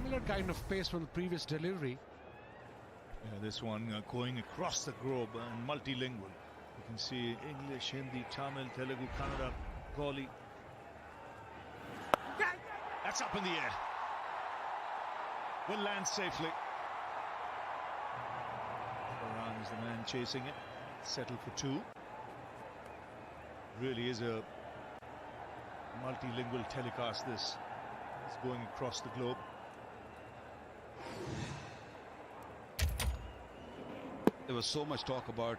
Similar kind of pace from the previous delivery. Yeah, this one going across the globe and multilingual. You can see English, Hindi, Tamil, Telugu, Kannada, Goli. That's up in the air. Will land safely. Baran is the man chasing it. Settled for two. Really is a multilingual telecast, this. It's going across the globe. There was so much talk about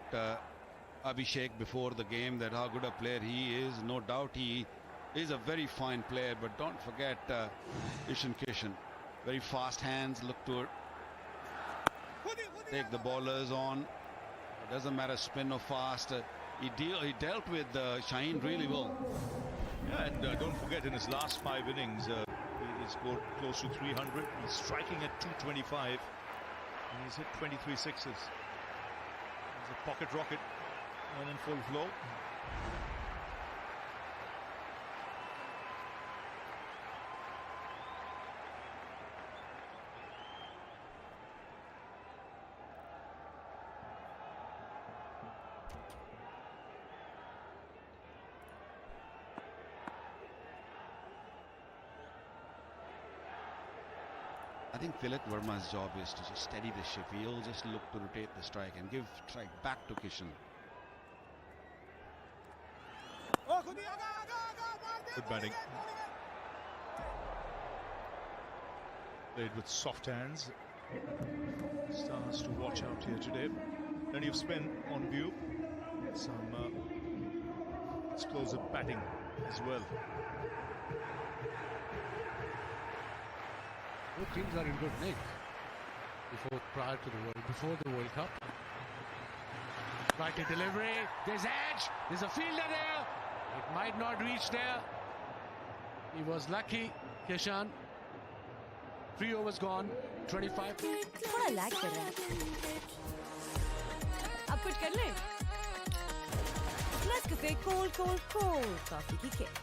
Abhishek before the game, that how good a player he is. No doubt he is a very fine player, but don't forget Ishan Kishan. Very fast hands, look to take the bowlers on. It doesn't matter spin or fast. He dealt with Shaheen really well. Yeah, and don't forget, in his last 5 innings, he scored close to 300. He's striking at 225. And he's hit 23 sixes. He's a pocket rocket and in full flow. I think Tilak Verma's job is to just steady the ship. He'll just look to rotate the strike and give strike back to Kishan. Good batting. Played with soft hands. Stars to watch out here today. Plenty of spin on view. Some explosive batting as well. Both teams are in good nick before the World Cup. Righty delivery. There's edge. There's a fielder there. It might not reach there. He was lucky, Kishan. 3 overs gone. 25. थोड़ा lag कर रहा है. अब कुछ कर ले. Nescafe cold coffee की kick.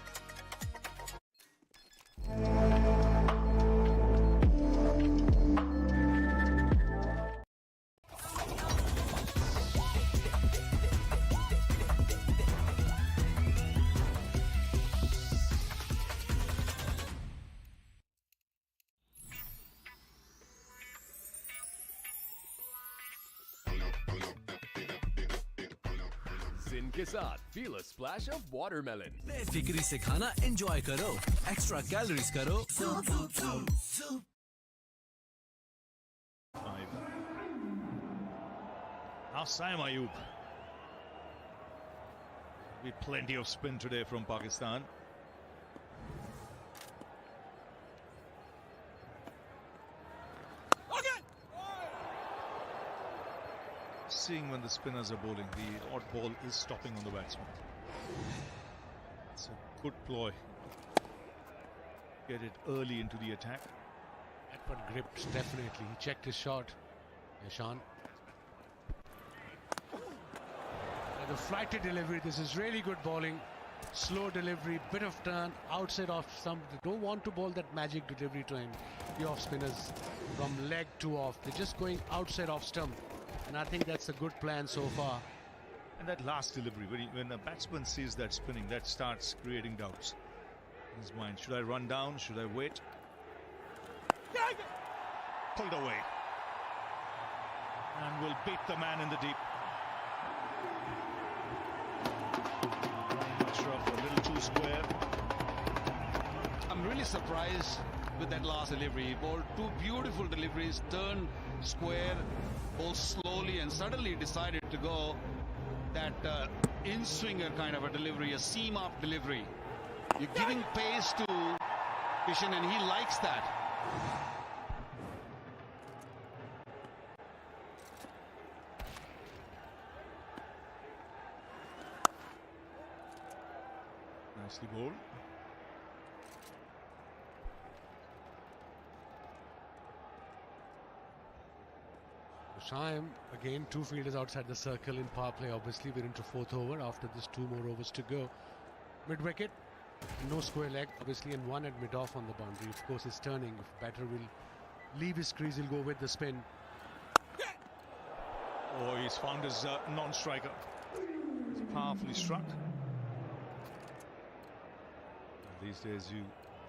Zin के साथ feel a splash of watermelon. बेफिक्री से खाना enjoy करो, extra calories करो. Now Saim Ayub. Be plenty of spin today from Pakistan. Seeing when the spinners are bowling, the odd ball is stopping on the batsman. It's a good ploy. Get it early into the attack. That one gripped, definitely. He checked his shot. Ishan. And the flighted delivery. This is really good bowling. Slow delivery, bit of turn, outside off stump. They don't want to bowl that magic delivery to him. The off spinners from leg to off. They're just going outside off stump. And I think that's a good plan so far. And that last delivery, when a batsman sees that spinning, that starts creating doubts in his mind. Should I run down? Should I wait? Pulled away. And will beat the man in the deep. Ashraf a little too square. I'm really surprised with that last delivery. He bowled 2 beautiful deliveries, turned square, bowled slowly, and suddenly decided to go that in-swinger kind of a delivery, a seam-up delivery. You're giving pace to Kishan, and he likes that. Nicely bowled. Shaim, again, 2 fielders outside the circle in power play. Obviously, we're into 4th over after this 2 more overs to go. Mid-wicket, no square leg, obviously, and 1 at mid-off on the boundary. Of course, it's turning. If batter will leave his crease, he'll go with the spin. Oh, he's found his non-striker. He's powerfully struck. These days, you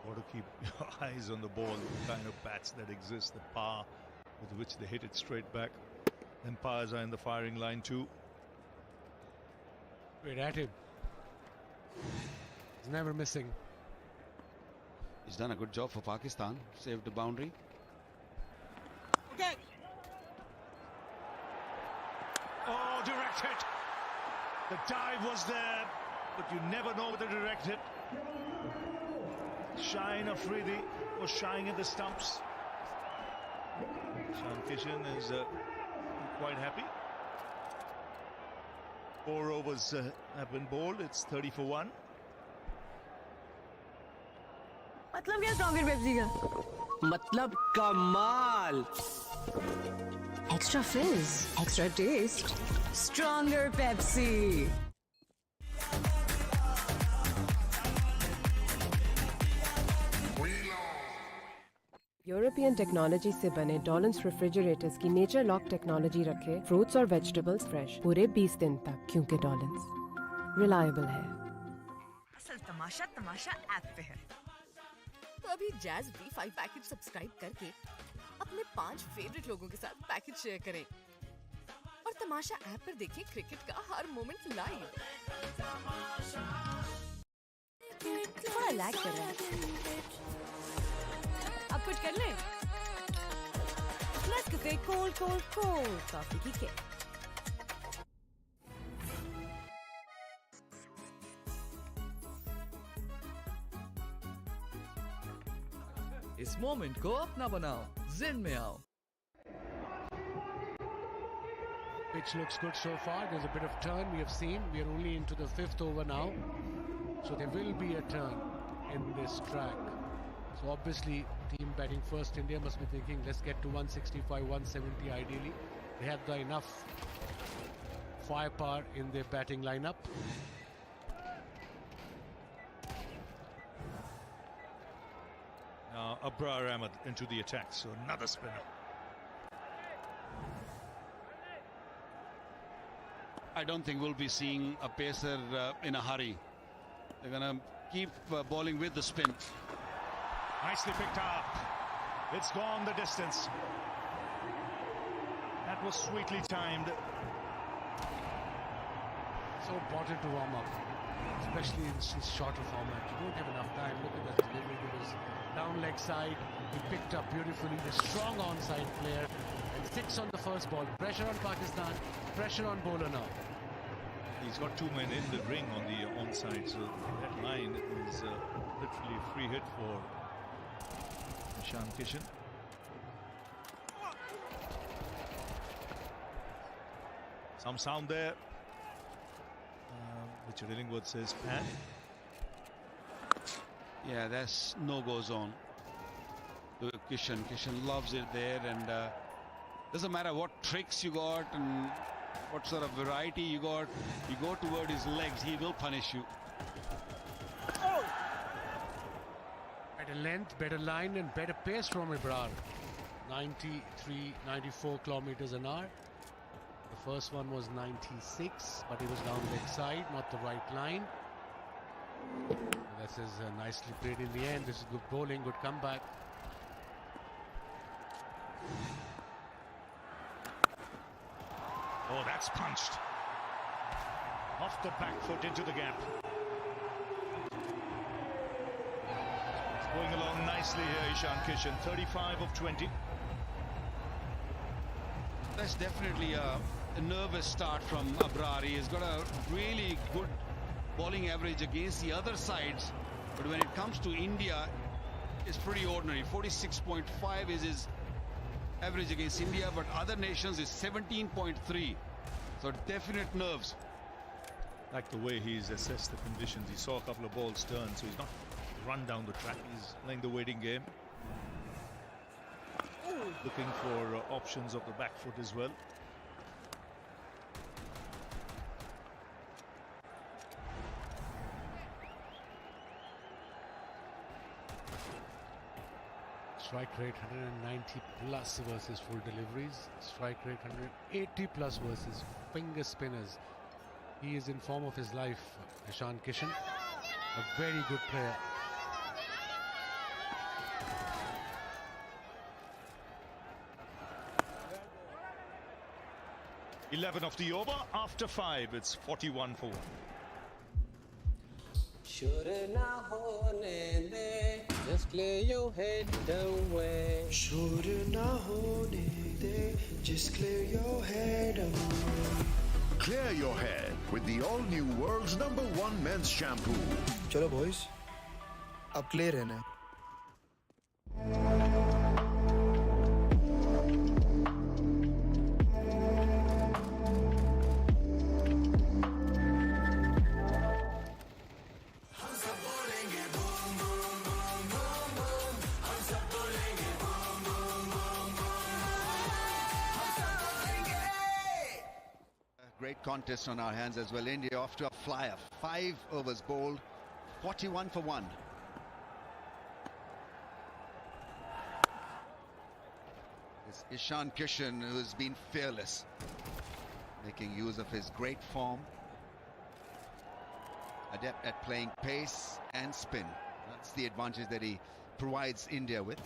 got to keep your eyes on the ball, the kind of bats that exist, the power with which they hit it straight back. Umpires are in the firing line too. Straight at him. He's never missing. He's done a good job for Pakistan. Saved the boundary. Oh, direct hit. The dive was there, but you never know with a direct hit. Shine Afridi was shying at the stumps. Ishan Kishan is quite happy. 4 overs have been bowled. It's 30 for 1. मतलब क्या stronger Pepsi का? मतलब कमाल. Extra fizz, extra taste, stronger Pepsi. European technology से बने Dawlance refrigerators की nature lock technology रखे fruits और वेजिटेबल्स फ्रेश पूरे 20 दिन तक, क्योंकि डॉलन्स रिलायबल है. असल तमाशा तमाशा ऐप पे है. तो अभी जैज़ V5 पैकेज सब्सक्राइब करके अपने 5 फेवरेट लोगों के साथ पैकेज शेयर करें और तमाशा ऐप पर देखें क्रिकेट का हर मोमेंट लाइव. थोड़ा लैग कर रहा है. अब कुछ कर ले. Let's get cold कॉफी की किक. इस मोमेंट को अपना बनाओ, जिन में आओ. Pitch looks good so far. There's a bit of turn we have seen. We are only into the 5th over now. So there will be a turn in this track. So obviously, team batting first, India must be thinking, let's get to 165, 170 ideally. They have the enough firepower in their batting lineup. Now Abrar Ahmed into the attack, so another spinner. I don't think we'll be seeing a pacer in a hurry. They're going to keep bowling with the spin. Nicely picked up. It's gone the distance. That was sweetly timed. So important to warm up, especially in this shorter format. You don't have enough time. Look at that delivery. It was down leg side. He picked up beautifully. The strong onside player and 6 on the first ball. Pressure on Pakistan. Pressure on bowler now. He's got 2 men in the ring on the onside, so that line is literally a free hit for Ishan Kishan. Some sound there. Richard Illingworth says pan. Yeah, that's no go zone. To Kishan. Kishan loves it there, and doesn't matter what tricks you got and what sort of variety you got. You go toward his legs, he will punish you. Better length, better line and better pace from Abrar. 93, 94 kilometers an hour. The first one was 96, but it was down leg side, not the right line. This is nicely played in the end. This is good bowling, good comeback. Oh, that's punched. Off the back foot into the gap. It's going along nicely here, Ishan Kishan. 35 of 20. That's definitely a nervous start from Abrar. He's got a really good bowling average against the other sides, but when it comes to India, it's pretty ordinary. 46.5 is his average against India, but other nations is 17.3. So definite nerves. Like the way he's assessed the conditions. He saw a couple of balls turn, so he's not run down the track. He's playing the waiting game. Looking for options of the back foot as well. Striker rate 190 plus versus full deliveries. Strike rate 180 plus versus finger spinners. He is in form of his life, Ishan Kishan. A very good player. $11 of the over after 5. It's 41 for 1. Just clear your head away. Just clear your head away. Clear your head with the all-new world's #1 men's shampoo. चलो boys, अब clear रहना है. Great contest on our hands as well. India off to a flyer. 5 overs bowled, 41 for 1. It's Ishan Kishan who's been fearless, making use of his great form. Adept at playing pace and spin. That's the advantage that he provides India with.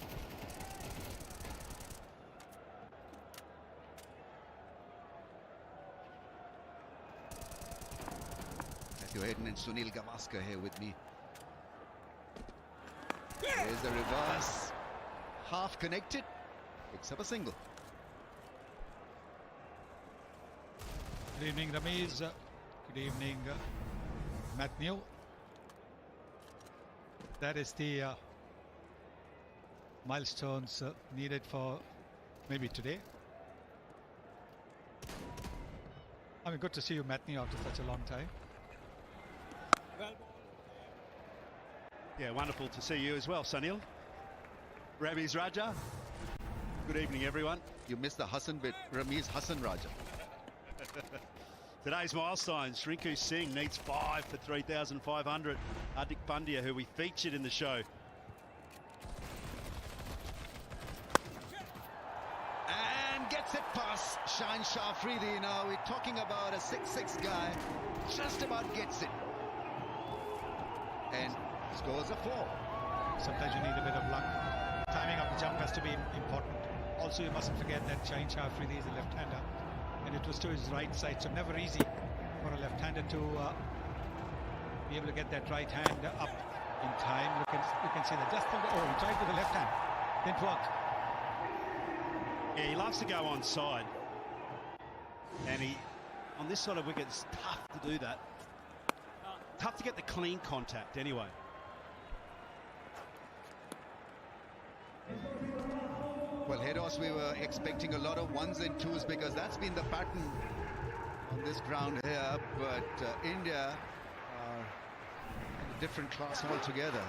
Hayden and Sunil Gavaskar here with me. Here's the reverse. Half connected. Picks up a single. Good evening, Ramesh. Good evening, Matthew. That is the milestones needed for maybe today. I mean, good to see you, Matthew, after such a long time. Yeah, wonderful to see you as well, Sunil. Ramiz Raja. Good evening, everyone. You missed the Hassan bit. Ramiz Hassan Raja. Today's milestones. Rinku Singh needs 5 for 3,500. Hardik Pandya, who we featured in the show. And gets it past Shaheen Shah Afridi. Now we're talking about a 6-6 guy. Just about gets it. And scores a 4. Sometimes you need a bit of luck. Timing of the jump has to be important. Also, you mustn't forget that Shaheen Shah Afridi is a left-hander, and it was to his right side, so never easy for a left-hander to be able to get that right hand up in time. You can see that just from the he tried with the left hand, didn't work. Yeah, he loves to go on side, and he on this sort of wicket it's tough to do that. Tough to get the clean contact anyway. Well, Hedos, we were expecting a lot of 1s and 2s because that's been the pattern on this ground here. But India are in a different class altogether.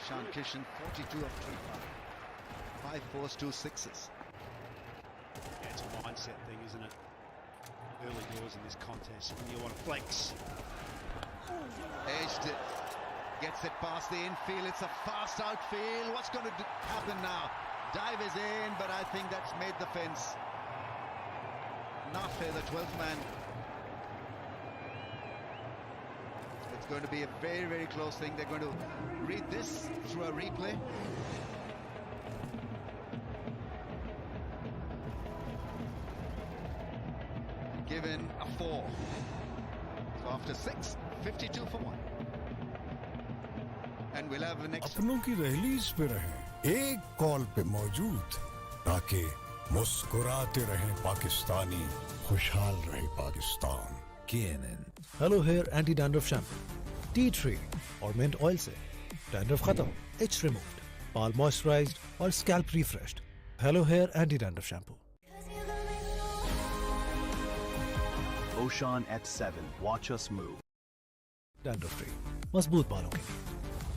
Ishan Kishan, 42 of 25. 5 4s, 2 6s. Yeah, it's a mindset thing, isn't it? Early doors in this contest when you want to flex. Edged it, gets it past the infield. It's a fast outfield. What's going to happen now? Dive is in, but I think that's made the fence. Nafe, the 12th man. It's going to be a very, very close thing. They're going to read this through a replay. Given a 4. So after 6, 52 for 1. And we'll have the next. अपनों की दहलीज पे रहें, एक call पे मौजूद, ताकि मुस्कुराते रहें पाकिस्तानी, खुशहाल रहे Pakistan. KNN. Hello Hair Anti-Dandruff Shampoo. Tea tree और mint oil से dandruff खत्म, itch removed, बाल moisturized और scalp refreshed. Hello Hair Anti-Dandruff Shampoo. Oshan at 7. Watch us move. Dandruff free, मजबूत बालों के लिए.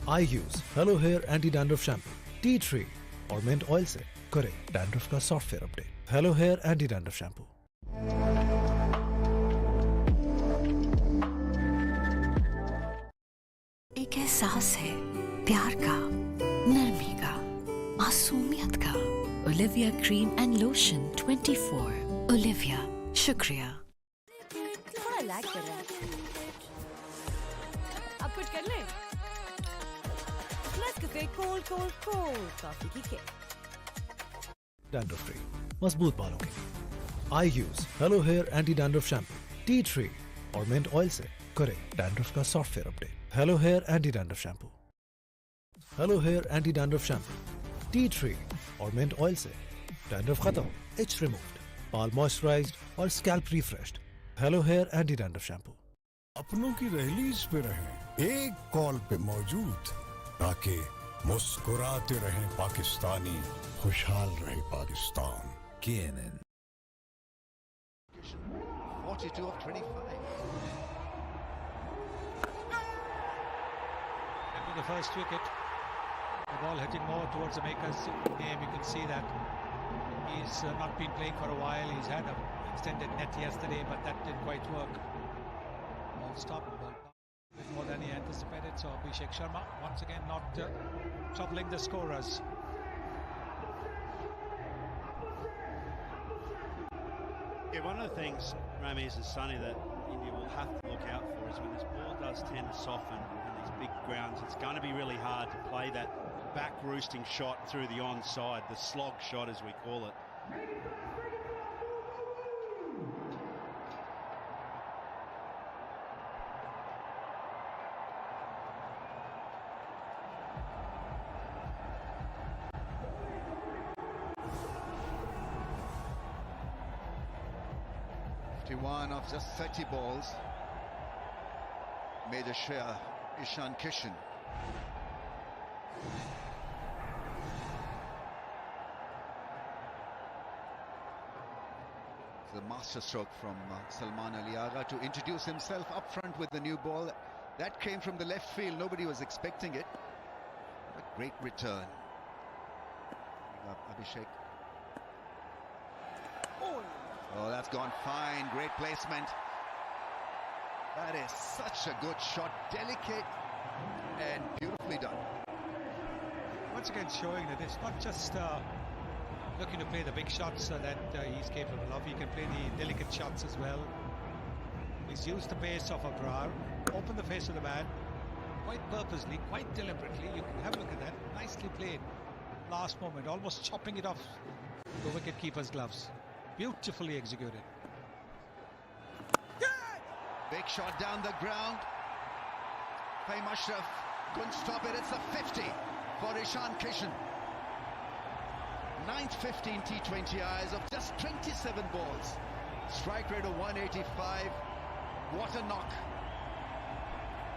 I use Hello Hair Anti-Dandruff Shampoo. Tea tree और mint oil से करे dandruff का software update. Hello Hair Anti-Dandruff Shampoo. एक एहसास है प्यार का, नरमी का, मासूम मासूमियत का Olivia cream and lotion 24 Olivia शुक्रिया। थोड़ा लैग कर रहा है। अब कुछ कर ले। Nescafe cold कॉफी की किक। Dandruff free, मजबूत बालों के लिए I use hello hair anti dandruff shampoo tea tree और मिंट ऑयल से करें डैंड्रफ का software update. Hello hair anti dandruff shampoo, hello hair anti dandruff shampoo tea tree और मिंट ऑयल से डैंड्रफ खत्म, इच रिमूव्ड, बाल moisturised और scalp refreshed. Hello hair anti dandruff shampoo. अपनों की रहलीज पे रहें, एक कॉल पे मौजूद, ताकि मुस्कुराते रहें पाकिस्तानी, खुशहाल रहे Pakistan. KNN 42 of 25. After the first wicket, the ball hitting more towards the makers game. You can see that he's not been playing for a while. He's had an extended net yesterday, but that didn't quite work. Ball stopped, ball more than he anticipated. So Abhishek Sharma once again not troubling the scorers. Yeah, one of the things, Ramesh and Sunny, that India will have to look out for is when this ball does tend to soften in these big grounds, it's going to be really hard to play that back roosting shot through the onside, the slog shot as we call it. One of just 30 balls made a share. Ishan Kishan. The master stroke from Salman Ali Agha to introduce himself up front with the new ball. That came from the left field. Nobody was expecting it. A great return. Abhishek. Oh, that's gone fine. Great placement. That is such a good shot. Delicate and beautifully done. Once again showing that it's not just looking to play the big shots that he's capable of. He can play the delicate shots as well. He's used the pace of Abrar, opened the face of the man, quite purposely, quite deliberately. You can have a look at that. Nicely played. Last moment, almost chopping it off the wicket-keeper's gloves. Beautifully executed. Big shot down the ground. Fahim Ashraf couldn't stop it. It's a 50 for Ishan Kishan. 9th 15 T20 Is of just 27 balls. Strike rate of 185. What a knock.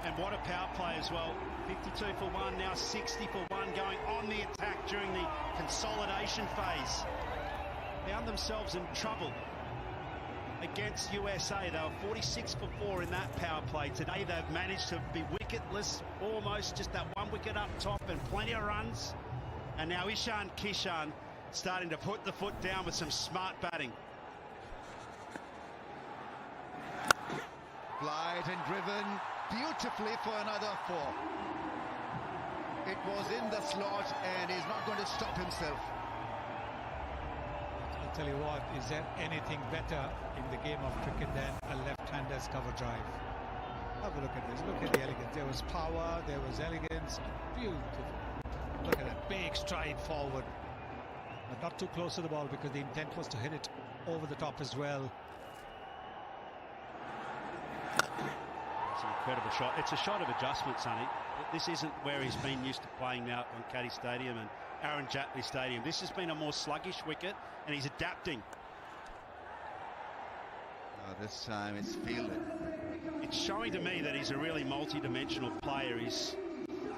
And what a power play as well. 52 for 1, now 60 for 1, going on the attack during the consolidation phase. Found themselves in trouble against USA. They were 46 for 4 in that power play. Today they've managed to be wicketless, almost just that one wicket up top and plenty of runs. And now Ishan Kishan starting to put the foot down with some smart batting. Flight and driven beautifully for another 4. It was in the slot and he's not going to stop himself. I'll tell you what, is there anything better in the game of cricket than a left-hander's cover drive? Have a look at this. Look at the elegance. There was power, there was elegance. Beautiful. Look at that big stride forward. But not too close to the ball because the intent was to hit it over the top as well. It's an incredible shot. It's a shot of adjustment, Sonny. This isn't where he's been used to playing now on Caddy Stadium and Aaron Jatley Stadium. This has been a more sluggish wicket and he's adapting. This time it's fielded. It's showing to me that he's a really multi-dimensional player. He's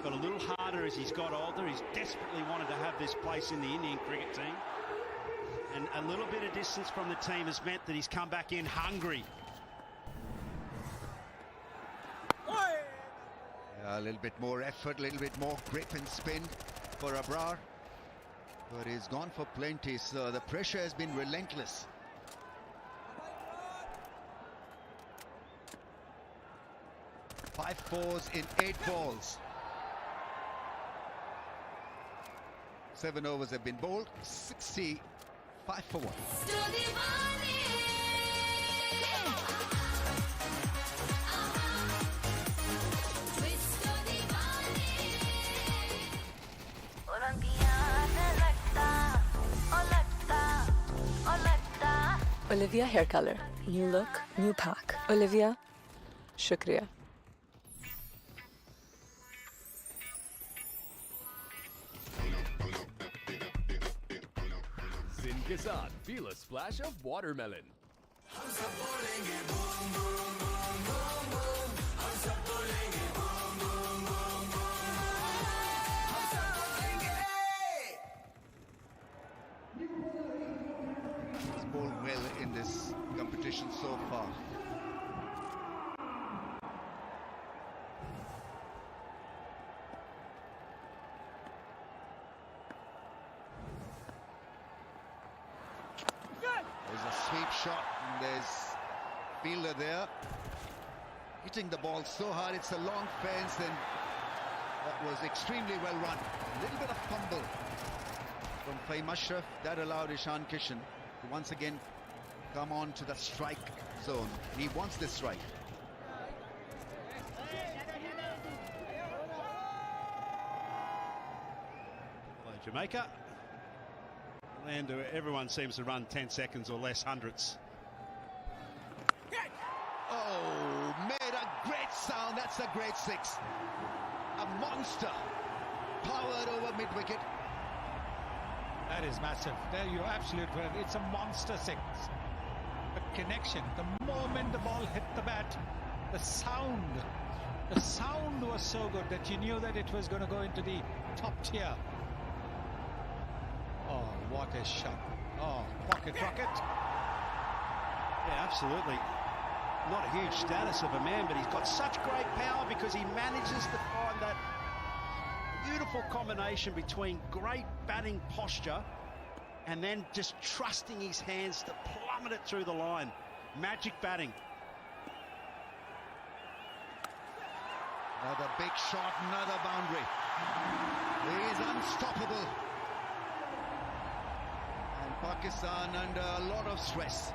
got a little harder as he's got older. He's desperately wanted to have this place in the Indian cricket team. And a little bit of distance from the team has meant that he's come back in hungry. A little bit more effort, a little bit more grip and spin for Abrar. But he's gone for plenty, so the pressure has been relentless. 5 fours in 8 balls. 7 overs have been bowled, 65 for 1. Olivia hair color. New look, new pack. Olivia, shukriya. Zin ke saath, feel a splash of watermelon. He's bowled well in this competition so far. There's a sweep shot and there's fielder there hitting the ball so hard. It's a long fence and that was extremely well run. A little bit of fumble from Fahim Ashraf that allowed Ishan Kishan to once again come on to the strike zone. He wants this strike. Hello, Jamaica. And everyone seems to run 10 seconds or less hundreds. Oh, made a great sound. That's a great 6. A monster powered over mid-wicket. That is massive. There you're absolutely right. It's a monster 6. The connection, the moment the ball hit the bat, the sound was so good that you knew that it was going to go into the top tier. Oh, what a shot. Oh, pocket rocket. Yeah, absolutely. Not a huge status of a man, but he's got such great power because he manages to find that beautiful combination between great batting posture and then just trusting his hands to plummet it through the line. Magic batting. Another big shot, another boundary. He is unstoppable. And Pakistan under a lot of stress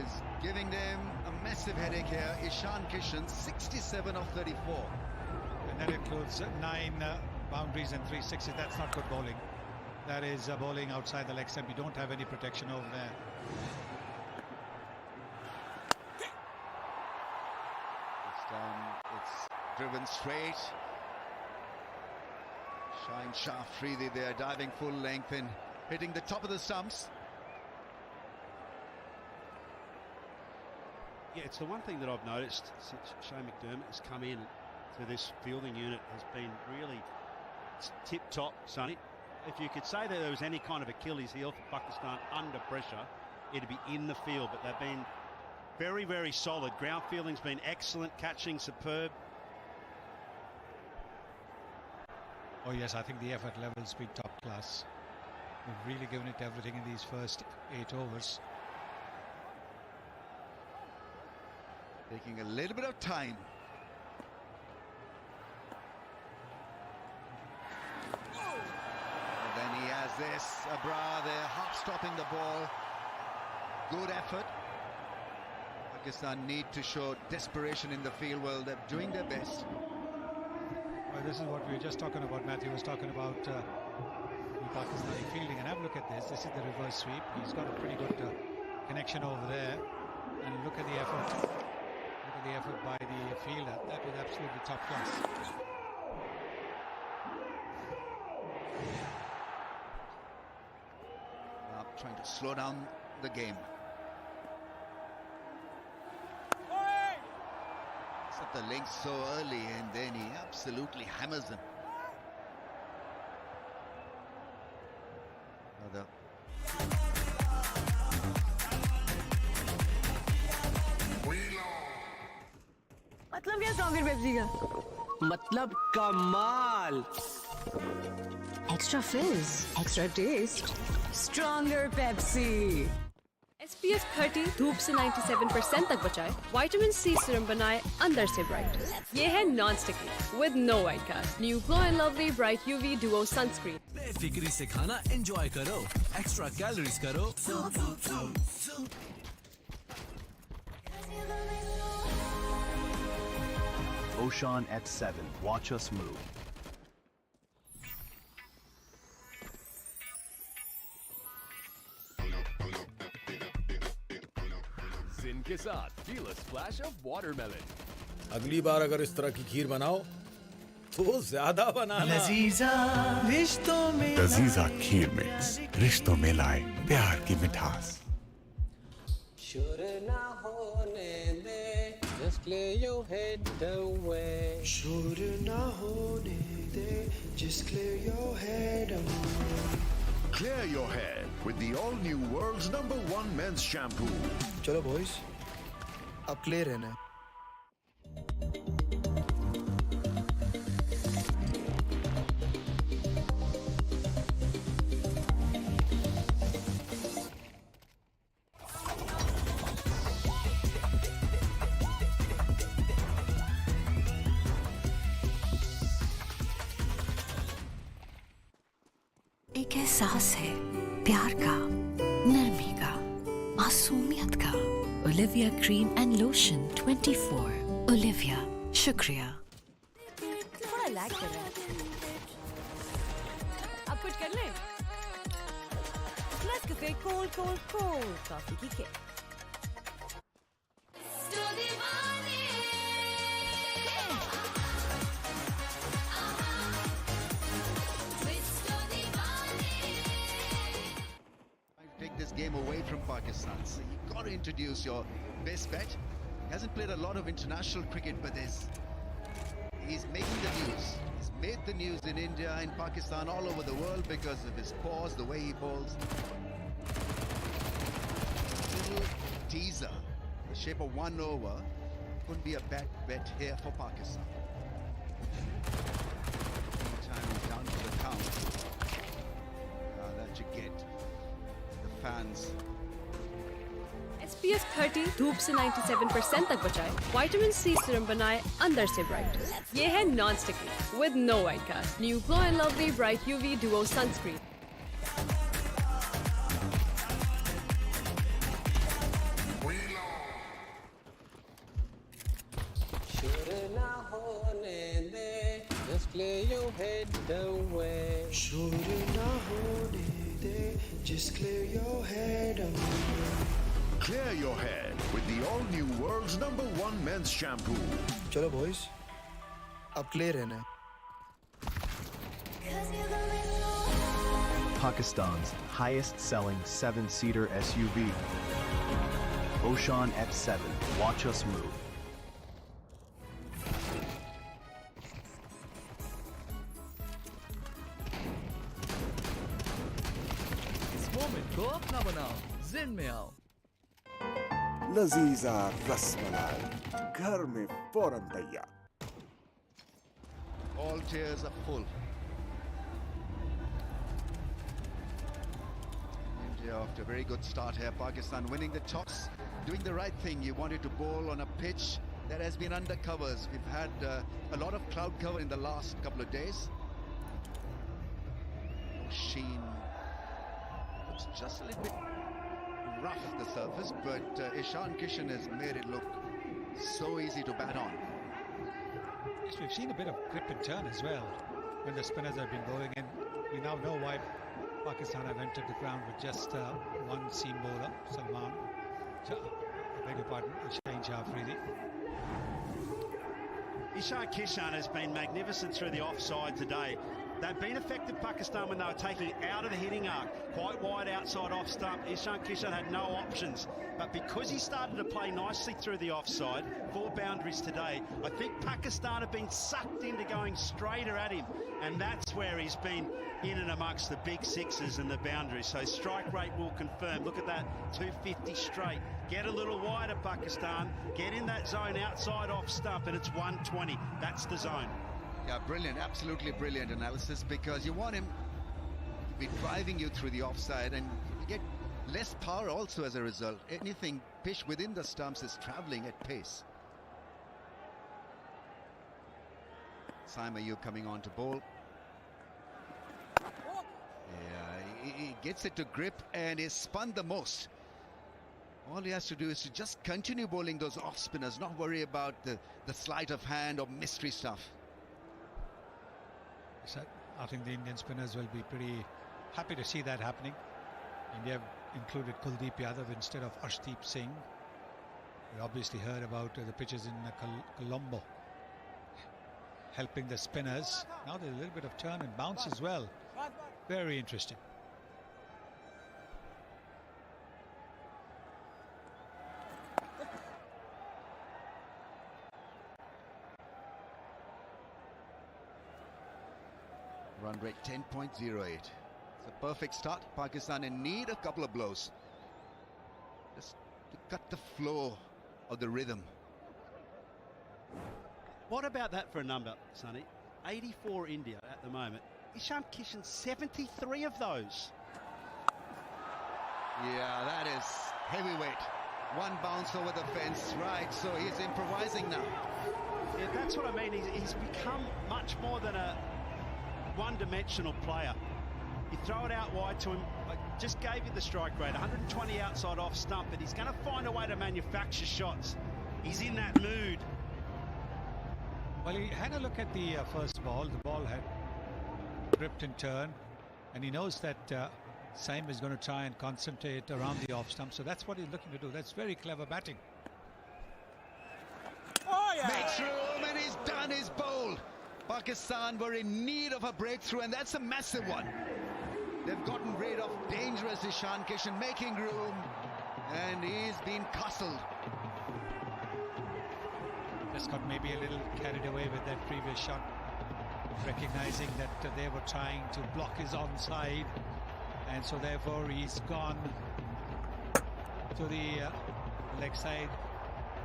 is giving them a massive headache here. Ishan Kishan, 67 of 34. And that includes 9 boundaries and 3 sixes. That's not good bowling. That is bowling outside the leg stump. You don't have any protection over there. It's driven straight. Shine Shah Afridi there, diving full length and hitting the top of the stumps. Yeah, it's the one thing that I've noticed since Shane McDermott has come in to this fielding unit has been really tip-top, Sonny. If you could say that there was any kind of Achilles heel for Pakistan under pressure, it'd be in the field, but they've been very, very solid. Ground fielding's been excellent, catching superb. Oh yes, I think the effort level's been top class. They've really given it everything in these first 8 overs. Taking a little bit of time. And then he has this, Abra there, half stopping the ball. Good effort. Pakistan need to show desperation in the field. Well, they're doing their best. Well, this is what we were just talking about. Matthew was talking about the Pakistani fielding. And have a look at this. This is the reverse sweep. He's got a pretty good connection over there. And look at the effort. Look at the effort by the fielder. That was absolutely top class. Now trying to slow down the game. Set the links so early and then he absolutely hammers them. Another. मतलब क्या stronger Pepsi का? मतलब कमाल. Extra fizz, extra taste, stronger Pepsi. SPF 30 धूप से 97% तक बचाए, vitamin C serum बनाए अंदर से ब्राइट। ये है non sticky with no white cast. New glow and lovely bright UV duo sunscreen. बेफिक्री से खाना एंजॉय करो, एक्स्ट्रा कैलोरीज करो। Ocean at 7. Watch us move. Zin के साथ feel a splash of watermelon. अगली बार अगर इस तरह की खीर बनाओ तो ज्यादा बनाना। लजीजा खीर मिक्स रिश्तों में लाए प्यार की मिठास। Just clear your head away. शोर ना होने दे, just clear your head away. Clear your head with the all-new world's #1 men's shampoo. चलो बॉयज, अब क्लियर है ना? एक एहसास है प्यार का, नरमी का, मासूमियत का। Olivia cream and lotion 24। Olivia, शुक्रिया। थोड़ा लैग कर रहा है। अब कुछ कर ले। Let's get cold coffee की kick. Take this game away from Pakistan. So you've got to introduce your best bet. He hasn't played a lot of international cricket, but he's making the news. He's made the news in India, in Pakistan, all over the world because of his pause, the way he bowls. Little teaser, the shape of 1 over, could be a bad bet here for Pakistan. Meantime, he's down to the count. That you get. Fans. SPF 30 धूप से 97% तक बचाए, vitamin C serum बनाए अंदर से bright. ये है non sticky with no white cast. New glow and lovely bright UV duo sunscreen. शोर ना होने दे, just clear your head away. शोर ना होने दे, just clear your head away. Clear your head with the all-new world's #1 men's shampoo. चलो boys, अब clear है ना? Pakistan's highest-selling 7-seater SUV. Ocean at 7. Watch us move. इस मोमेंट को अपना बनाओ, जिन में आओ। लजीजा रसमलाई घर में फौरन तैयार। All tiers are full. India off to a very good start here. Pakistan winning the toss, doing the right thing. You wanted to bowl on a pitch that has been under covers. We've had a lot of cloud cover in the last couple of days. Sheen looks just a little bit rough, the surface, but Ishan Kishan has made it look so easy to bat on. Yes, we've seen a bit of grip and turn as well when the spinners have been bowling in. We now know why Pakistan have entered the ground with just one seam bowler, Salman. I beg your pardon, Shaheen Afridi. Ishan Kishan has been magnificent through the offside today. They've been effective, Pakistan, when they were taking it out of the hitting arc, quite wide outside off stump. Ishan Kishan had no options, but because he started to play nicely through the offside, 4 boundaries today, I think Pakistan have been sucked into going straighter at him, and that's where he's been in and amongst the big sixes and the boundaries. So strike rate will confirm. Look at that, 250 straight. Get a little wider, Pakistan. Get in that zone outside off stump, and it's 120. That's the zone. Yeah, brilliant, absolutely brilliant analysis, because you want him to be driving you through the offside, and if you get Less power also as a result. Anything pitched within the stumps is travelling at pace. Simon Ayub coming on to bowl. Yeah, he gets it to grip and is spun the most. All he has to do is to just continue bowling those off spinners, not worry about the sleight of hand or mystery stuff. So I think the Indian spinners will be pretty happy to see that happening. India have included Kuldeep Yadav instead of Arshdeep Singh. We obviously heard about the pitches in Colombo helping the spinners. Now there's a little bit of turn and bounce as well. Very interesting. Run rate 10.08. It's a perfect start. Pakistan in need a couple of blows just to cut the flow of the rhythm. What about that for a number, Sonny? 84 India at the moment. Ishan Kishan 73 of those. Yeah, that is heavyweight. One bounce over the fence, right? So he's improvising now. Yeah, that's what I mean. He's become much more than a one-dimensional player. You throw it out wide to him. I just gave you the strike rate, 120 outside off stump, but he's going to find a way to manufacture shots. He's in that mood. Well, he had a look at the first ball. The ball had gripped and turned, and he knows that Saim is going to try and concentrate around the off stump, so that's what he's looking to do. That's very clever batting. Oh, yeah. Makes room and he's done his bowl. Pakistan were in need of a breakthrough, and that's a massive one. They've gotten rid of dangerous Ishan Kishan, making room, and he's been castled. Just got maybe a little carried away with that previous shot, recognizing that they were trying to block his onside, and so therefore he's gone to the leg side,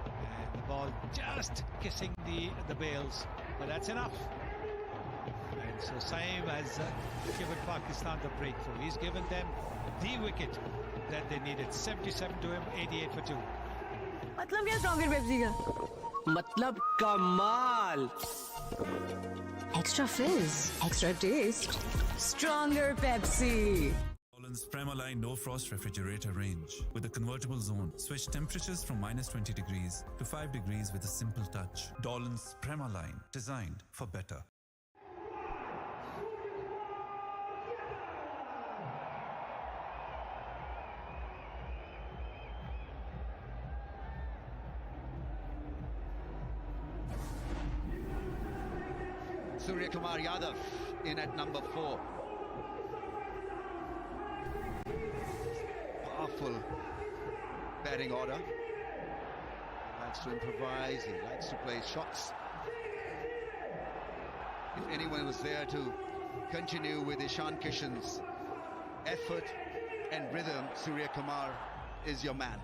and the ball just kissing the bails, but that's enough. And so Saim has given Pakistan the breakthrough. He's given them the wicket that they needed. 77 to him, 88 for 2. मतलब क्या stronger Pepsi का? मतलब कमाल. Extra fizz, extra taste, stronger Pepsi. Dolan's Premaline No Frost Refrigerator range with a convertible zone. Switch temperatures from -20 degrees to 5 degrees with a simple touch. Dolan's Premaline, designed for better. Surya Kumar Yadav in at number 4. Powerful batting order. He likes to improvise, he likes to play shots. If anyone was there to continue with Ishan Kishan's effort and rhythm, Surya Kumar is your man.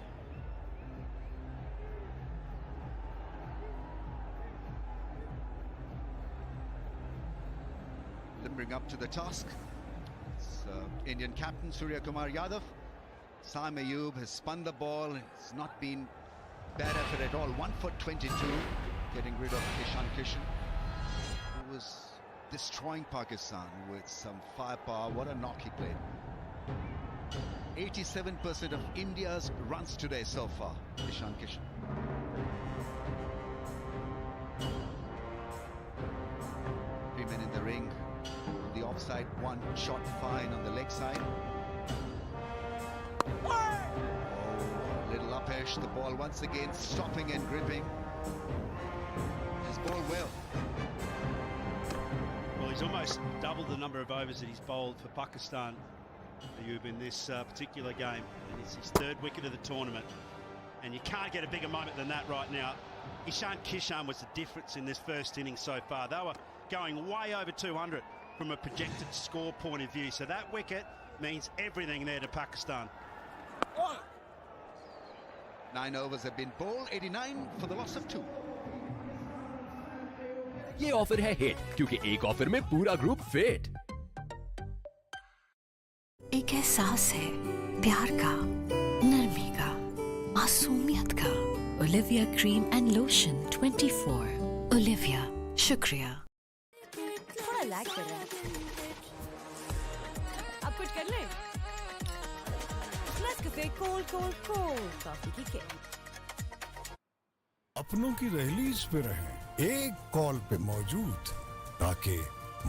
Limbering up to the task. It's Indian captain Surya Kumar Yadav. Saim Ayub has spun the ball. It's not been bad effort at all. 1 for 22, getting rid of Ishan Kishan, who was destroying Pakistan with some firepower. What a knock he played. 87% of India's runs today so far, Ishan Kishan. Three men in the ring. On the offside, one shot fine on the leg side. Oh, little upish, the ball once again stopping and gripping. He's bowled well. Well, he's almost doubled the number of overs that he's bowled for Pakistan, Ayub, in this particular game. And it's his 3rd wicket of the tournament. And you can't get a bigger moment than that right now. Ishan Kishan was the difference in this first innings so far. They were going way over 200 from a projected score point of view. So that wicket means everything there to Pakistan. 9 overs have been bowled, 89 for the loss of 2. ये offer है hit क्योंकि एक offer में पूरा group fit. एक एहसास है प्यार का, नरमी का, मासूमियत का। Olivia cream and lotion 24। Olivia, शुक्रिया। थोड़ा लैग कर रहा है। अब कुछ कर ले। Nescafe cold कॉफी की किक। अपनों की रैलीज पे रहें, एक कॉल पे मौजूद, ताकि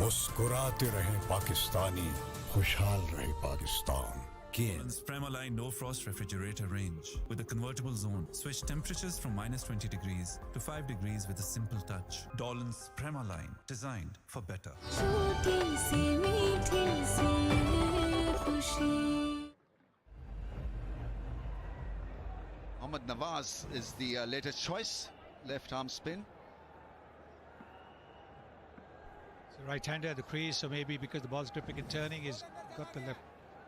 मुस्कुराते रहें पाकिस्तानी, खुशहाल रहे Pakistan. Dolan's Premaline No Frost Refrigerator Range with a convertible zone. Switch temperatures from -20 degrees to 5 degrees with a simple touch. Dolan's Premaline, designed for better. छोटी सी मीठी सी खुशी। Mohammad Nawaz is the latest choice, left arm spin. So right-hander at the crease, so maybe because the ball's gripping and turning, he's got the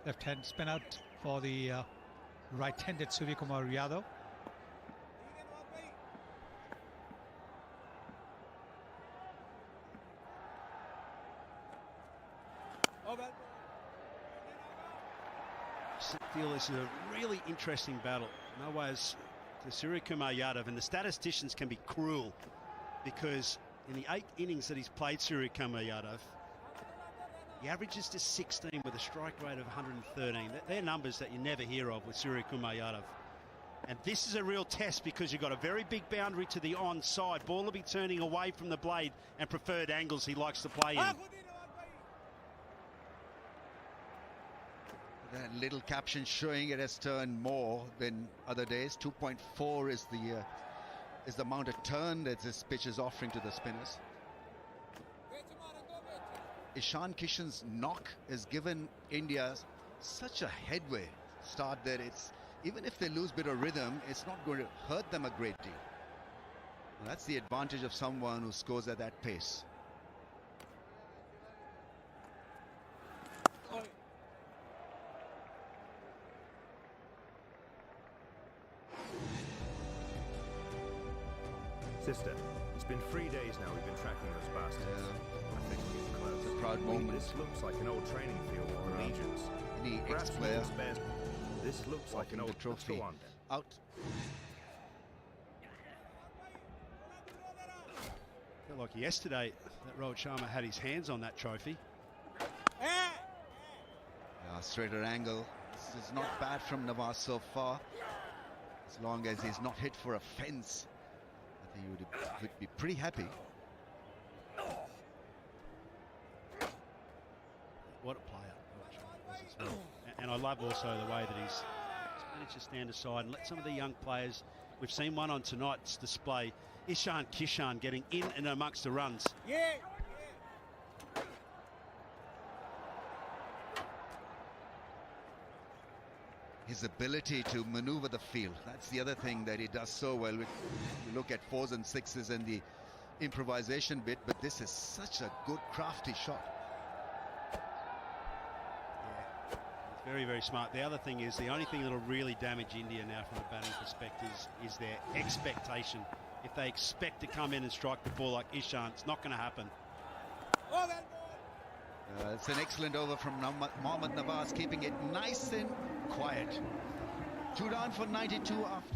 left hand spin out for the right-handed Suryakumar Yadav. I feel this is a really interesting battle. No ways to Suryakumar Yadav, and the statisticians can be cruel because in the 8 innings that he's played, Suryakumar Yadav, he averages just 16 with a strike rate of 113. They're numbers that you never hear of with Suryakumar Yadav. And this is a real test because you've got a very big boundary to the onside. Ball will be turning away from the blade and preferred angles he likes to play in. That little caption showing it has turned more than other days. 2.4 is the amount of turn that this pitch is offering to the spinners. Ishan Kishan's knock has given India such a headway start that it's, even if they lose a bit of rhythm, it's not going to hurt them a great deal. And that's the advantage of someone who scores at that pace. Sister, it's been 3 days now we've been tracking those bastards. I think we're close. It's a proud moment. This looks like an old training field for allegiance. Any ex-player This looks like an old trophy. One, then. Out. Felt like yesterday that Rohit Sharma had his hands on that trophy. Straighter angle. This is not bad from Nawaz so far. As long as he's not hit for a fence, I think he would be pretty happy. What a player Rohit Sharma was as well. And I love also the way that he's managed to stand aside and let some of the young players, we've seen one on tonight's display, Ishan Kishan getting in and amongst the runs. His ability to maneuver the field, that's the other thing that he does so well. We look at 4s and 6s and the improvisation bit, but this is such a good crafty shot. Very, very smart. The other thing is, the only thing that will really damage India now from a batting perspective is their expectation. If they expect to come in and strike the ball like Ishan, it's not going to happen. It's an excellent over from Mohammad Nawaz, keeping it nice and quiet. 2 down for 92 after.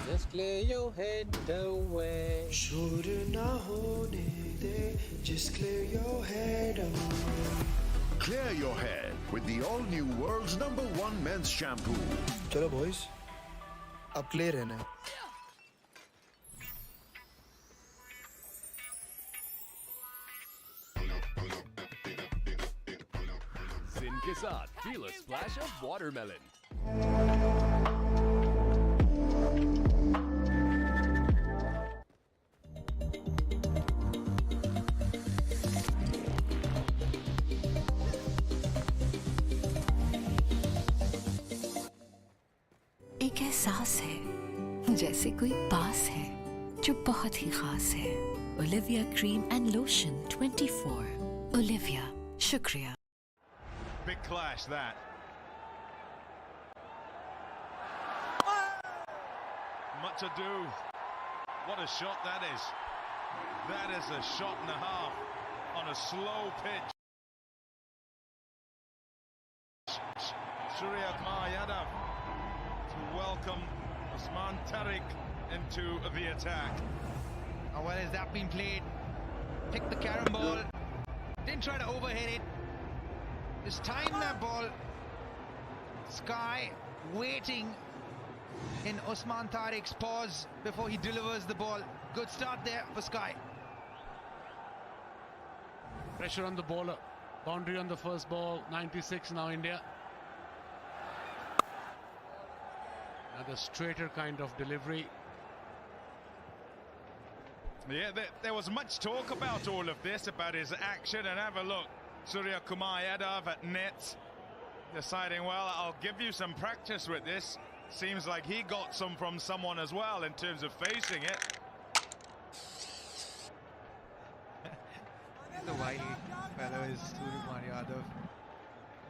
Just clear your head away. शोर ना होने दे, just clear your head away. Clear your head with the all-new world's #1 men's shampoo. चलो boys, अब clear रहना है. Zin ke saath, feel a splash of watermelon. एक एहसास है जैसे कोई पास है जो बहुत ही खास है। Olivia cream and lotion 24। Olivia, शुक्रिया। Big clash that. Much ado. What a shot that is. That is a shot and a half on a slow pitch. Surya Kumar Yadav to welcome Usman Tariq into the attack. How well has that been played? Picked the carom ball, didn't try to overhit it, just timed that ball. Sky waiting in Usman Tariq's pause before he delivers the ball. Good start there for Sky. Pressure on the bowler. Boundary on the first ball. 96 now India. Another straighter kind of delivery. Yeah, there was much talk about all of this, about his action, and have a look. Surya Kumar Yadav at net, deciding, well, I'll give you some practice with this. Seems like he got some from someone as well in terms of facing it. He's a wily fellow, is Surya Kumar Yadav.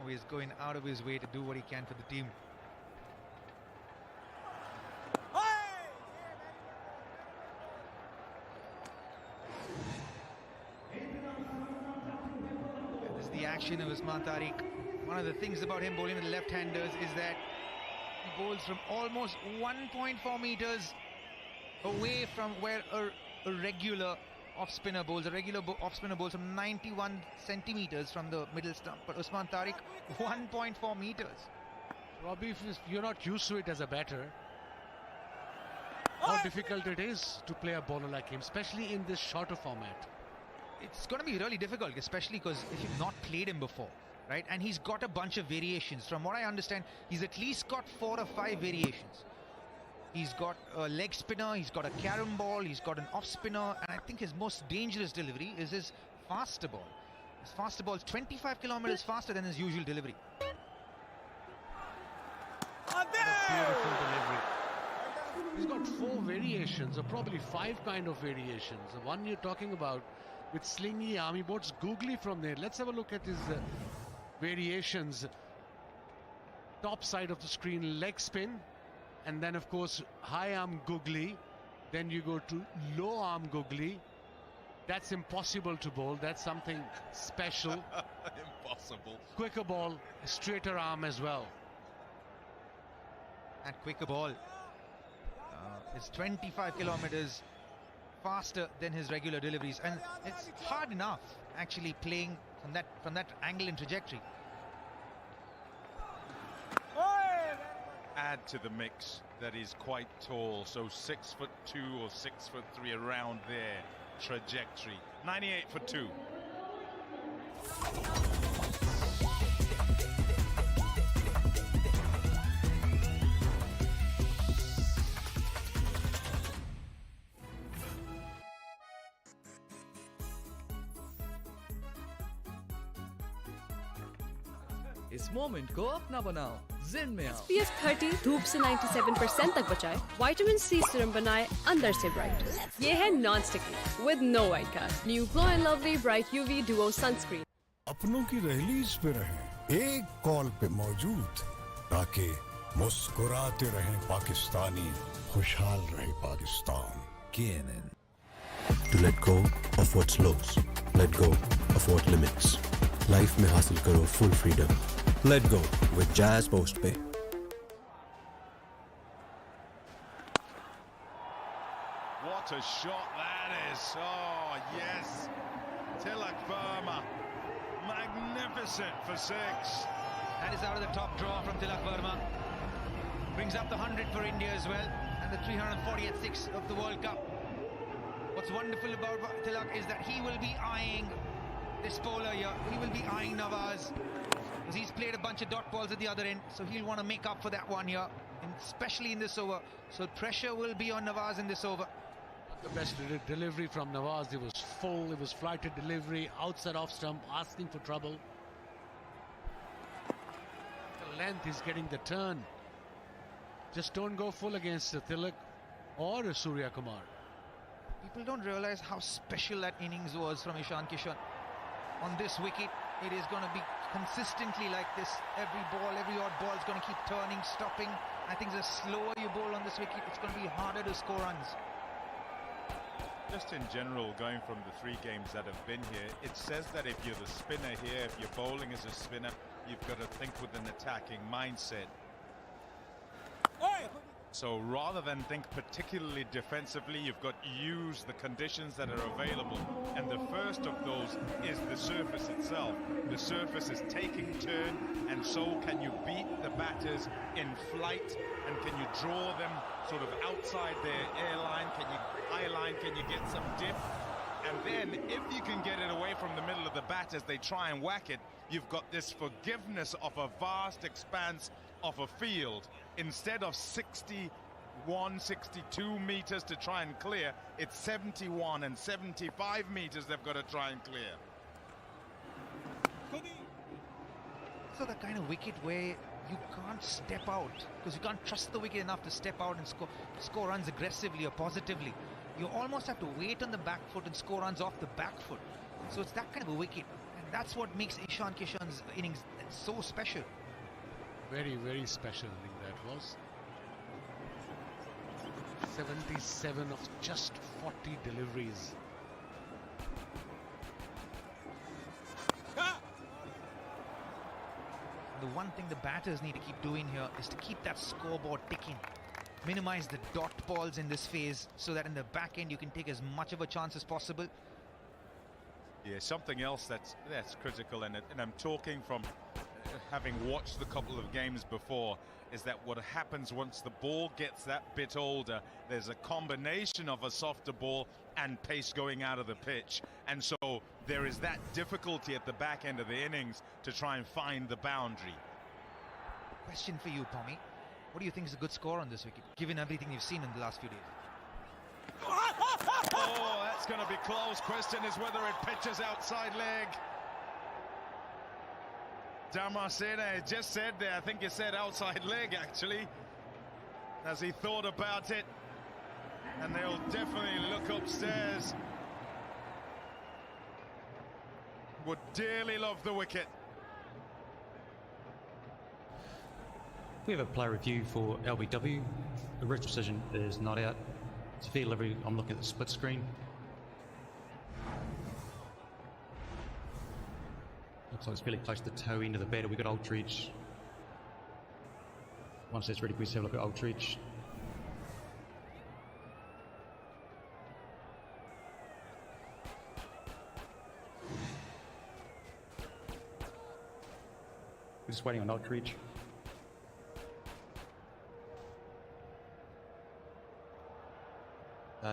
Oh, he's going out of his way to do what he can for the team. This is the action of Usman Tariq. One of the things about him bowling with the left-handers is that he bowls from almost 1.4 meters away from where a regular off-spinner bowls. A regular off-spinner bowls from 91 centimeters from the middle stump. But Usman Tariq, 1.4 meters. Robbie, if you're not used to it as a batter, how difficult it is to play a bowler like him, especially in this shorter format. It's going to be really difficult, especially because if you've not played him before, right? And he's got a bunch of variations. From what I understand, he's at least got 4 or 5 variations. He's got a leg spinner, he's got a carom ball, he's got an off spinner, and I think his most dangerous delivery is his faster ball. His faster ball is 25 kilometers faster than his usual delivery. What a beautiful delivery. He's got 4 variations, or probably 5 kind of variations. The one you're talking about with slingy army boats, googly from there. Let's have a look at his variations. Top side of the screen, leg spin. And then, of course, high arm googly. Then you go to low arm googly. That's impossible to bowl. That's something special. Impossible. Quicker ball, straighter arm as well. And quicker ball is 25 kilometers faster than his regular deliveries. And it's hard enough actually playing from that angle and trajectory. Add to the mix that he's quite tall, so 6'2" or 6'3" around there trajectory. 98 for 2. इस moment को अपना बनाओ, जिन में आओ। SPF 30 धूप से 97% तक बचाए, विटामिन सी सीरम बनाए अंदर से ब्राइट। ये है non sticky with no white cast. New glow and lovely bright UV duo sunscreen. अपनों की रहलीज पे रहें, एक कॉल पे मौजूद, ताकि मुस्कुराते रहें पाकिस्तानी, खुशहाल रहे Pakistan. KNN. To let go of what's lost, let go of what limits. Life में हासिल करो full freedom. Let go with Jazz Postpay. What a shot that is. Oh, yes. Tilak Verma. Magnificent for 6. That is out of the top draw from Tilak Verma. Brings up the 100 for India as well. And the 340 at 6 of the World Cup. What's wonderful about Tilak is that he will be eyeing this bowler here. He will be eyeing Nawaz, because he's played a bunch of dot balls at the other end, so he'll want to make up for that one here, and especially in this over. So pressure will be on Nawaz in this over. The best delivery from Nawaz. It was full, it was flighted delivery, outside off stump, asking for trouble. The length is getting the turn. Just don't go full against Tilak or Surya Kumar. People don't realize how special that innings was from Ishan Kishan. On this wicket, it is going to be consistently like this. Every ball, every odd ball is going to keep turning, stopping. I think the slower you bowl on this wicket, it's going to be harder to score runs. Just in general, going from the 3 games that have been here, it says that if you're the spinner here, if you're bowling as a spinner, you've got to think with an attacking mindset. So rather than think particularly defensively, you've got to use the conditions that are available. And the first of those is the surface itself. The surface is taking turn, and so can you beat the batters in flight, and can you draw them sort of outside their airline? Can you highline? Can you get some dip? And then if you can get it away from the middle of the bat as they try and whack it, you've got this forgiveness of a vast expanse of a field. Instead of 61, 62 meters to try and clear, it's 71 and 75 meters they've got to try and clear. So that kind of wicket where you can't step out because you can't trust the wicket enough to step out and score runs aggressively or positively. You almost have to wait on the back foot and score runs off the back foot. So it's that kind of a wicket, and that's what makes Ishan Kishan's innings so special. Very, very special inning that was. 77 of just 40 deliveries. The one thing the batters need to keep doing here is to keep that scoreboard ticking. Minimize the dot balls in this phase so that in the back end you can take as much of a chance as possible. Yeah, something else that's critical, and I'm talking from having watched the couple of games before, is that what happens once the ball gets that bit older, there's a combination of a softer ball and pace going out of the pitch, and so there is that difficulty at the back end of the innings to try and find the boundary. Question for you, Pommy. What do you think is a good score on this wicket, given everything you've seen in the last few days? Oh, that's going to be close. Question is whether it pitches outside leg. Damasena just said there, I think he said outside leg actually, as he thought about it. And they'll definitely look upstairs. Would dearly love the wicket. We have a play review for LBW. The original decision is not out. It's a fair delivery. I'm looking at the split screen. Looks like it's fairly close to the toe end of the batter. We've got Aldridge. Once that's ready, please have a look at Aldridge. We're just waiting on Aldridge.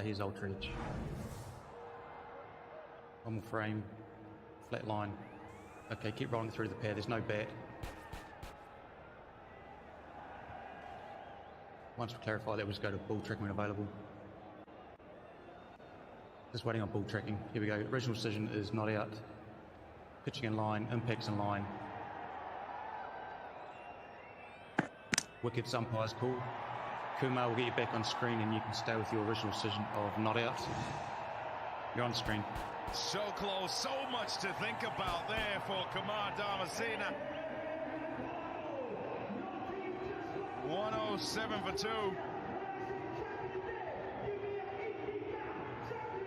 Here's Aldridge. One more frame, flat line. Okay, keep rolling through the pair, there's no bat. Once we clarify that, we'll just go to ball tracking when available. Just waiting on ball tracking. Here we go, original decision is not out. Pitching in line, impacts in line. Wickets, umpires call. Kumar will get you back on screen and you can stay with your original decision of not out. You're on screen. So close, so much to think about there for Kumar Damasena. 107 for 2.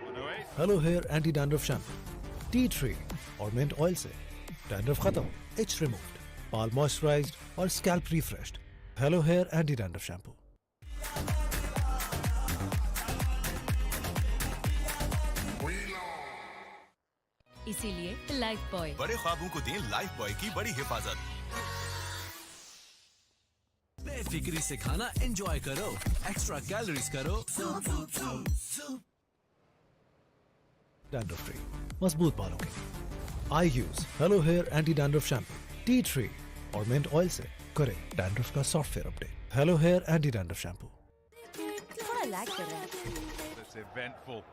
108. Hello hair anti dandruff shampoo tea tree और mint oil से dandruff खत्म, itch removed, बाल moisturised और scalp refreshed. Hello hair anti dandruff shampoo. इसीलिए Lifebuoy, बड़े ख्वाबों को दें लाइफ बॉय की बड़ी हिफाजत। बेफिक्री से खाना एंजॉय करो, एक्स्ट्रा कैलोरीज करो। डैंड्रफ फ्री, मजबूत बालों के लिए I use Hello hair anti dandruff shampoo tea tree और मिंट ऑयल से करें डैंड्रफ का software update. Hello hair anti dandruff shampoo. थोड़ा लैग कर रहा है। That's eventful.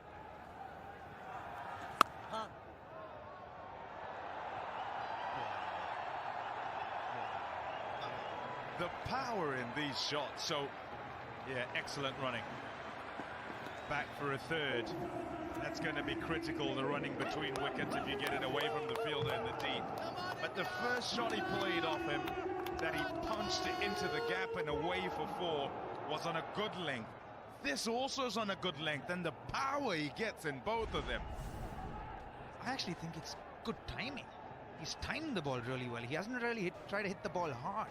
The power in these shots. So, yeah, excellent running. Back for a third. That's going to be critical, the running between wickets if you get it away from the fielder in the deep. But the first shot he played off him, that he punched it into the gap and away for 4, was on a good length. This also is on a good length, and the power he gets in both of them. I actually think it's good timing. He's timed the ball really well. He hasn't really tried to hit the ball hard.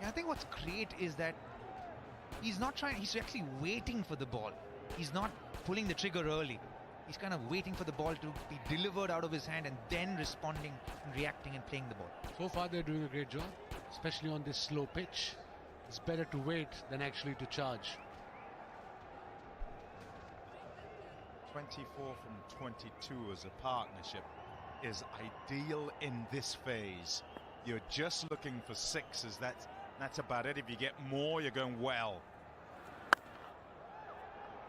Yeah, I think what's great is that he's not trying, he's actually waiting for the ball. He's not pulling the trigger early. He's kind of waiting for the ball to be delivered out of his hand and then responding and reacting and playing the ball. So far they're doing a great job, especially on this slow pitch. It's better to wait than actually to charge. 24 from 22 as a partnership is ideal in this phase. You're just looking for sixes. That's about it. If you get more, you're going well.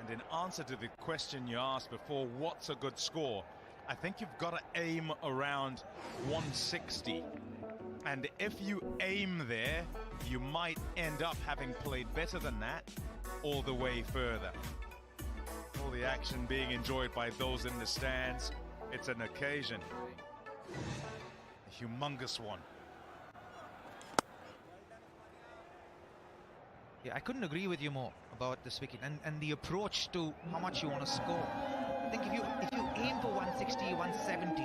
And in answer to the question you asked before, what's a good score? I think you've got to aim around 160. And if you aim there, you might end up having played better than that all the way further. All the action being enjoyed by those in the stands. It's an occasion. A humongous one. Yeah, I couldn't agree with you more about this wicket and the approach to how much you want to score. I think if you aim for 160, 170,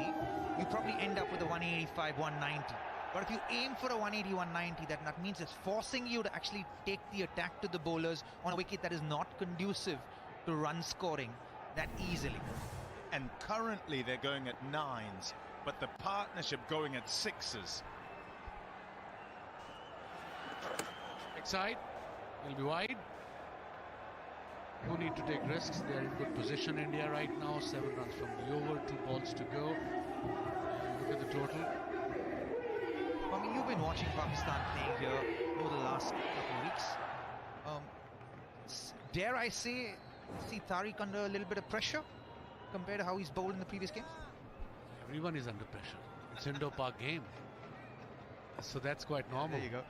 you probably end up with a 185, 190. But if you aim for a 180, 190, that means it's forcing you to actually take the attack to the bowlers on a wicket that is not conducive to run scoring that easily. And currently they're going at 9s, but the partnership going at 6s. Side, will be wide. No need to take risks. They're in good position, India, right now. 7 runs from the over, 2 balls to go. Look at the total. I mean, you've been watching Pakistan playing here over the last couple of weeks. Dare I say, see Tariq under a little bit of pressure compared to how he's bowled in the previous games? Everyone is under pressure. It's indoor park game, so that's quite normal. There you go.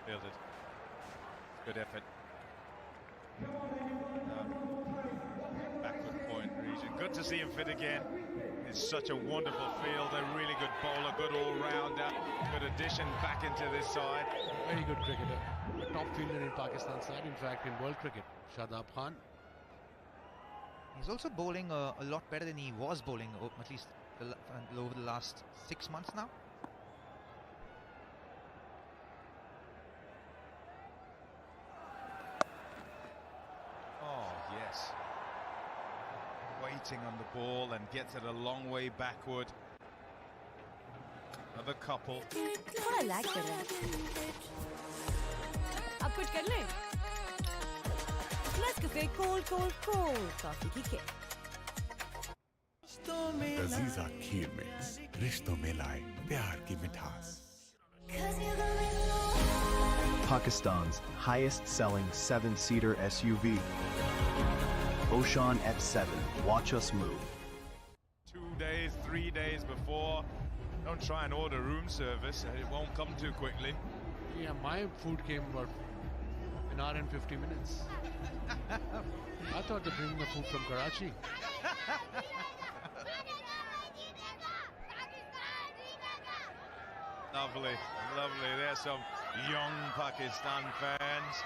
Fielded. Good effort. Backward point region. Good to see him fit again. He's such a wonderful fielder, really good bowler, good all-rounder, good addition back into this side. Very good cricketer. A top fielder in Pakistan side, in fact, in world cricket. Shadab Khan. He's also bowling a lot better than he was bowling, at least over the last 6 months now. Yes. Waiting on the ball and gets it a long way backward. Another couple. थोड़ा lag कर रहा है. अब कुछ कर लें. Let's cafe cold coffee की kick. Aziza Kheer Mix रिश्तों में लाए प्यार की मिठास. Pakistan's highest-selling 7-seater SUV. Oshan F7. Watch us move. 2 days, 3 days before. Don't try and order room service. It won't come too quickly. Yeah, my food came about an hour and 50 minutes. I thought they're bringing the food from Karachi. Lovely, lovely. There's some young Pakistan fans.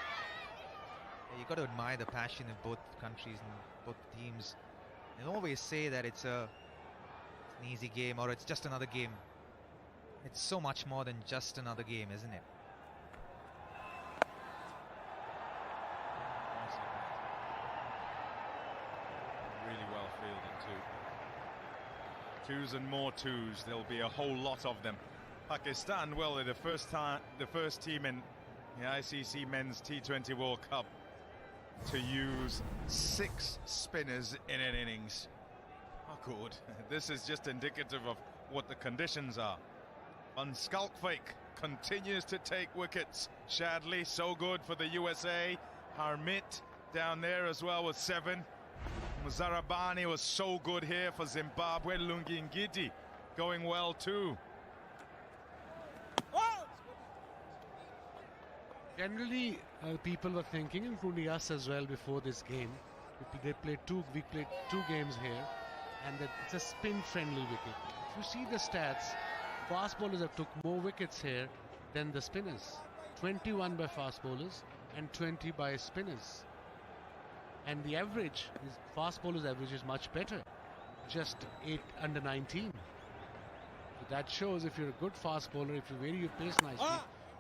Yeah, you got to admire the passion of both countries and both teams. They always say that it's an easy game or it's just another game. It's so much more than just another game, isn't it? Really well fielded too. 2s and more 2s. There'll be a whole lot of them. Pakistan, well, they're the first team in the ICC Men's T20 World Cup to use 6 spinners in an innings. Oh, good. This is just indicative of what the conditions are. Van Schalkwyk continues to take wickets. Shadley, so good for the USA. Harmit down there as well with 7. Muzarabani was so good here for Zimbabwe. Lungi Ngidi going well too. Generally, people were thinking, including us as well, before this game. We played 2 games here. and it's a spin-friendly wicket. If you see the stats, fast bowlers have took more wickets here than the spinners. 21 by fast bowlers and 20 by spinners. And the average, fast bowlers' average is much better, just 8 under 19. So that shows if you're a good fast bowler, if you vary your pace nicely,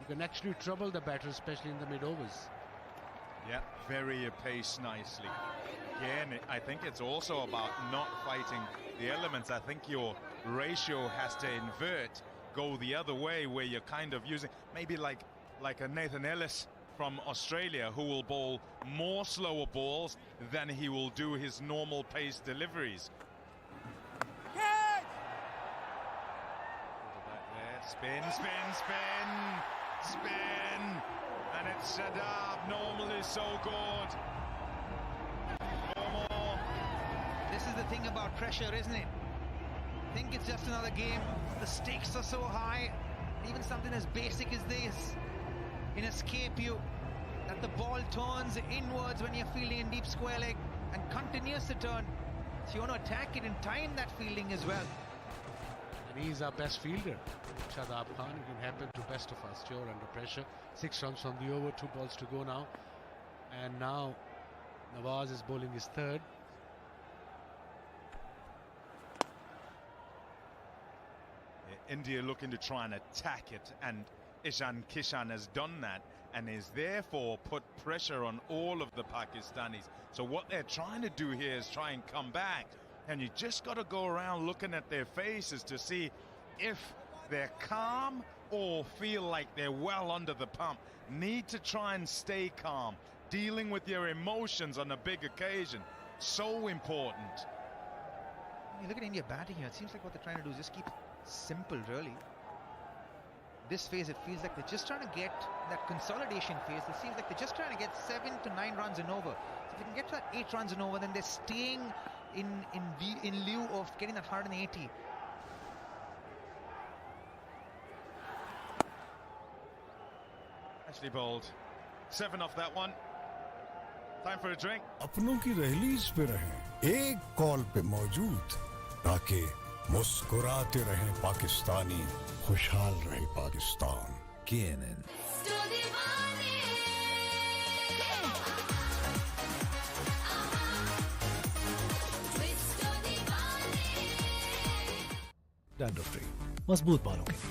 you can actually trouble the batter, especially in the mid-overs. Yeah, vary your pace nicely. Again, I think it's also about not fighting the elements. I think your ratio has to invert, go the other way, where you're kind of using, maybe like a Nathan Ellis from Australia, who will bowl more slower balls than he will do his normal pace deliveries. Spin, spin, spin, spin, and it's Shadab, normally so good. No more. This is the thing about pressure, isn't it? I think it's just another game. The stakes are so high. Even something as basic as this can escape you, that the ball turns inwards when you're fielding in deep square leg and continues to turn. So you want to attack it and time that fielding as well. And he's our best fielder, Shadab Khan. It can happen to best of us, sure, under pressure. 6 runs from the over, 2 balls to go now. And now Nawaz is bowling his third. India looking to try and attack it, and Ishan Kishan has done that and is therefore put pressure on all of the Pakistanis. So what they're trying to do here is try and come back, and you just got to go around looking at their faces to see if they're calm or feel like they're well under the pump. Need to try and stay calm. Dealing with your emotions on a big occasion, so important. You look at India batting here, it seems like what they're trying to do is just keep it simple, really. This phase, it feels like they're just trying to get that consolidation phase. It seems like they're just trying to get 7 to 9 runs and over. So if they can get to that 8 runs and over, then they're staying in lieu of getting that 180. Actually bowled 7 off that one. Time for a drink. अपनों की दहलीज पे रहें, एक call पे मौजूद, ताकि मुस्कुराते रहें पाकिस्तानी, खुशहाल रहे पाकिस्तान. KNN. Dandruff free, मजबूत बालों के लिए.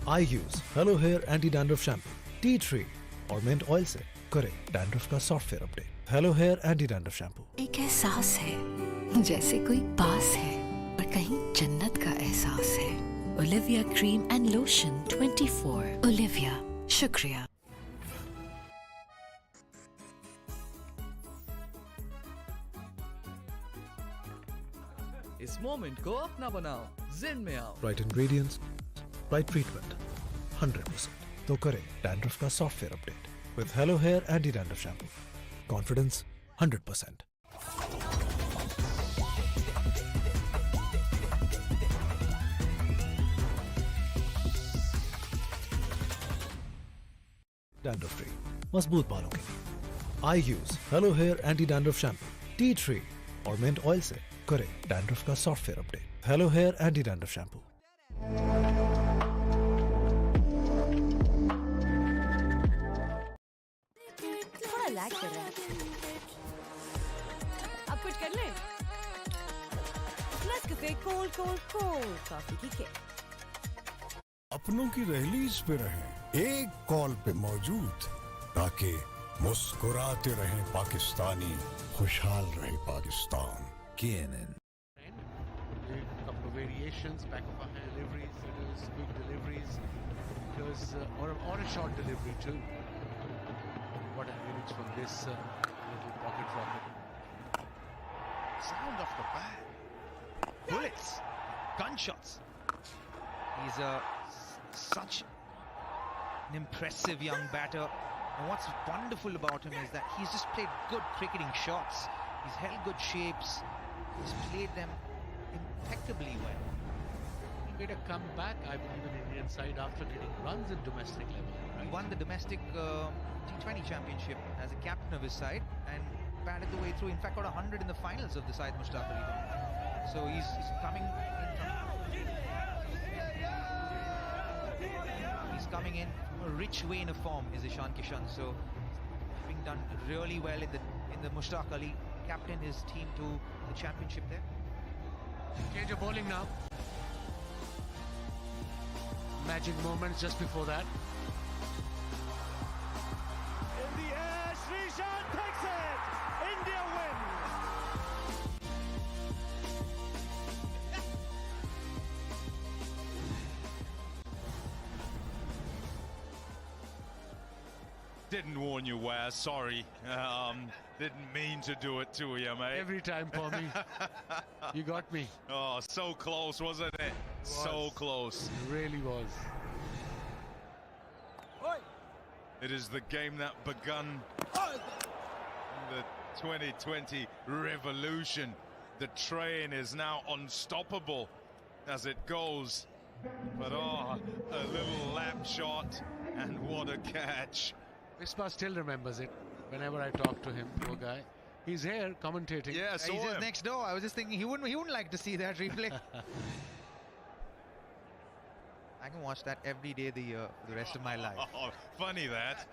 I use Hello Hair Anti Dandruff Shampoo, tea tree और mint oil से करे डैंड्रफ का software update. Hello hair anti dandruff shampoo. एक एहसास है जैसे कोई पास है और कहीं जन्नत का एहसास है. Olivia cream and lotion 24. Olivia, शुक्रिया. इस मोमेंट को अपना बनाओ, जिन में आओ. Right ingredients, right treatment, 100%. तो करें डैंड्रफ का software update with Hello Hair Anti Dandruff Shampoo. Confidence 100%. Dandruff free, मजबूत बालों के लिए. I use Hello Hair Anti Dandruff Shampoo, tea tree और mint oil से करें डैंड्रफ का software update. Hello Hair Anti Dandruff Shampoo. Lag कर रहा है. अब कुछ कर लें. Nescafe cold कॉफी की के. अपनों की दहलीज पे रहें, एक कॉल पे मौजूद, ताकि मुस्कुराते रहें पाकिस्तानी, खुशहाल रहे Pakistan. KNN. A couple of variations, back of our hand deliveries, quick deliveries, because or a short delivery too. What a minutes from this little pocket rocket. Sound off the bat. Bullets. Gunshots. He's such an impressive young batter. And what's wonderful about him is that he's just played good cricketing shots. He's held good shapes. He's played them impeccably well. He made a comeback, I believe, in Indian side after getting runs in domestic level. Right? He won the domestic T20 championship as a captain of his side and batted the way through. In fact, got 100 in the finals of the Syed Mushtaq Ali tournament. So he's coming in he's coming in from a rich vein of form, is Ishan Kishan. So having done really well in the Mushtaq Ali, captain his team to the championship there. Change of bowling now. Magic moments just before that. In the air, Srishan takes it. India win. Didn't warn you, Waz. Sorry. Didn't mean to do it to you, mate. Every time, Pommy. You got me. Oh, so close, wasn't it? So close. It really was. It is the game that begun the 2020 revolution. The train is now unstoppable as it goes. But a little lap shot, and what a catch. Vispa still remembers it whenever I talk to him, poor guy. He's here commentating. Yeah, He's just next door. I was just thinking he wouldn't like to see that replay. I can watch that every day of the year for the rest of my life. Oh, funny that.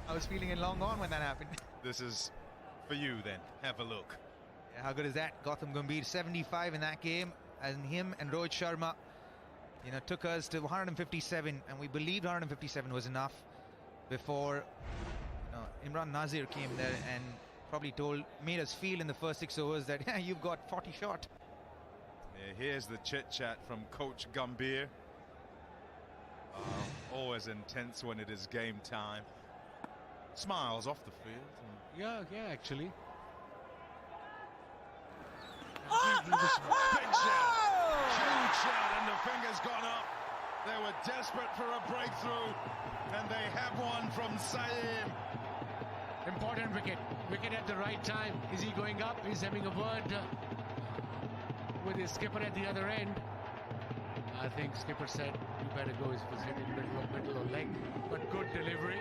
I was feeling it long gone when that happened. This is for you then. Have a look. Yeah, how good is that? Gautam Gambhir 75 in that game, and him and Rohit Sharma, took us to 157, and we believed 157 was enough before Imran Nazir came there and probably made us feel in the first 6 overs that you've got 40 shot. Yeah, here's the chit-chat from Coach Gambhir. Always intense when it is game time. Smiles off the field. Yeah, actually. Big shot. Huge shot, and the finger's gone up. They were desperate for a breakthrough, and they have one from Saeem. Important wicket. Wicket at the right time. Is he going up? He's having a word with his skipper at the other end. I think skipper said you better go. It was hitting middle or leg, but good delivery.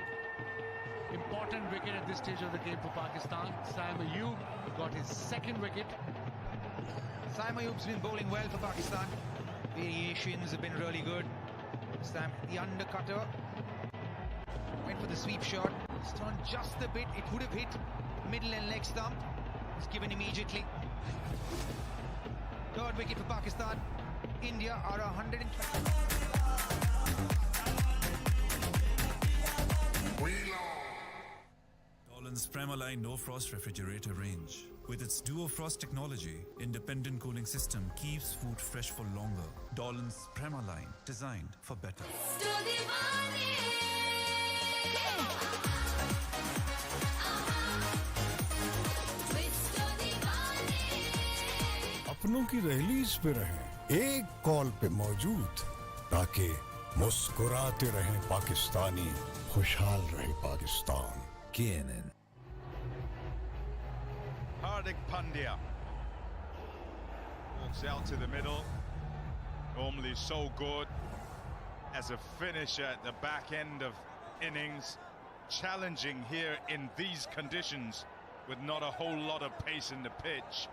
Important wicket at this stage of the game for Pakistan. Saim Ayub got his second wicket. Saim Ayub's been bowling well for Pakistan. Variations have been really good. This time the undercutter went for the sweep shot. It's turned just a bit. It would have hit middle and leg stump. It's given immediately. Third wicket for Pakistan. India are 120. Dolan's Premaline No Frost refrigerator range. With its Duo Frost technology, independent cooling system keeps food fresh for longer. Dolan's Premaline, designed for better. अपनों की दहलीज पे रहें, एक call पे मौजूद, ताकि मुस्कुराते रहें पाकिस्तानी, खुशहाल रहे Pakistan. KNN. Hardik Pandya walks out to the middle. Normally so good as a finisher at the back end of innings. Challenging here in these conditions with not a whole lot of pace in the pitch.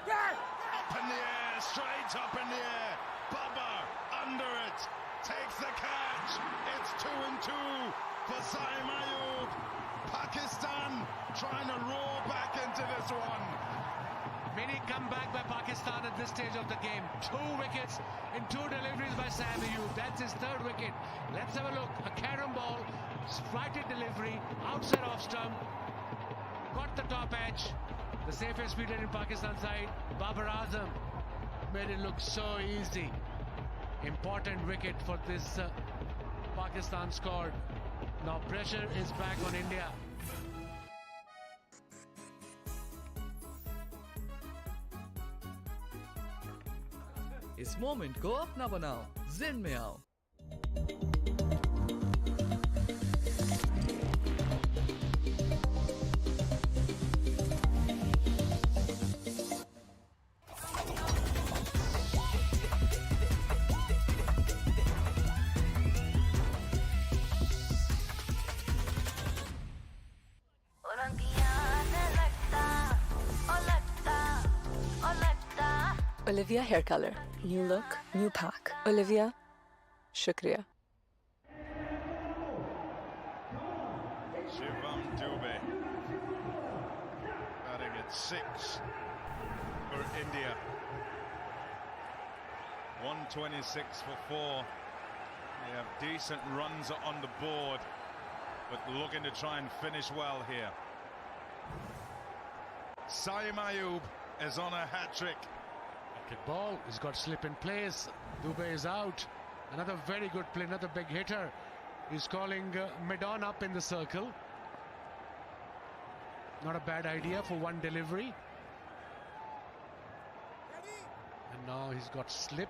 Up in the air, straight up in the air. Bubba under it, takes the catch. It's 2-2 for Saim Ayub. Pakistan trying to roar back into this one. Mini comeback by Pakistan at this stage of the game. 2 wickets in 2 deliveries by Saim Ayub. That's his 3rd wicket. Let's have a look. A carom ball, flighted delivery, outside off stump. Got the top edge. The safest fielder in Pakistan side, Babar Azam, made it look so easy. Important wicket for this Pakistan squad. Now pressure is back on India. इस moment को अपना बनाओ, जिन में आओ। Olivia hair color. New look, new pack. Olivia, shukriya. Shivam Dubey batting at 6 for India. 126 for 4. They have decent runs on the board, but looking to try and finish well here. Saim Ayub is on a hat-trick. Wicket ball, he's got slip in place. Dubey is out. Another very good play, another big hitter. He's calling mid-on up in the circle. Not a bad idea for one delivery. And now he's got slip.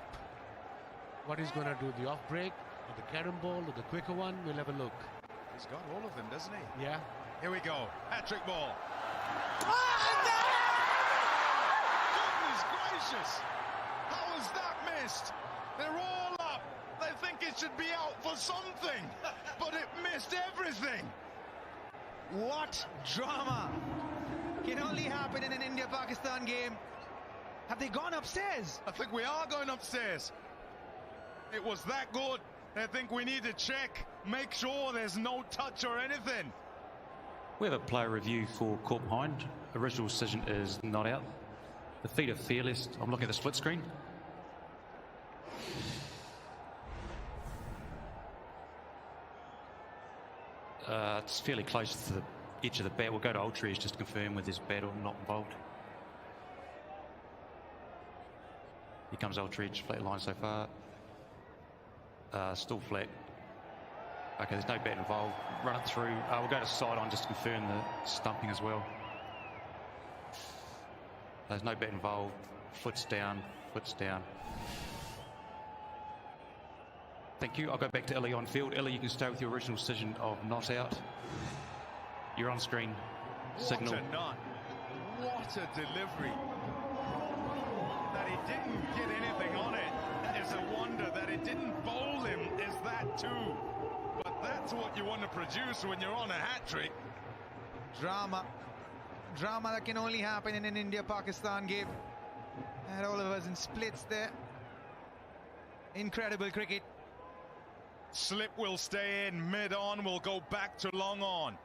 What he's going to do, the off break, or the carom ball, or the quicker one, we'll have a look. He's got all of them, doesn't he? Yeah. Here we go. Hat-trick ball. Goodness gracious! How was that missed? They're all up. They think it should be out for something, but it missed everything. What drama can only happen in an India-Pakistan game. Have they gone upstairs? I think we are going upstairs. It was that good. I think we need to check, make sure there's no touch or anything. We have a player review for caught behind. Original decision is not out. The feet are fearless. I'm looking at the split screen. It's fairly close to the edge of the bat. We'll go to Ultrees just to confirm whether there's bat or not involved. Here comes Ultrees, flat line so far. Still flat. Okay, there's no bat involved. Run it through. We'll go to side on just to confirm the stumping as well. There's no bat involved. Foot's down, foot's down. Thank you. I'll go back to Illy on field. Illy, you can stay with your original decision of not out. You're on screen. Signal. What a nut. What a delivery. That he didn't get anything on it is a wonder. That it didn't bowl him is that too. But that's what you want to produce when you're on a hat-trick. Drama that can only happen in an India-Pakistan game. And all of us in splits there. Incredible cricket. Slip will stay in, mid-on will go back to long on.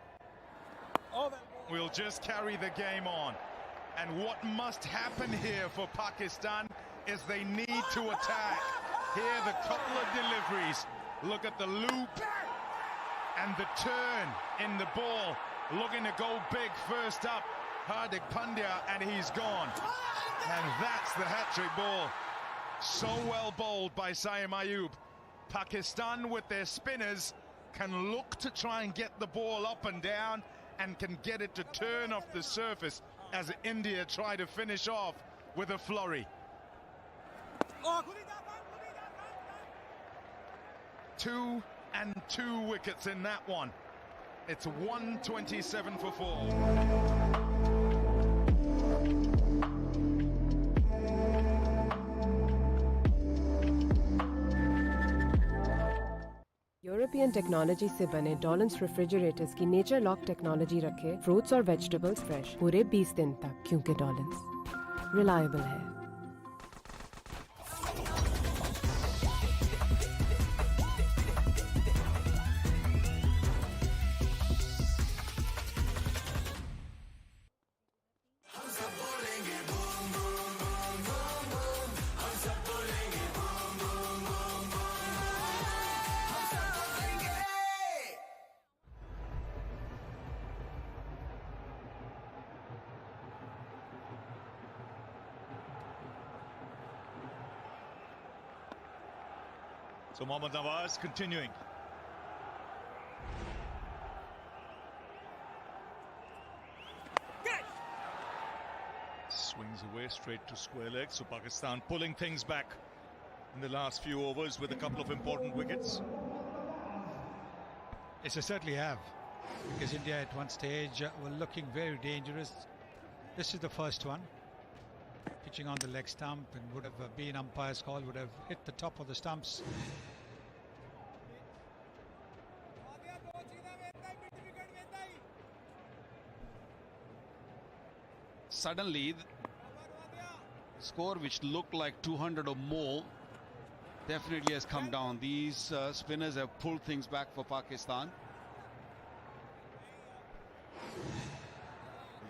We'll just carry the game on. And what must happen here for Pakistan is they need to attack. Here the couple of deliveries. Look at the loop and the turn in the ball. Looking to go big first up. Hardik Pandya, and he's gone. And that's the hat-trick ball. So well bowled by Saim Ayub. Pakistan with their spinners can look to try and get the ball up and down and can get it to turn off the surface as India try to finish off with a flurry. 2 and 2 wickets in that one. It's 127 for 4. European technology से बने Dawlance refrigerators की nature lock technology रखे fruits और vegetables fresh पूरे 20 दिन तक, क्योंकि Dawlance reliable है। So Mohammad Nawaz continuing. Swings away straight to square leg. So Pakistan pulling things back in the last few overs with a couple of important wickets. Yes, they certainly have. Because India at one stage were looking very dangerous. This is the first one. Pitching on the leg stump, and would have been umpire's call, would have hit the top of the stumps. Suddenly, score which looked like 200 or more definitely has come down. These spinners have pulled things back for Pakistan.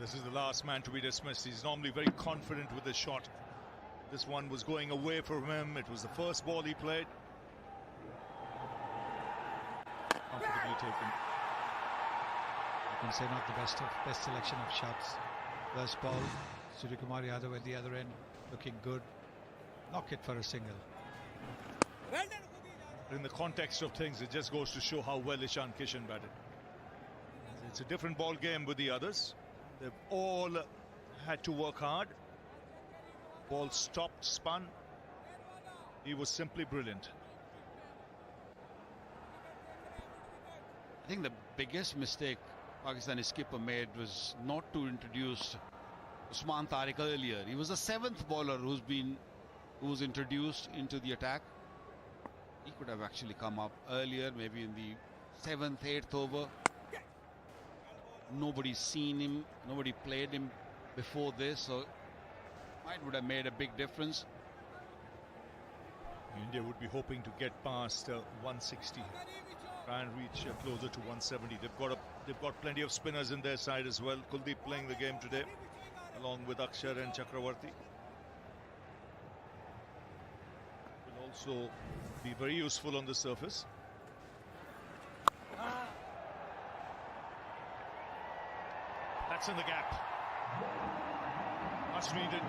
This is the last man to be dismissed. He's normally very confident with his shot. This one was going away from him. It was the first ball he played. Comfortably taken. You can say not the best selection of shots. First ball, Suryakumar Yadav at the other end, looking good. Knock it for a single. In the context of things, it just goes to show how well Ishan Kishan batted. It's a different ball game with the others. They've all had to work hard. Ball stopped, spun. He was simply brilliant. I think the biggest mistake Pakistani skipper made was not to introduce Usman Tariq earlier. He was the 7th bowler who was introduced into the attack. He could have actually come up earlier, maybe in the 7th, 8th over. Nobody's seen him, nobody played him before this, so would have made a big difference. India would be hoping to get past 160, try and reach closer to 170. They've got plenty of spinners in their side as well. Kuldeep playing the game today, along with Akshar and Chakravarti. Will also be very useful on the surface. That's in the gap. Much needed.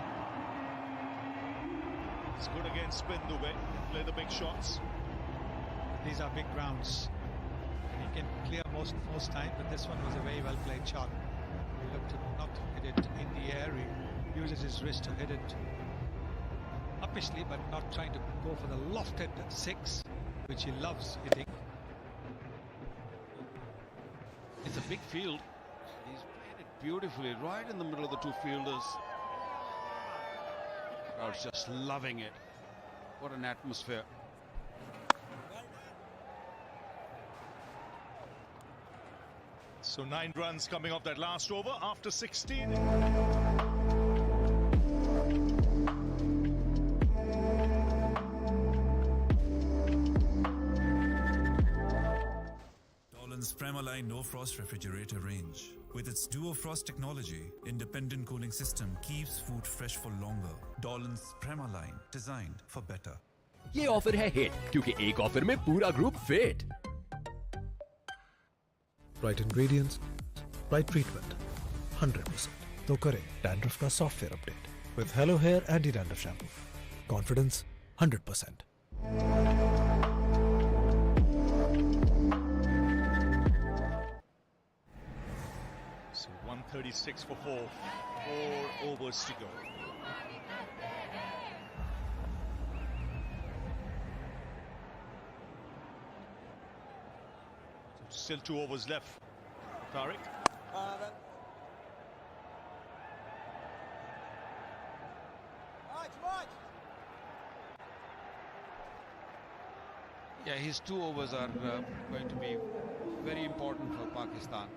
It's good against spin Dubey. Play the big shots. These are big grounds. He can clear most time, but this one was a very well played shot. He looked to not hit it in the air. He uses his wrist to hit it uppishly, but not trying to go for the lofted 6, which he loves hitting. It's a big field. He's played it beautifully right in the middle of the two fielders. Crowd's just loving it. What an atmosphere. So 9 runs coming off that last over after 16. Dolan's Premaline No Frost refrigerator range. With its Duo Frost technology, independent cooling system keeps food fresh for longer. Dolan's Premaline, designed for better. ये offer है hit क्योंकि एक offer में पूरा group fit. Right ingredients, right treatment, 100%. तो करें dandruff का software update with Hello Hair Anti-Dandruff Shampoo. Confidence 100%. So 136 for 4. 4 overs to go. Still 2 overs left. Tariq. Yeah, his 2 overs are going to be very important for Pakistan.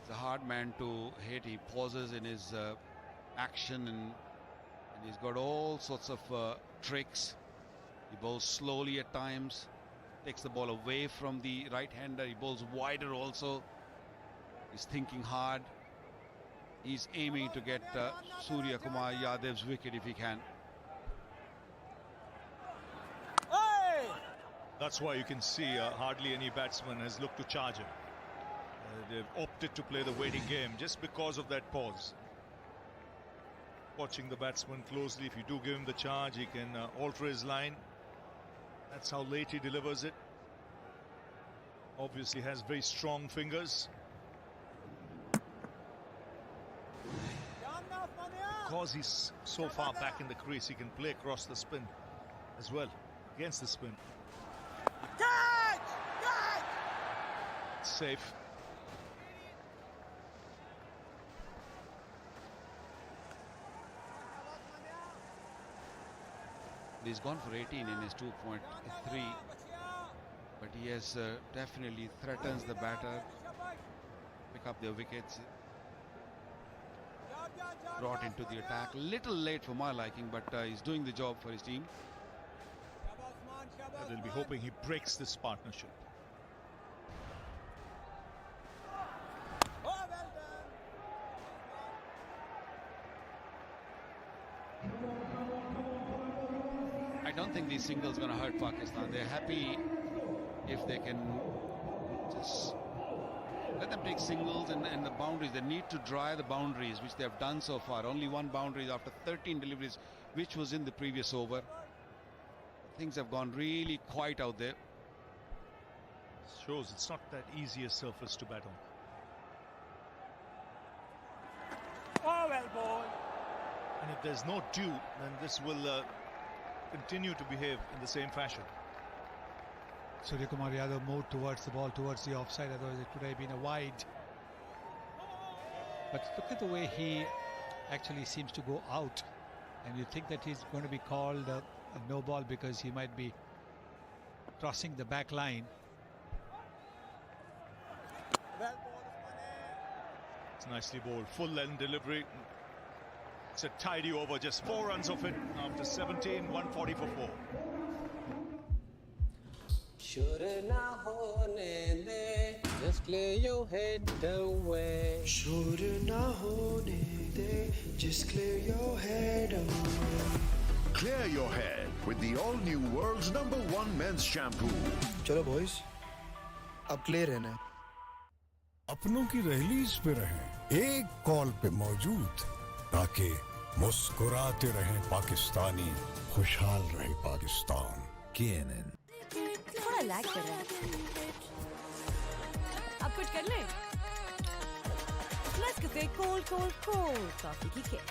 He's a hard man to hit. He pauses in his action and he's got all sorts of tricks. He bowls slowly at times. Takes the ball away from the right-hander. He bowls wider also. He's thinking hard. He's aiming to get Suryakumar Yadav's wicket if he can. That's why you can see hardly any batsman has looked to charge him. They've opted to play the waiting game just because of that pause. Watching the batsman closely, if you do give him the charge, he can alter his line. That's how late he delivers it. Obviously has very strong fingers. Because he's so far back in the crease, he can play across the spin as well, against the spin. Safe. He's gone for 18 in his 2.3, but he has definitely threatens the batter, pick up their wickets. brought into the attack. Little late for my liking, but he's doing the job for his team. They'll be hoping he breaks this partnership. I don't think these singles are going to hurt Pakistan. They're happy if they can just let them take singles and the boundaries. They need to dry the boundaries, which they have done so far. Only one boundary after 13 deliveries, which was in the previous over. Things have gone really quiet out there. Shows it's not that easy a surface to bat on. Oh, well ball. And if there's no dew, then this will continue to behave in the same fashion. Suryakumar Yadav moved towards the ball, towards the offside, otherwise it would have been a wide. But look at the way he actually seems to go out, and you think that he's going to be called a no ball because he might be crossing the back line. It's nicely bowled, full end delivery. It's a tidy over, just 4 runs of it after 17, 140 for 4. Just clear your head away. Just clear your head away. Clear your head with the all-new world's #1 men's shampoo. चलो boys, अब clear रहना है. अपनों की rallies पे रहें, एक call पे मौजूद, ताकि मुस्कुराते रहें पाकिस्तानी, खुशहाल रहे पाकिस्तान. KNN. थोड़ा लैग कर रहा है. अब कुछ कर ले. Nescafe cold कॉफी की किक.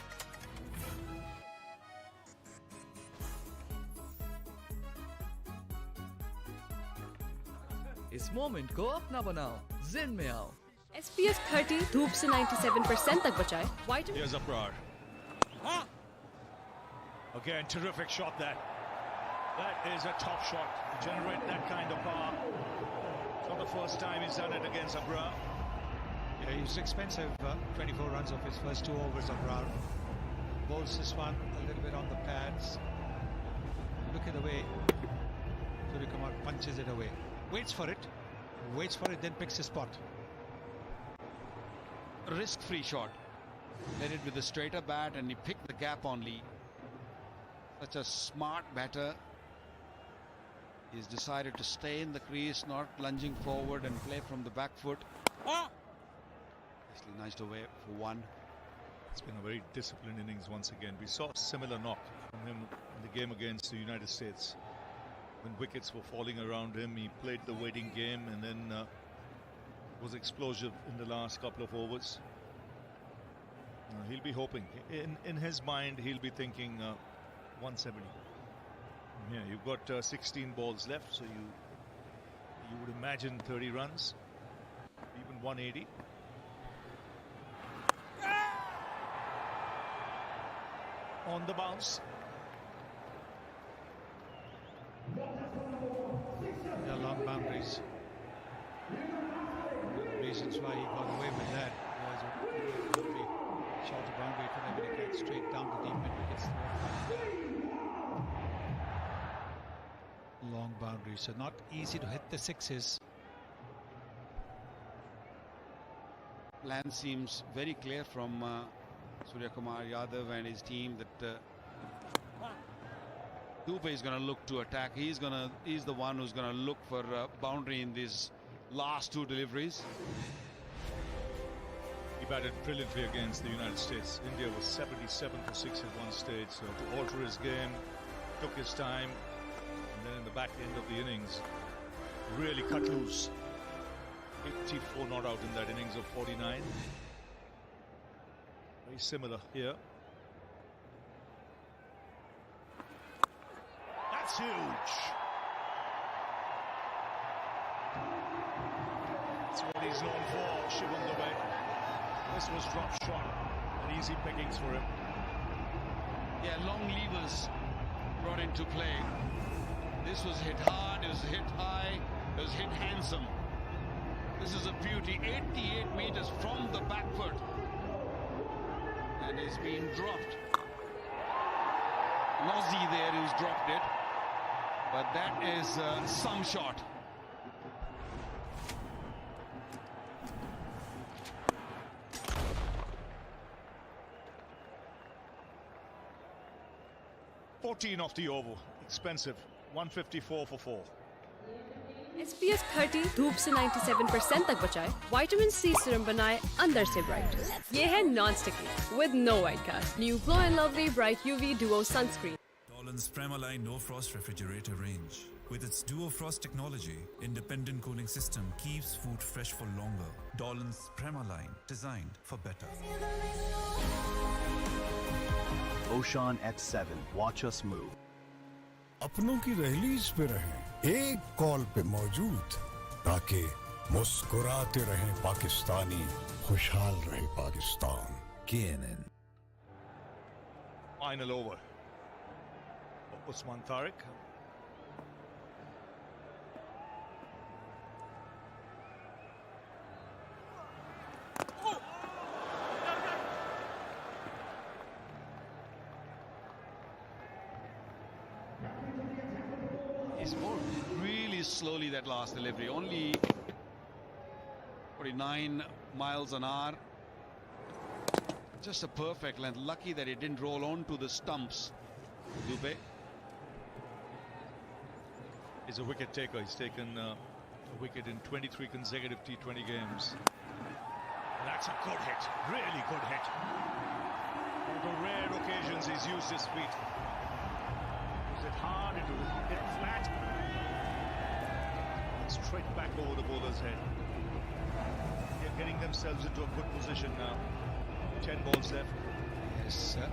इस मोमेंट को अपना बनाओ, जिन में आओ. SPF 30 धूप से 97% तक बचाए. Vitamin. Here's Abrar. Again, terrific shot that. That is a top shot to generate that kind of power. It's not the first time he's done it against Abrar. Yeah, he was expensive. 24 runs of his first 2 overs of Abrar. Bowls this one a little bit on the pads. Look at the way Suryakumar punches it away. Waits for it, then picks a spot. Risk-free shot. Let it with a straighter bat and he picked the gap only. Such a smart batter. He's decided to stay in the crease, not lunging forward and play from the back foot. Nicely niced away for 1. It's been a very disciplined innings once again. We saw a similar knock from him in the game against the United States. When wickets were falling around him, he played the waiting game and then was explosive in the last couple of overs. He'll be hoping. In his mind, he'll be thinking 170. Yeah, you've got 16 balls left, so you would imagine 30 runs, even 180. On the bounce. Yeah, long boundaries. One of the reasons why he got away with that was it would be shorter boundary for the wicket straight down the deep mid wickets. Long boundary, so not easy to hit the 6s. Plan seems very clear from Suryakumar Yadav and his team that Dubey is going to look to attack. He's the one who's going to look for boundary in these last 2 deliveries. He batted brilliantly against the United States. India was 77 for 6 at one stage, so to alter his game, took his time, and then in the back end of the innings, really cut loose. 84 not out in that innings of 49. Very similar here. That's huge. That's what he's known for, Shivam Dubey. This was drop shot and easy pickings for him. Yeah, long levers brought into play. This was hit hard, it was hit high, it was hit handsome. This is a beauty, 88 meters from the back foot. And and it's been dropped. Nosy there who's dropped it, but that is some shot. $14 off the over. Expensive. 154 for 4. SPF 30 धूप से 97% तक बचाए, vitamin C serum बनाए अंदर से bright. ये है non sticky with no white cast. New Glow and Lovely Bright UV Duo Sunscreen. Dolan's Premaline No Frost Refrigerator range. With its Duo Frost technology, independent cooling system keeps food fresh for longer. Dolan's Premaline, designed for better. Ocean F7, watch us move. अपनों की रहलीज पे रहें, एक call पे मौजूद, ताकि मुस्कुराते रहें पाकिस्तानी, खुशहाल रहे Pakistan. KNN. Final over. Usman Tariq. He's moved really slowly that last delivery, only 49 miles an hour. Just a perfect length. Lucky that it didn't roll onto the stumps. Dubey. He's a wicket taker. He's taken a wicket in 23 consecutive T20 games. That's a good hit. Really good hit. On the rare occasions he's used his feet. Is it hard? It will hit flat. Straight back over the bowler's head. They're getting themselves into a good position now. 10 balls left. Yes, sir.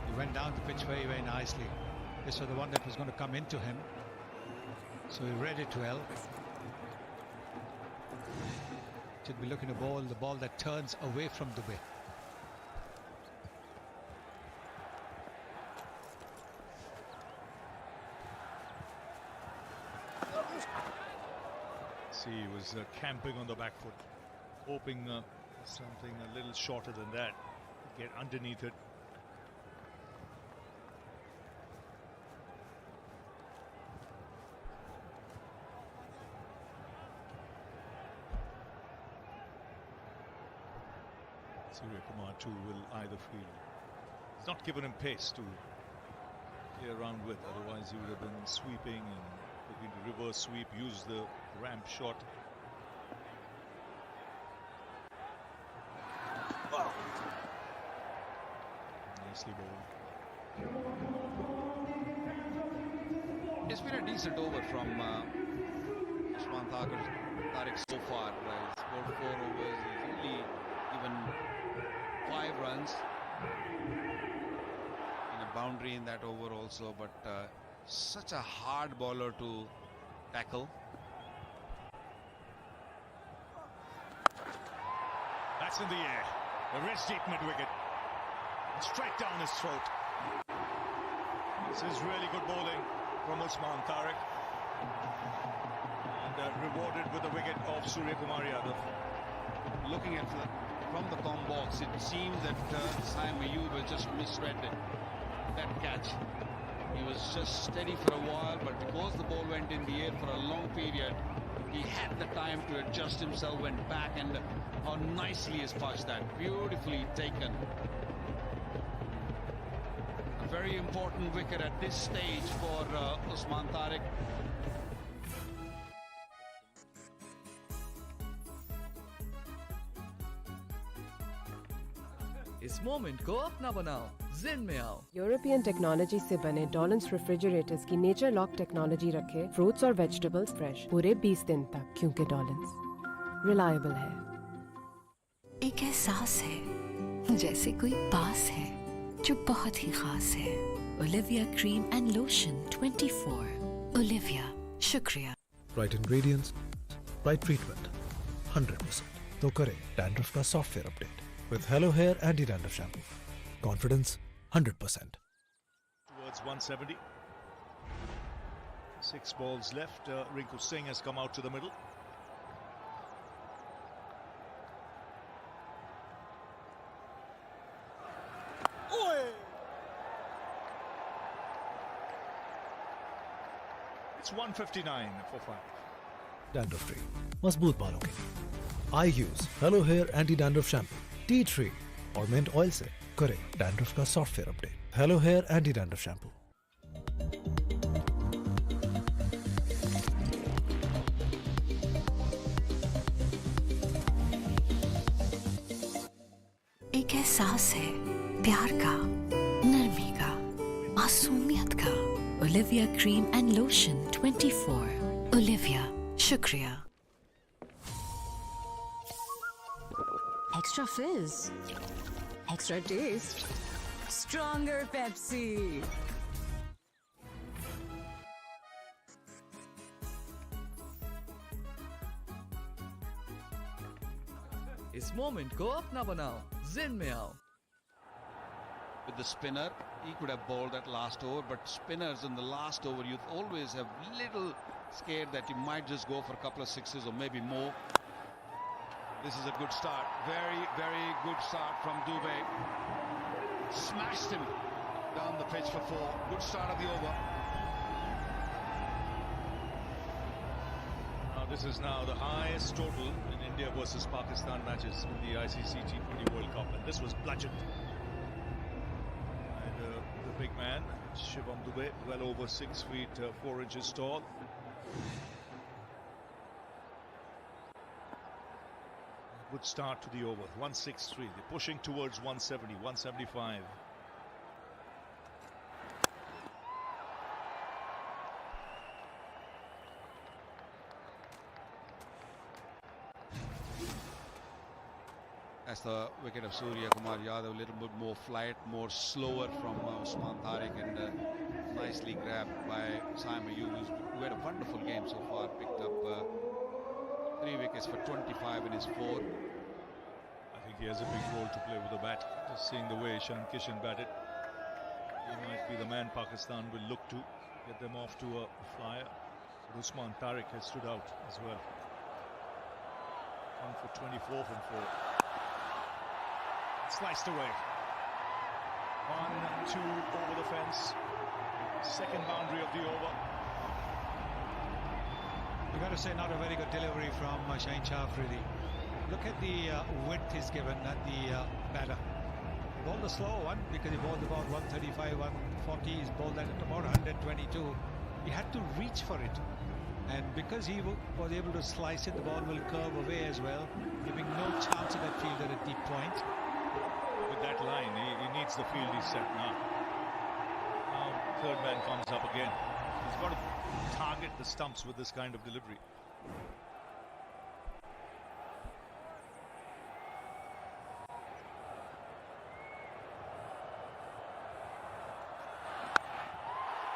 He went down the pitch very, very nicely. This was the one that was going to come into him. So he read it well. Should be looking to bowl the ball that turns away from Dubey. See, he was camping on the back foot, hoping something a little shorter than that, get underneath it. Surya Kumar too will either field. He's not given him pace to play around with, otherwise he would have been sweeping and looking to reverse sweep, use the ramp shot. Nicely bowled. It's been a decent over from Usman Tariq so far. He's scored 4 overs. He's only given 5 runs. In a boundary in that over also, but such a hard bowler to tackle. That's in the air. The wrist deep mid-wicket. Straight down his throat. This is really good bowling from Usman Tariq. And rewarded with the wicket of Surya Kumar Yadav. Looking at from the com box, it seems that Saim Ayub has just misread that catch. He was just steady for a while, but because the ball went in the air for a long period, he had the time to adjust himself, went back, and how nicely he's passed that. Beautifully taken. A very important wicket at this stage for Usman Tariq. इस moment को अपना बनाओ, जिन में आओ। European technology से बने Dawlance refrigerators की नेचर लॉक टेक्नोलॉजी रखे फ्रूट्स और वेजिटेबल्स फ्रेश पूरे 20 दिन तक, क्योंकि डॉलन्स रिलायबल है। एक एहसास है जैसे कोई पास है जो बहुत ही खास है। Olivia cream and lotion 24। Olivia, शुक्रिया। Right ingredients, right treatment, 100%. तो करें डैंड्रफ का software update with Hello Hair Anti-Dandruff Shampoo. Confidence 100%. Towards 170. 6 balls left. Rinku Singh has come out to the middle. It's 159 for 5. Dandruff free, मजबूत बालों के लिए. I use Hello Hair Anti Dandruff Shampoo. Tea tree और mint oil से करें dandruff का software update. Hello Hair Anti Dandruff Shampoo. एक एहसास है प्यार का, नरमी का, मासूमियत का. Olivia cream and lotion 24. Olivia, शुक्रिया. Extra fizz. Extra taste. Stronger Pepsi. इस मोमेंट को अपना बनाओ, जिन में आओ. With the spinner, he could have bowled that last over, but spinners in the last over, you always have little scared that you might just go for a couple of sixes or maybe more. This is a good start. Very, very good start from Dubey. Smashed him down the pitch for 4. Good start of the over. This is now the highest total in India versus Pakistan matches in the ICC T20 World Cup, and this was bludgeoned. And the big man, Shivam Dube, well over 6 feet 4 inches tall. Good start to the over. 163. They're pushing towards 170, 175. As the wicket of Surya Kumar Yadav, a little bit more flight, more slower from Usman Tariq, and nicely grabbed by Simon Hughes, who had a wonderful game so far. Picked up 3 wickets for 25 in his 4. I think he has a big role to play with the bat. Just seeing the way Ishan Kishan batted, he might be the man Pakistan will look to get them off to a flyer. But Usman Tariq has stood out as well. 1 for 24 from 4. Sliced away. 1-2 over the fence. Second boundary of the over. You've got to say, not a very good delivery from Shaheen Shah Afridi. Look at the width he's given at the batter. He bowled a slow one because he bowled about 135, 140. He's bowled that at about 122. He had to reach for it. And because he was able to slice it, the ball will curve away as well, giving no chance of that fielder at deep point. With that line, he needs the field he's set now. Now, third man comes up again. He's got to target the stumps with this kind of delivery.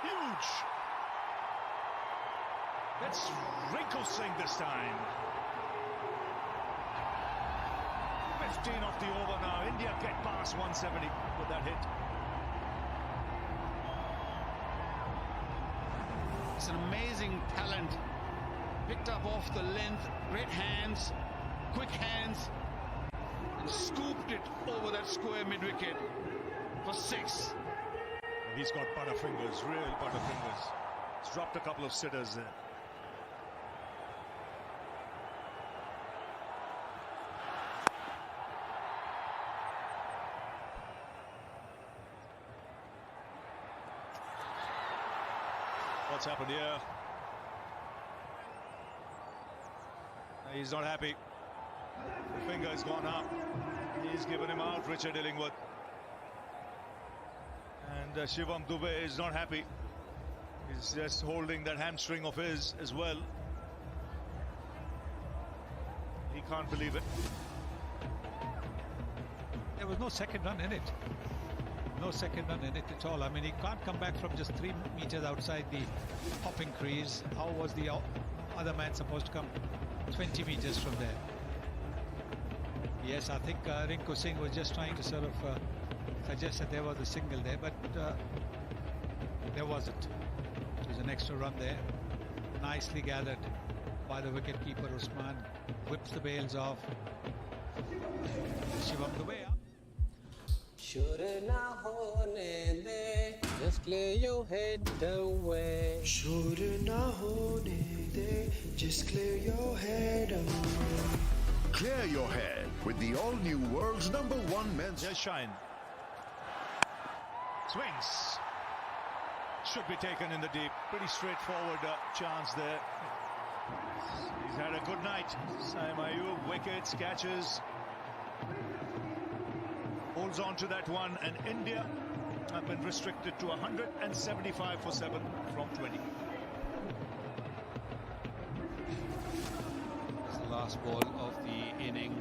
Huge! That's Rinku Singh this time. 15 off the over now. India get past 170 with that hit. It's an amazing talent. Picked up off the length, great hands, quick hands, and scooped it over that square mid-wicket for 6. He's got butterfingers, real butterfingers. He's dropped a couple of sitters there. What's happened here? He's not happy. The finger has gone up. He's given him out, Richard Illingworth. And Shivam Dube is not happy. He's just holding that hamstring of his as well. He can't believe it. There was no second run in it. No second run in it at all. I mean, he can't come back from just 3 meters outside the hopping crease. How was the other man supposed to come 20 meters from there? Yes, I think Rinku Singh was just trying to sort of suggest that there was a single there, but there wasn't. It was an extra run there. Nicely gathered by the wicketkeeper Usman. Whips the bails off. Shivam Dube up. शुरू ना होने दे Just clear your head away. Shoulda na hone de. Just clear your head away. Clear your head with the all-new world's #1 men's. Yes, Shine. Swings. Should be taken in the deep. Pretty straightforward chance there. He's had a good night. Saim Ayub, wickets, catches. Holds on to that one, and India have been restricted to 175 for 7 from 20. It's the last ball of the inning.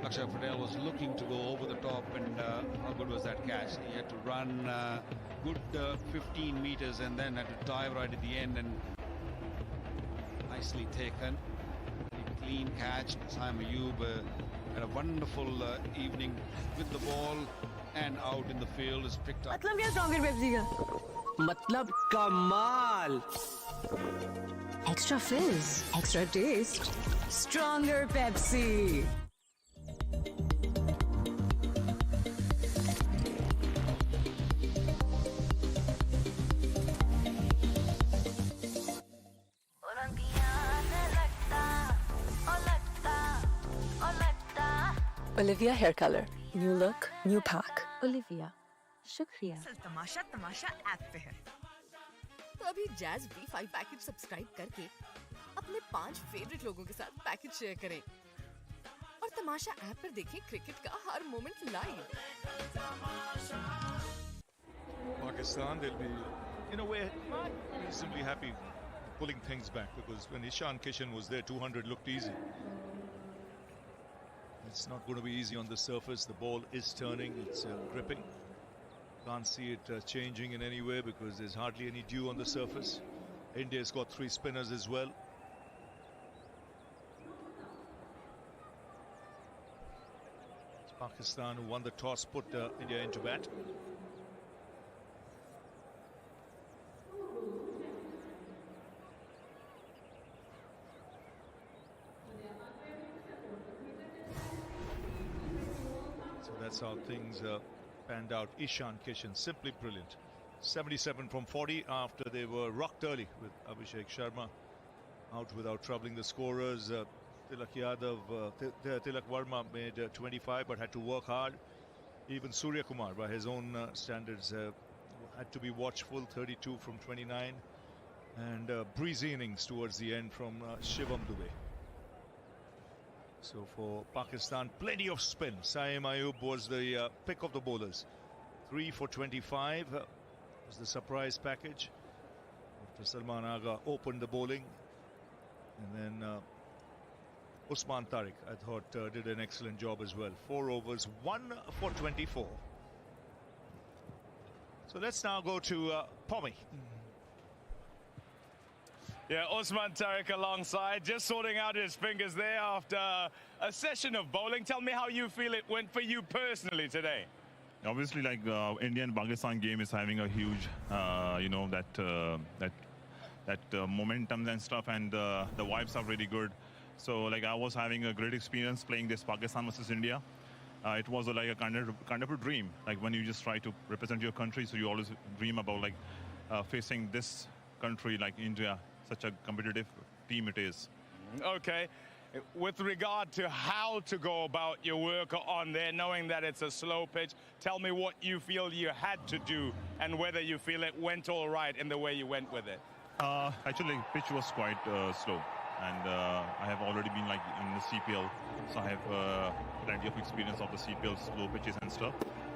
Akshay Patel was looking to go over the top, and how good was that catch? He had to run good 15 meters and then had to dive right at the end, and nicely taken. Very clean catch. Saim Ayub had a wonderful evening with the ball and out in the field. Is picked up. मतलब क्या stronger Pepsi का? मतलब कमाल. Extra fizz, extra taste, stronger Pepsi. Olivia hair color. New look, new pack. Olivia, शुक्रिया. तमाशा तमाशा app पे है तो अभी जैज़ B5 पैकेज सब्सक्राइब करके अपने 5 फेवरेट लोगों के साथ पैकेज शेयर करें और तमाशा ऐप पर देखें क्रिकेट का हर moment live. Pakistan, they'll be, in a way, reasonably happy pulling things back, because when Ishan Kishan was there, 200 looked easy. It's not going to be easy on the surface. The ball is turning, it's gripping. Can't see it changing in any way because there's hardly any dew on the surface. India's got 3 spinners as well. It's Pakistan who won the toss, put India into bat. That's how things panned out. Ishan Kishan, simply brilliant. 77 from 40 after they were rocked early with Abhishek Sharma out without troubling the scorers. Tilak Yadav, Tilak Varma made 25 but had to work hard. Even Surya Kumar, by his own standards, had to be watchful. 32 from 29, and breezy innings towards the end from Shivam Dubey. So for Pakistan, plenty of spin. Saim Ayub was the pick of the bowlers. 3 for 25 was the surprise package. After Salman Agha opened the bowling. And then Usman Tariq, I thought, did an excellent job as well. 4 overs, 1 for 24. So let's now go to Pommy. Yeah, Usman Tariq alongside, just sorting out his fingers there after a session of bowling. Tell me how you feel it went for you personally today. Obviously, like India and Pakistan game is having a huge, you know, that momentum and stuff, and the vibes are really good. So, like, I was having a great experience playing this Pakistan versus India. It was like a kind of a dream. Like when you just try to represent your country, so you always dream about like facing this country like India. Such a competitive team it is. Okay. With regard to how to go about your work on there, knowing that it's a slow pitch, tell me what you feel you had to do and whether you feel it went all right in the way you went with it. Actually, pitch was quite slow, and I have already been like in the CPL, so I have plenty of experience of the CPL slow pitches and stuff.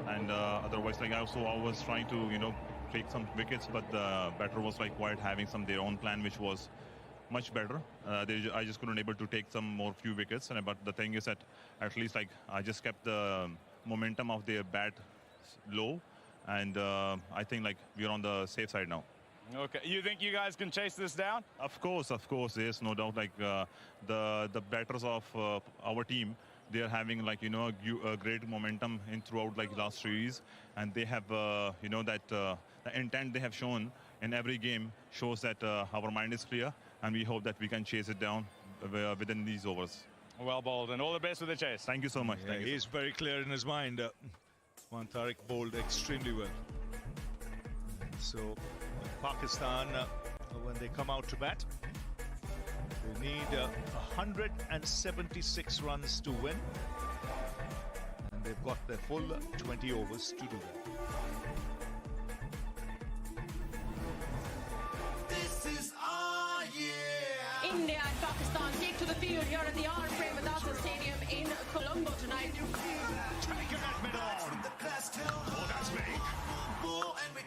And otherwise, like I was trying to, you know, take some wickets, but the batter was like quite having their own plan, which was much better. I just couldn't able to take some more few wickets, but the thing is that at least like I just kept the momentum of their bat low, and I think like we're on the safe side now. Okay, you think you guys can chase this down? Of course, there's no doubt. Like the batters of our team, they are having like, you know, a great momentum throughout like last series, and they have you know, that the intent they have shown in every game shows that our mind is clear, and we hope that we can chase it down within these overs. Well bowled, and all the best with the chase. Thank you so much. Yeah, he's very clear in his mind. Tariq bowled extremely well. So Pakistan, when they come out to bat, they need 176 runs to win. And they've got their full 20 overs to do that. This is our year. India and Pakistan take to the field here at the R. Premadasa Stadium in Colombo tonight. Taking that mid on. Oh, that's big.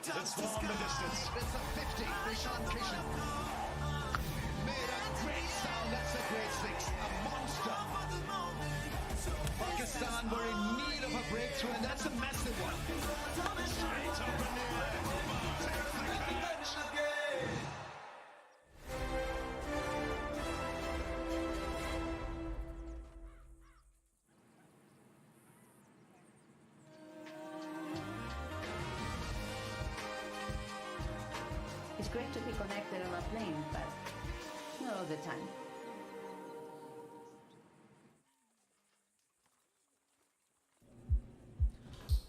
It's far in the distance. It's a 50. Ishan Kishan made a great sound. That's a great six. A monster. Pakistan were in need of a breakthrough, and that's a massive one. Straight up in the air. It's great to be connected on a plane, but not all the time.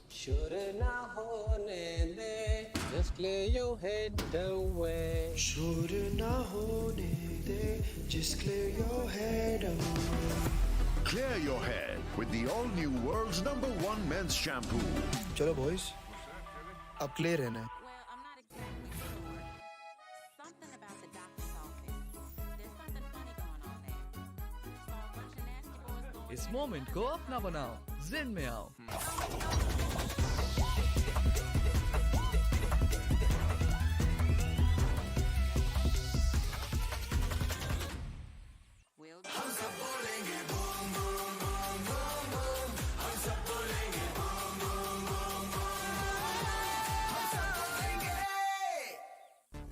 Should not hold it, just clear your head away. Should not hold it, just clear your head away. Clear your head with the all-new world's #1 men's shampoo. चलो boys, अब clear रहना है. इस moment को अपना बनाओ, जिन में आओ.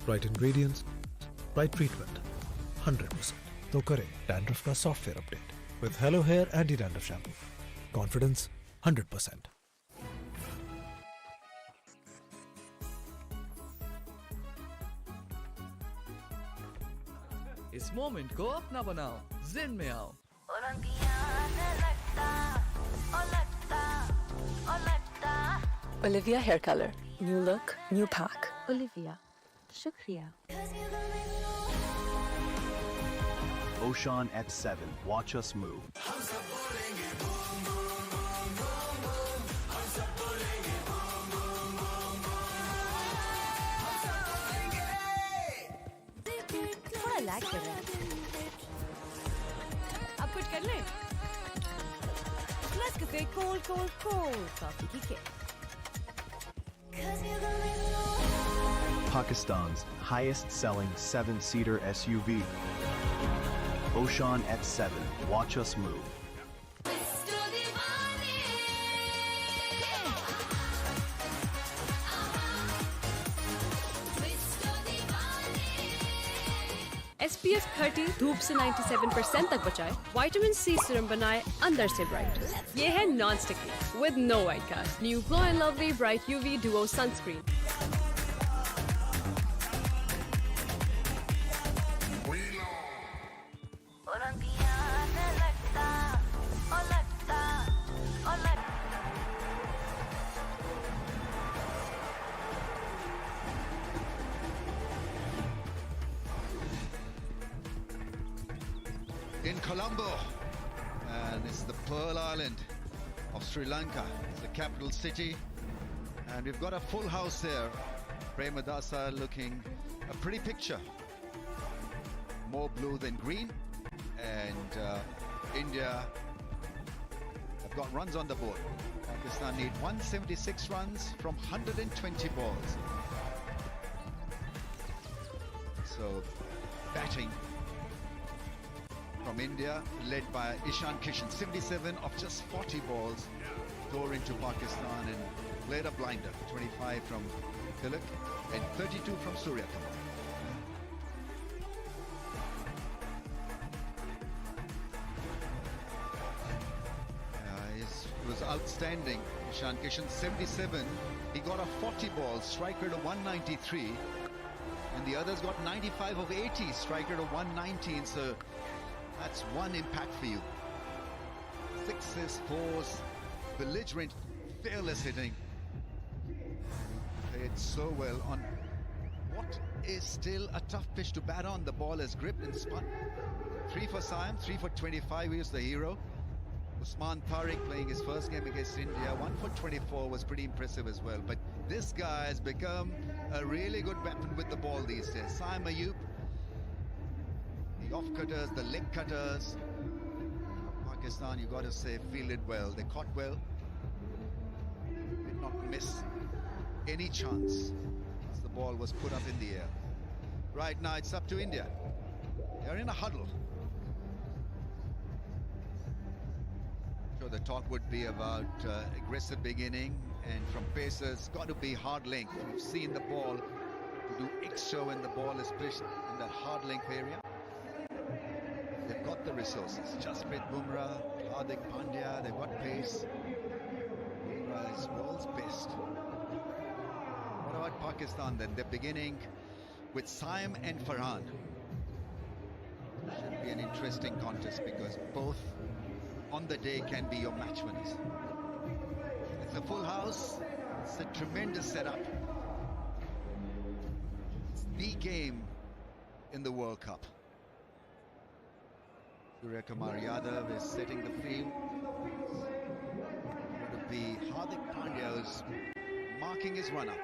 Right ingredients, right treatment, 100%. तो करें dandruff का software update with Hello Hair Anti-Dandruff Shampoo. Confidence 100%. इस मोमेंट को अपना बनाओ, जिन में आओ. Olivia hair color. New look, new pack. Olivia, shukriya. Oshan at 7. Watch us move. थोड़ा लैग कर रहा है. अब कुछ कर ले. Nescafe cold coffee की kit. Pakistan's highest-selling 7-seater SUV. Oshan at 7. Watch us move. SPF 30 धूप से 97% तक बचाए, विटामिन सी सीरम बनाए अंदर से ब्राइट. ये है non sticky with no white cast. New glow and lovely bright UV duo sunscreen. In Colombo, and it's the Pearl Island of Sri Lanka. It's the capital city, and we've got a full house here. Premadasa looking a pretty picture, more blue than green, and India have got runs on the board. Pakistan need 176 runs from 120 balls. So batting from India, led by Ishan Kishan, 77 of just 40 balls, tore into Pakistan and played a blinder, 25 from Tilak and 32 from Surya Kumar. It was outstanding. Ishan Kishan, 77. He got a 40 ball, strike rate of 193, and the others got 95 of 80, strike rate of 119. So that's one impact for you. Sixes, fours, belligerent, fearless hitting. Played so well on what is still a tough pitch to bat on. The ball is gripped and spun. 3 for Siam, 3 for 25. He was the hero. Usman Tariq playing his first game against India, 1 for 24 was pretty impressive as well. But this guy has become a really good weapon with the ball these days. Saim Ayub, the off cutters, the leg cutters. Pakistan, you got to say, fielded well. They caught well. Did not miss any chance as the ball was put up in the air. Right now it's up to India. They're in a huddle. So the talk would be about aggressive beginning, and from pacers, got to be hard length. We've seen the ball to do extra when the ball is pitched in that hard length area. They've got the resources. Jasprit Bumrah, Hardik Pandya, they've got pace. Bumrah is world's best. What about Pakistan then? They're beginning with Saim and Farhan. Should be an interesting contest because both on the day can be your match winners. It's a full house. It's a tremendous setup. It's the game in the World Cup. Surya Kumar Yadav is setting the field. It's going to be Hardik Pandya who's marking his run-up.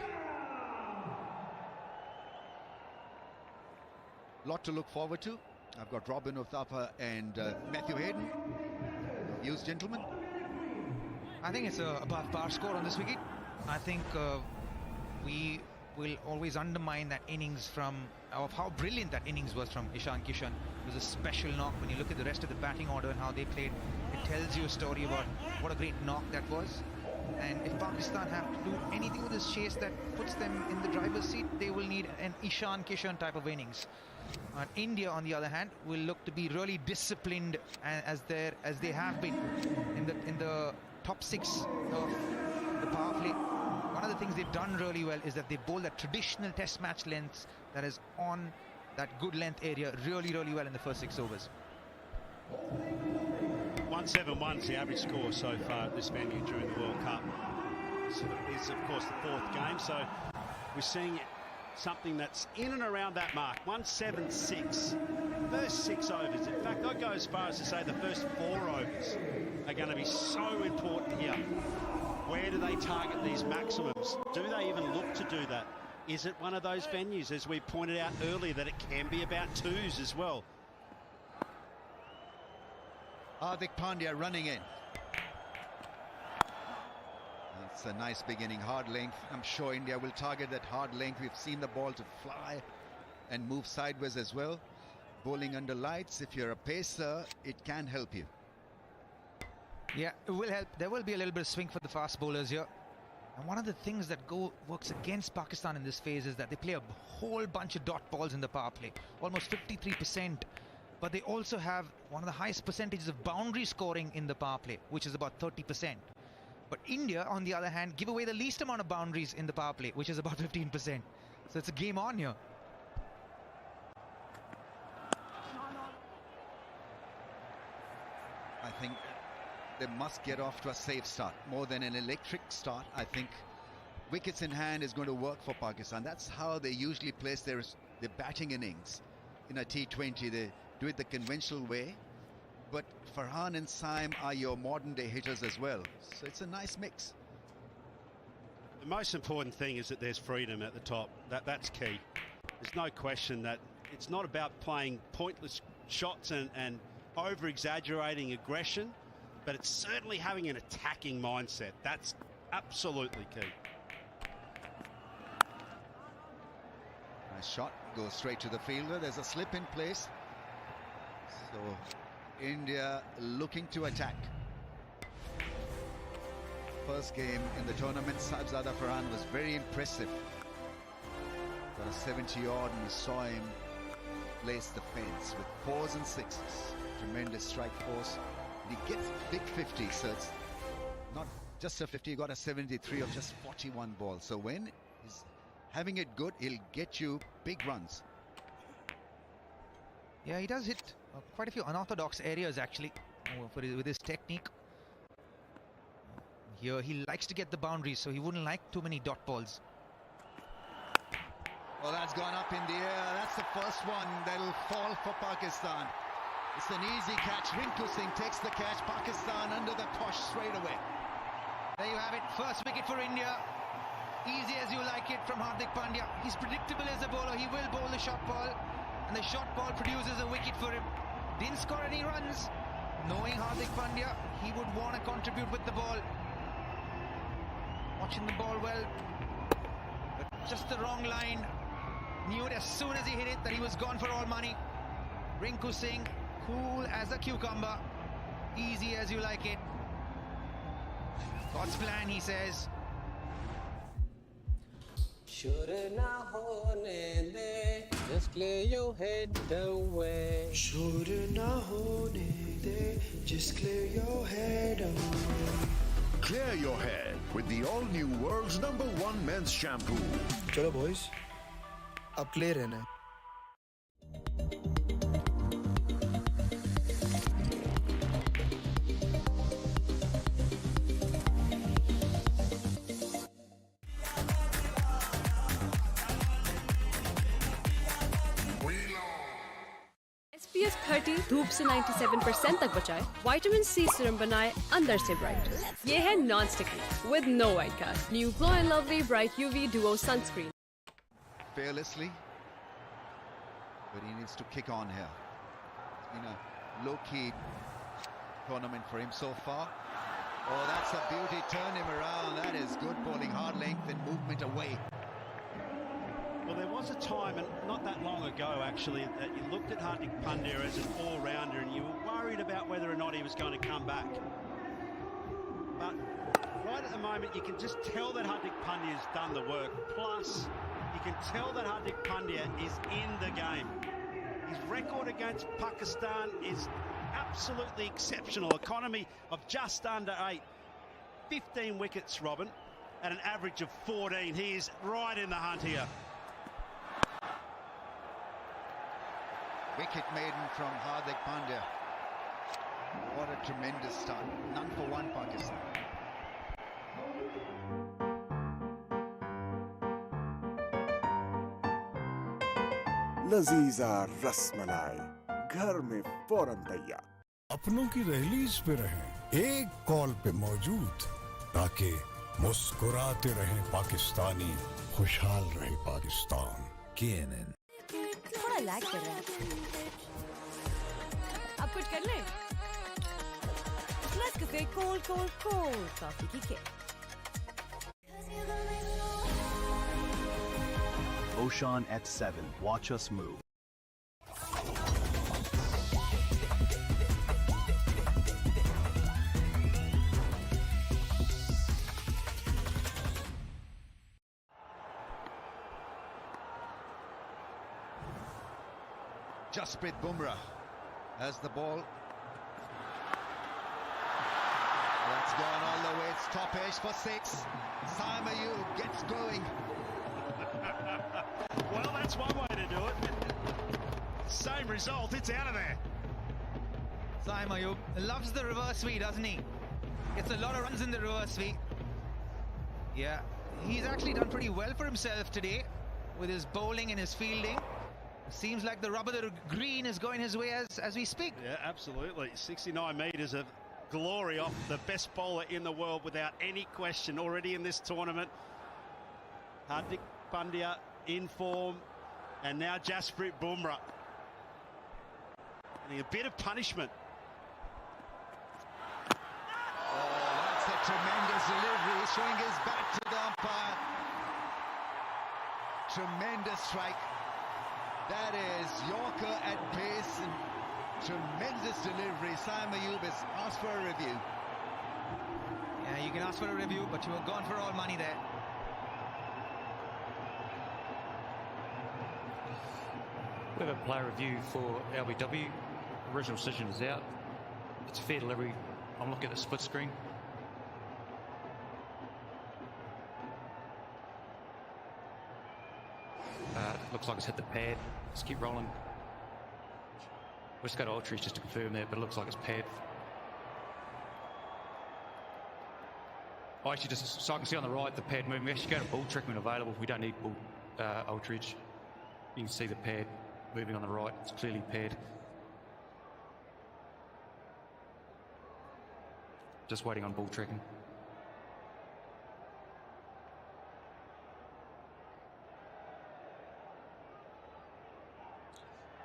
Lot to look forward to. I've got Robin Uthappa and Matthew Hayden. Views, gentlemen? I think it's a above par score on this wicket. I think we will always undermine that innings of how brilliant that innings was from Ishan Kishan. It was a special knock. When you look at the rest of the batting order and how they played, it tells you a story about what a great knock that was. And if Pakistan have to do anything with this chase that puts them in the driver's seat, they will need an Ishan Kishan type of innings. India, on the other hand, will look to be really disciplined as they have been in the top 6 of the power play. One of the things they've done really well is that they bowl that traditional test match length that is on that good length area really well in the first 6 overs. 171 is the average score so far at this venue during the World Cup. So it's of course the 4th game, so we're seeing something that's in and around that mark. 176, first 6 overs. In fact, I'd go as far as to say the first 4 overs are going to be so important here. Where do they target these maximums? Do they even look to do that? Is it one of those venues, as we pointed out earlier, that it can be about 2s as well? Hardik Pandya running in. That's a nice beginning, hard length. I'm sure India will target that hard length. We've seen the ball to fly and move sideways as well. Bowling under lights, if you're a pacer, it can help you. Yeah, it will help. There will be a little bit of swing for the fast bowlers here. And one of the things that works against Pakistan in this phase is that they play a whole bunch of dot balls in the power play. Almost 53%. But they also have one of the highest percentages of boundary scoring in the power play, which is about 30%. But India, on the other hand, give away the least amount of boundaries in the power play, which is about 15%. So it's a game on here. I think they must get off to a safe start. More than an electric start, I think wickets in hand is going to work for Pakistan. That's how they usually place their batting innings. In a T20, they do it the conventional way. But Farhan and Saim are your modern day hitters as well. So it's a nice mix. The most important thing is that there's freedom at the top. That's key. There's no question that it's not about playing pointless shots and over-exaggerating aggression, but it's certainly having an attacking mindset. That's absolutely key. Nice shot, goes straight to the fielder. There's a slip in place. So India looking to attack. First game in the tournament, Saibzada Farhan was very impressive. Got a 70 odd and we saw him place the fence with 4s and 6s. Tremendous strike force. And he gets big 50, so it's not just a 50, he got a 73 of just 41 balls. So when he's having it good, he'll get you big runs. Yeah, he does hit quite a few unorthodox areas actually with his technique. Here he likes to get the boundaries, so he wouldn't like too many dot balls. Well, that's gone up in the air. That's the first one that'll fall for Pakistan. It's an easy catch. Rinku Singh takes the catch. Pakistan under the cosh straight away. There you have it. First wicket for India. Easy as you like it from Hardik Pandya. He's predictable as a bowler. He will bowl the short ball. And the short ball produces a wicket for him. Didn't score any runs. Knowing Hardik Pandya, he would want to contribute with the ball. Watching the ball well. But just the wrong line. Knew it as soon as he hit it that he was gone for all money. Rinku Singh, cool as a cucumber. Easy as you like it. God's plan, he says. Should na hone de, just clear your head away. Should na hone de, just clear your head away. Clear your head with the all-new world's #1 men's shampoo. चलो boys, अब clear रहना है. SPF 30 धूप से 97% तक बचाए, vitamin C serum बनाए अंदर से ब्राइट. ये है non sticky with no white cast. New Glow and Lovely Bright UV Duo Sunscreen. Fearlessly, but he needs to kick on here. It's been a low-key tournament for him so far. Oh, that's a beauty. Turn him around. That is good bowling, hard length and movement away. Well, there was a time, and not that long ago actually, that you looked at Hardik Pandya as an all-rounder and you were worried about whether or not he was going to come back. But right at the moment, you can just tell that Hardik Pandya has done the work. Plus, you can tell that Hardik Pandya is in the game. His record against Pakistan is absolutely exceptional. Economy of just under 8. 15 wickets, Robin, at an average of 14. He is right in the hunt here. Wicket maiden from Hardik Pandya. What a tremendous start. None for one, Pakistan. Lazeeza rasmalai घर में फौरन तैयार. अपनों की रहलीज पे रहें, एक call पे मौजूद, ताकि मुस्कुराते रहें पाकिस्तानी, खुशहाल रहे पाकिस्तान. CNN. थोड़ा लैग कर रहा है. अब कुछ कर ले. Nescafe cold coffee की kick. Oshan at 7. Watch us move. Jasprit Bumrah has the ball. That's gone all the way. It's top edge for 6. Saim Ayub gets going. Well, that's one way to do it. Same result, it's out of there. Saim Ayub loves the reverse sweep, doesn't he? Gets a lot of runs in the reverse sweep. Yeah, he's actually done pretty well for himself today with his bowling and his fielding. Seems like the rubber, the green, is going his way as we speak. Yeah, absolutely. 69 metres of glory off the best bowler in the world without any question already in this tournament. Hardik Pandya in form, and now Jasprit Bumrah. And a bit of punishment. Oh, that's a tremendous delivery. He's showing his back to the umpire. Tremendous strike. That is Yorker at pace and tremendous delivery. Saim Ayub has asked for a review. Yeah, you can ask for a review, but you were gone for all money there. We have a player review for LBW. Original decision is out. It's a fair delivery. I'm looking at the split screen. Looks like it's hit the pad. Let's keep rolling. We'll just go to Ultras just to confirm that, but it looks like it's pad. Oh, actually, just so I can see on the right the pad moving. We actually go to ball trick when available. We don't need ball Ultras. You can see the pad moving on the right. It's clearly pad. Just waiting on ball tracking.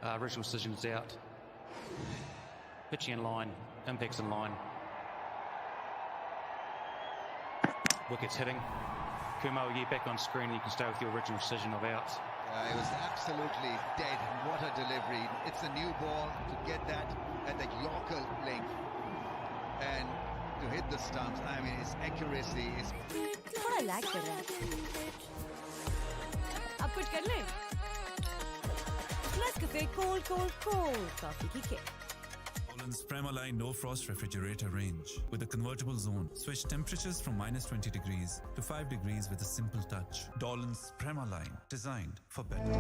Original decision is out. Pitching in line, impacts in line. Wickets hitting. Kumo, you back on screen, you can stay with your original decision of out. It was absolutely dead. What a delivery. It's a new ball to get that at the Yorker length and to hit the stumps. I mean, his accuracy is... थोड़ा lag कर रहा है. अब कुछ कर लें? Nescafe cold coffee की kick. Dolan's Premaline No Frost Refrigerator range with a convertible zone. Switch temperatures from -20 degrees to 5 degrees with a simple touch. Dolan's Premaline, designed for better.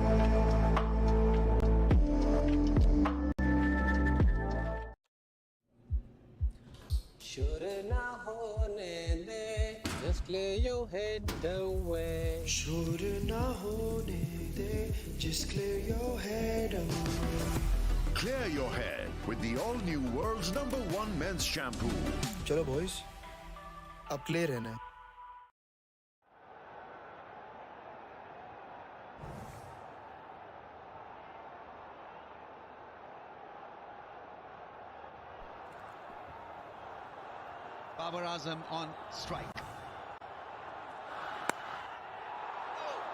Should not hold it, just clear your head away. Should not hold it, just clear your head away. Clear your head with the all-new world's #1 men's shampoo. चलो boys, अब clear रहना है. Babar Azam on strike.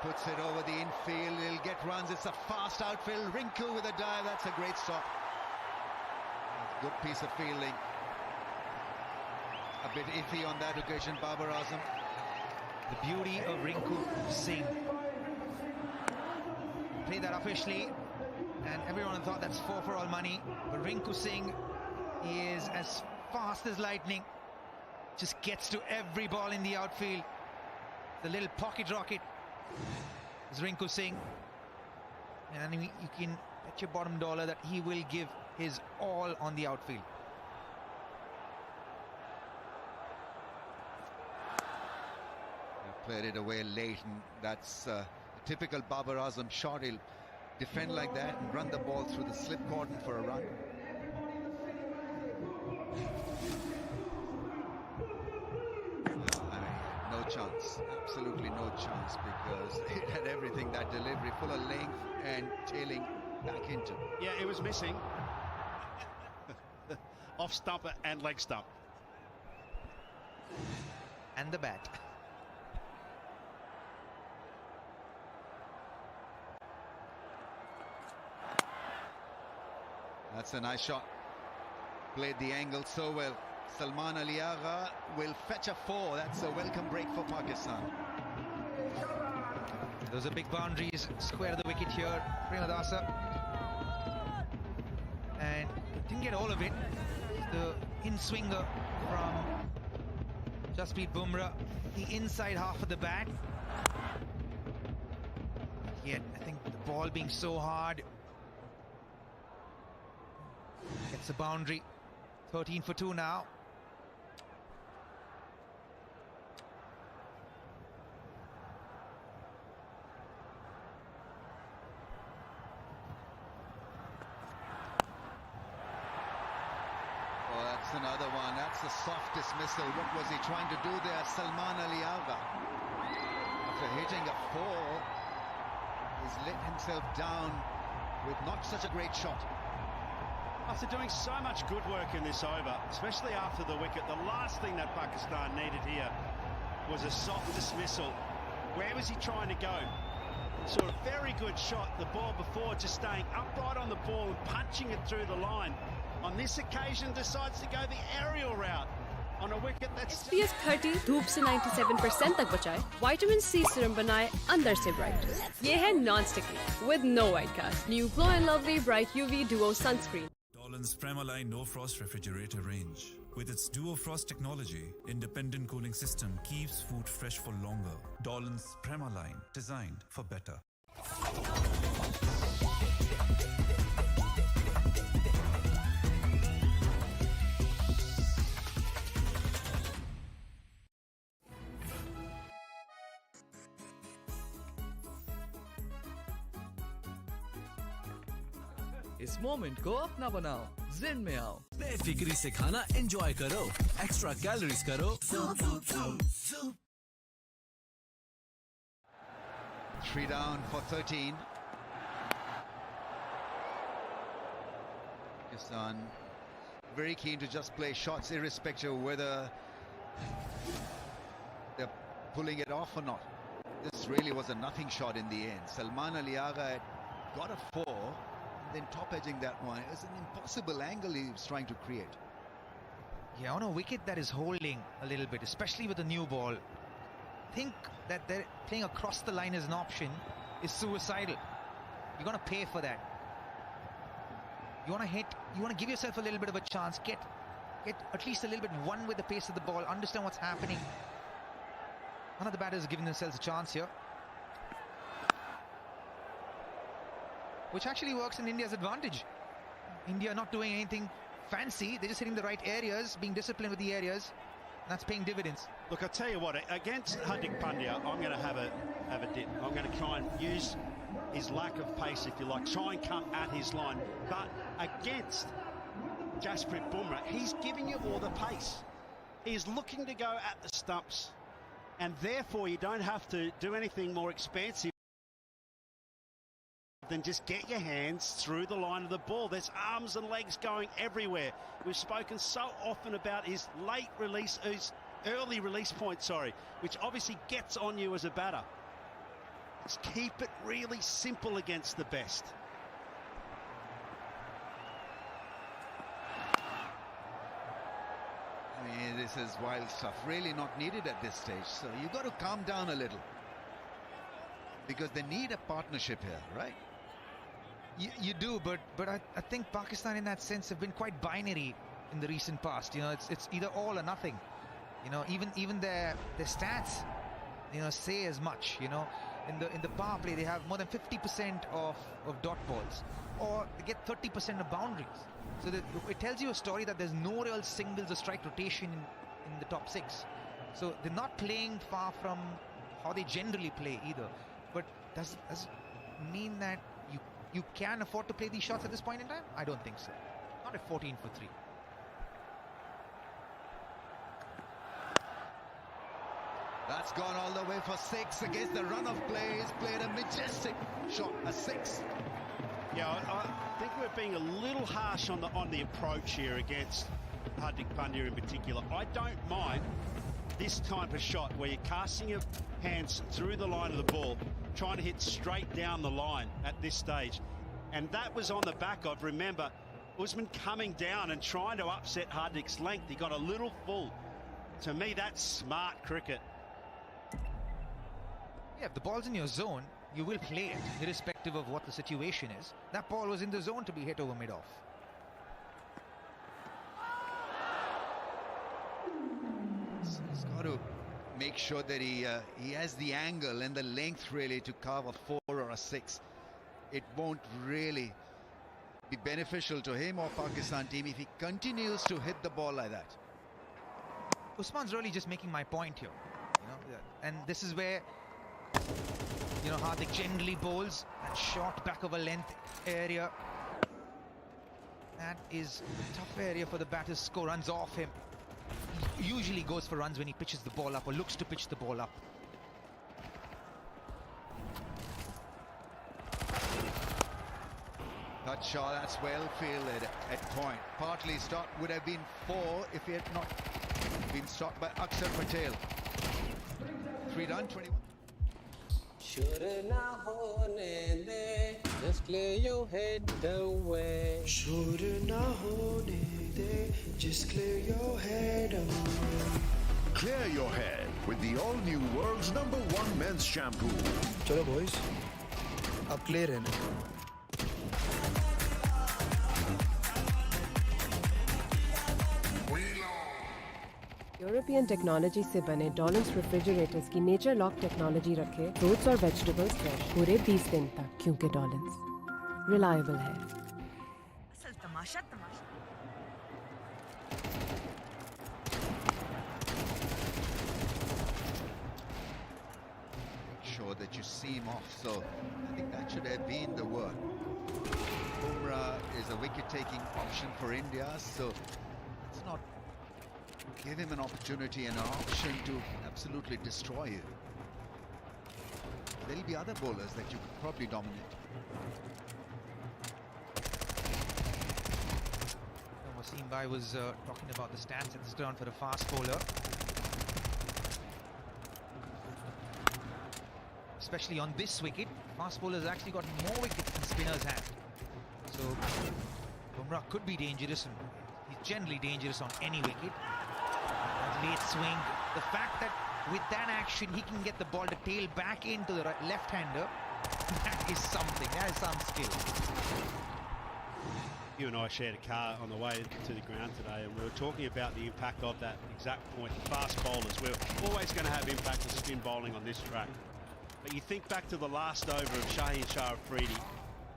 Puts it over the infield, he'll get runs, it's a fast outfield. Rinku with a dive, that's a great stop. Good piece of fielding. A bit iffy on that occasion, Babar Azam. The beauty of Rinku Singh. Played that officially, and everyone thought that's 4 for all money. But Rinku Singh is as fast as lightning. Just gets to every ball in the outfield. The little pocket rocket is Rinku Singh. And you can bet your bottom dollar that he will give his all on the outfield. Played it away late, and that's a typical Babar Azam shot. He'll defend like that and run the ball through the slip cordon for a run. No chance, absolutely no chance, because it had everything, that delivery, full of length and tailing back into. Yeah, it was missing. Off stump and leg stump. And the bat. That's a nice shot. Played the angle so well. Salman Ali Agha will fetch a 4. That's a welcome break for Pakistan. Those are big boundaries. Square the wicket here. Premadasa. And didn't get all of it. The in-swinger from Jasprit Bumrah. The inside half of the bat. Yet, I think the ball being so hard. Gets a boundary. 13 for 2 now. Oh, that's another one. That's the soft dismissal. What was he trying to do there? Salman Ali Agha, after hitting a 4, he's let himself down with not such a great shot. After doing so much good work in this over, especially after the wicket, the last thing that Pakistan needed here was a soft dismissal. Where was he trying to go? Sort of very good shot. The ball before just staying upright on the ball and punching it through the line. On this occasion decides to go the aerial route on a wicket that's SPF 30 धूप से 97% तक बचाए. Vitamin C serum बनाए अंदर से bright. ये है non-sticky with no white cast. New Glow and Lovely Bright UV Duo Sunscreen. Dolan's Premaline No Frost Refrigerator range. With its Duo Frost technology, independent cooling system keeps food fresh for longer. Dolan's Premaline, designed for better. इस moment को अपना बनाओ, जिन में आओ। बेफिक्री से खाना enjoy करो, एक्स्ट्रा कैलोरीज करो। 3 down for 13. Pakistan very keen to just play shots irrespective of whether they're pulling it off or not. This really was a nothing shot in the end. Salman Ali Agha got a 4, and then top edging that one. It was an impossible angle he was trying to create. Yeah, on a wicket that is holding a little bit, especially with the new ball, think that they're playing across the line as an option is suicidal. You're going to pay for that. You want to hit, you want to give yourself a little bit of a chance, get at least a little bit one with the pace of the ball, understand what's happening. None of the batters are giving themselves a chance here, which actually works in India's advantage. India not doing anything fancy, they're just hitting the right areas, being disciplined with the areas. That's paying dividends. Look, I tell you what, against Hardik Pandya, I'm going to have a dip. I'm going to try and use his lack of pace, if you like, try and come at his line. But against Jasprit Bumrah, he's giving you all the pace. He's looking to go at the stumps, and therefore you don't have to do anything more expansive than just get your hands through the line of the ball. There's arms and legs going everywhere. We've spoken so often about his late release, his early release point, which obviously gets on you as a batter. Just keep it really simple against the best. I mean, this is wild stuff. Really not needed at this stage. So you've got to calm down a little, because they need a partnership here, right? You do, but I think Pakistan in that sense have been quite binary in the recent past. You know, it's either all or nothing. You know, even their stats, you know, say as much. You know, in the power play they have more than 50% of dot balls, or they get 30% of boundaries. So that it tells you a story that there's no real singles or strike rotation in the top 6. So they're not playing far from how they generally play either. But does it mean that you can afford to play these shots at this point in time? I don't think so. Not at 14 for 3. That's gone all the way for 6 against the run of play. He's played a majestic shot, a 6. Yeah, I think we're being a little harsh on the approach here against Hardik Pandya in particular. I don't mind this type of shot where you're casting your hands through the line of the ball, trying to hit straight down the line at this stage. And that was on the back of, remember, Usman coming down and trying to upset Hardik's length. He got a little full. To me, that's smart cricket. Yeah, if the ball's in your zone, you will play it, irrespective of what the situation is. That ball was in the zone to be hit over mid-off. So he's got to make sure that he has the angle and the length really to carve a 4 or a 6. It won't really be beneficial to him or Pakistan team if he continues to hit the ball like that. Usman's really just making my point here, you know, and this is where, you know, Hardik generally bowls that short back of a length area. That is a tough area for the batters to score runs off him. He usually goes for runs when he pitches the ball up or looks to pitch the ball up. That shot, that's well fielded at point. Partly stopped, would have been 4 if he had not been stopped by Akshar Patel. 3 done, 21. Should na hone de, just clear your head away. Should na hone de, just clear your head away. Clear your head with the all-new world's #1 men's shampoo. चलो boys, अब clear रहना. European technology से बने Dawlance refrigerators की nature lock technology रखे fruits और vegetables fresh पूरे 20 दिन तक, क्योंकि डॉलन्स रिलायबल है. असल तमाशा तमाशा. Make sure that you see him off, so I think that should have been the word. Bumrah Bumrah is a wicket-taking option for India, so let's not give him an opportunity and an option to absolutely destroy you. There'll be other bowlers that you could probably dominate. Wasim Bhai was talking about the stance at this ground for a fast bowler. Especially on this wicket, fast bowlers actually got more wickets than spinners have. So Bumrah could be dangerous, and he's generally dangerous on any wicket. That late swing, the fact that with that action he can get the ball to tail back into the left-hander, that is something, that is some skill. You and I shared a car on the way to the ground today, and we were talking about the impact of that exact point. Fast bowlers, we're always going to have impact of spin bowling on this track. But you think back to the last over of Shaheen Shah Afridi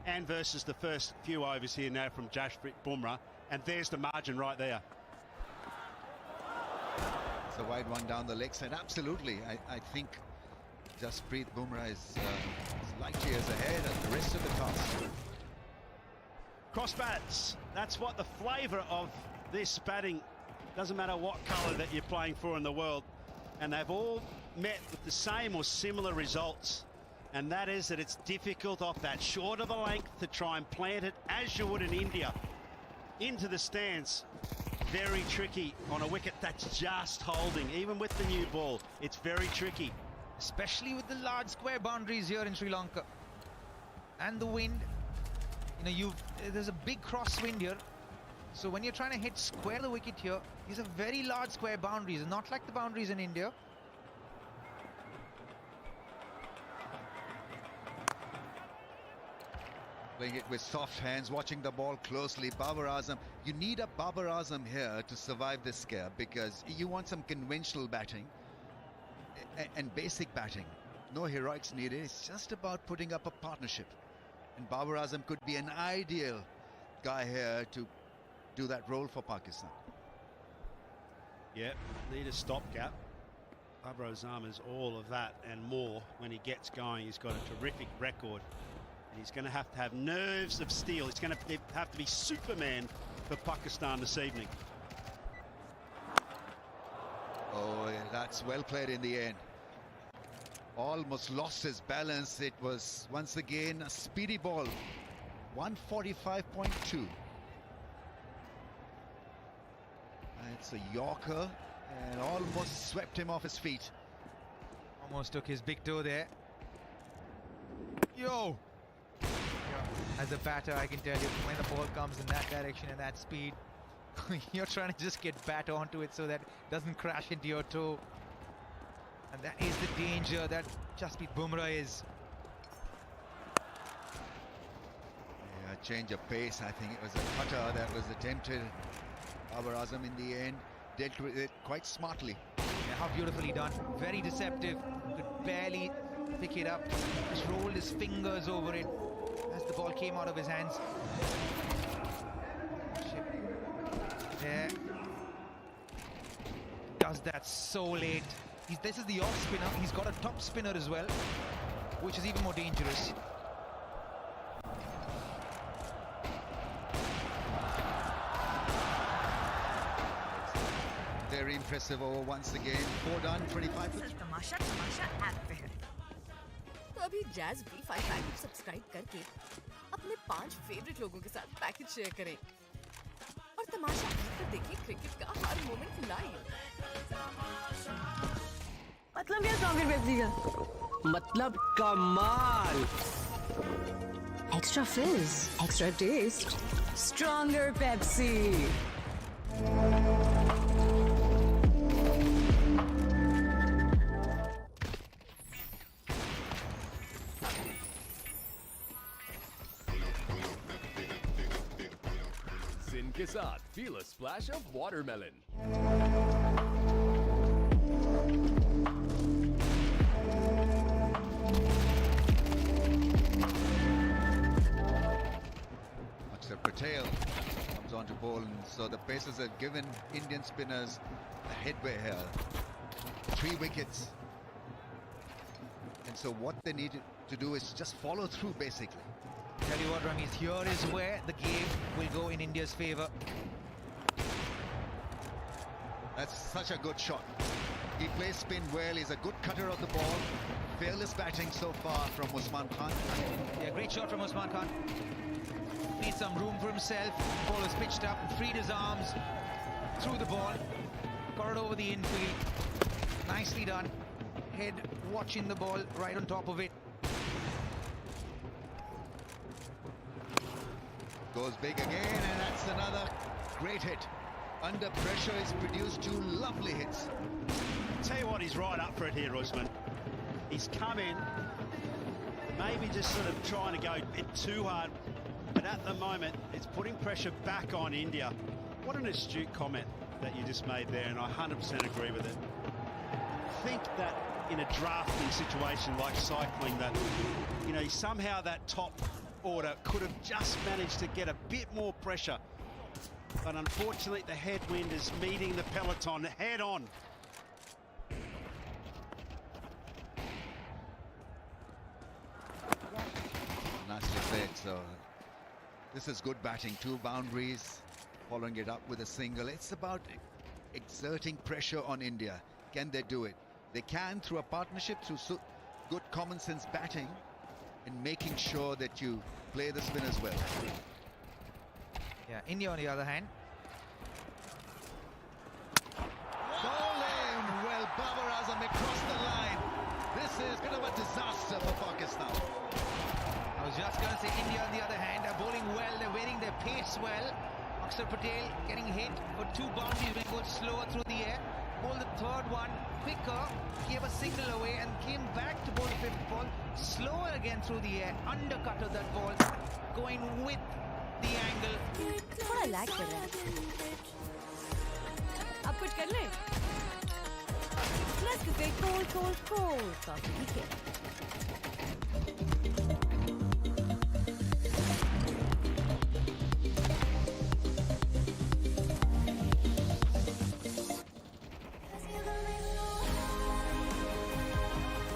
and versus the first few overs here now from Jasprit Bumrah, and there's the margin right there. It's a wide one down the leg side. Absolutely. I think Jasprit Bumrah is light years ahead of the rest of the cast. Cross bats, that's what the flavour of this batting, doesn't matter what colour that you're playing for in the world, and they've all met with the same or similar results, and that is that it's difficult off that short of a length to try and plant it as you would in India into the stands. Very tricky on a wicket that's just holding. Even with the new ball, it's very tricky, especially with the large square boundaries here in Sri Lanka and the wind. You know, there's a big crosswind here, so when you're trying to hit square the wicket here, these are very large square boundaries, not like the boundaries in India. Playing it with soft hands, watching the ball closely. Babar Azam, you need a Babar Azam here to survive this scare, because you want some conventional batting and basic batting. No heroics needed. It's just about putting up a partnership, and Babar Azam could be an ideal guy here to do that role for Pakistan. Yeah, need a stopgap. Babar Azam is all of that and more. When he gets going, he's got a terrific record. He's going to have nerves of steel. He's going to have to be Superman for Pakistan this evening. Oh, yeah, that's well played in the end. Almost lost his balance. It was once again a speedy ball. 145.2. It's a Yorker and almost swept him off his feet. Almost took his big toe there. Yo! As a batter, I can tell you, when the ball comes in that direction and that speed, you're trying to just get bat onto it so that it doesn't crash into your toe. And that is the danger that Jasprit Bumrah is. Yeah, change of pace. I think it was a cutter that was attempted. Babar Azam in the end dealt with it quite smartly. Yeah, how beautifully done. Very deceptive. Could barely pick it up. Just rolled his fingers over it as the ball came out of his hands. There. Does that so late. This is the off spinner. He's got a top spinner as well, which is even more dangerous. Very impressive over once again. 4 done, 25. Tamasha app पे है। तो अभी jazz B5 package subscribe करके अपने 5 favourite लोगों के साथ package share करें और तमाशा ऐप पर देखिए क्रिकेट का हर मोमेंट लाइव। मतलब क्या सॉन्ग पेप्सी का? मतलब कमाल। Extra fizz, extra taste, stronger Pepsi. Zin के साथ feel a splash of watermelon. Patel comes on to bowl, and so the Pacers have given Indian spinners a headway here. 3 wickets. And so what they need to do is just follow through, basically. Tell you what, Ramesh, here is where the game will go in India's favour. That's such a good shot. He plays spin well. He's a good cutter of the ball. Fearless batting so far from Usman Khan. Yeah, great shot from Usman Khan. Needs some room for himself. Ball is pitched up, freed his arms, threw the ball, got it over the infield. Nicely done. Head watching the ball right on top of it. Goes big again, and that's another great hit. Under pressure, he's produced two lovely hits. Tell you what, he's right up for it here, Usman. He's come in, maybe just sort of trying to go a bit too hard, but at the moment, it's putting pressure back on India. What an astute comment that you just made there, and I 100% agree with it. I think that in a drafting situation like cycling, that, you know, somehow that top order could have just managed to get a bit more pressure. But unfortunately, the headwind is meeting the peloton head on. Nicely played. So this is good batting. 2 boundaries, following it up with a single. It's about exerting pressure on India. Can they do it? They can through a partnership, through good common sense batting, and making sure that you play the spinners well. Yeah, India on the other hand. Bowling! Well, Babar Azam across the line. This is a bit of a disaster for Pakistan. I was just going to say India on the other hand are bowling well. They're wearing their pace well. Akshar Patel getting hit for 2 boundaries when he goes slower through the air. Bowled the 3rd one quicker, gave a single away and came back to bowl the 5th ball. Slower again through the air, undercutted that ball, going with the angle. थोड़ा lag कर रहा है. अब कुछ कर ले. Let's go cold coffee. Okay.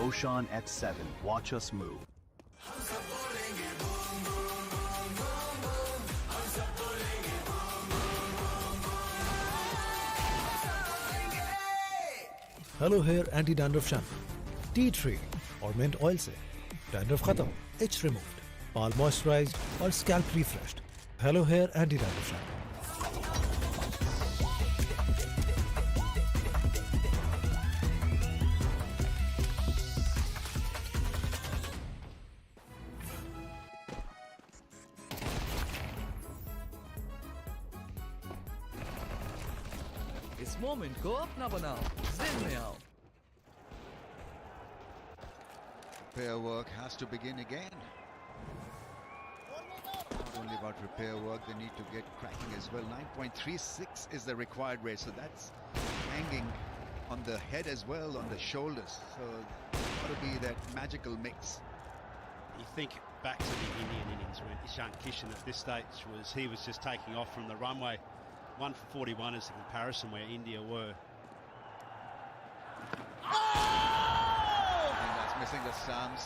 Oshan at 7. Watch us move. Hello hair anti dandruff shampoo tea tree और mint oil से डैंड्रफ खत्म, इच रिमूव्ड, बाल मॉइस्चराइज्ड और scalp refreshed. Hello hair anti dandruff shampoo. इस मोमेंट को अपना बनाओ, जिन में आओ. Repair work has to begin again. Not only about repair work, they need to get cracking as well. 9.36 is the required rate, so that's hanging on the head as well, on the shoulders. So got to be that magical mix. You think back to the Indian innings when Ishan Kishan at this stage he was just taking off from the runway. 141 is the comparison where India were. And that's missing the stumps.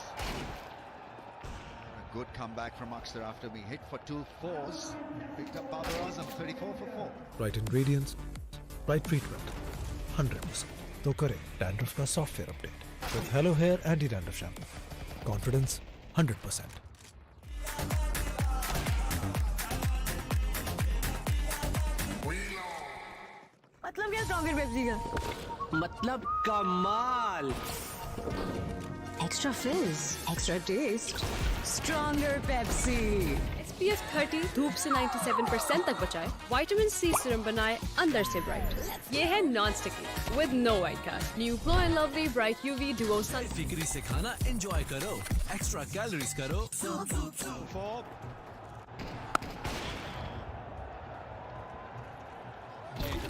A good comeback from Akshar after being hit for 2 fours. Picked up Babar Azam, 34 for 4. Right ingredients, right treatment, 100%. तो करें dandruff का software update with hello hair anti dandruff shampoo. Confidence 100%. मतलब क्या stronger Pepsi का? मतलब कमाल. Extra fizz, extra taste, stronger Pepsi. SPF 30 धूप से 97% तक बचाए, विटामिन सी सीरम बनाए अंदर से ब्राइट. ये है non sticky with no white cast. New glow and lovely bright UV duo sun. फिक्री से खाना एंजॉय करो, एक्स्ट्रा कैलोरीज करो.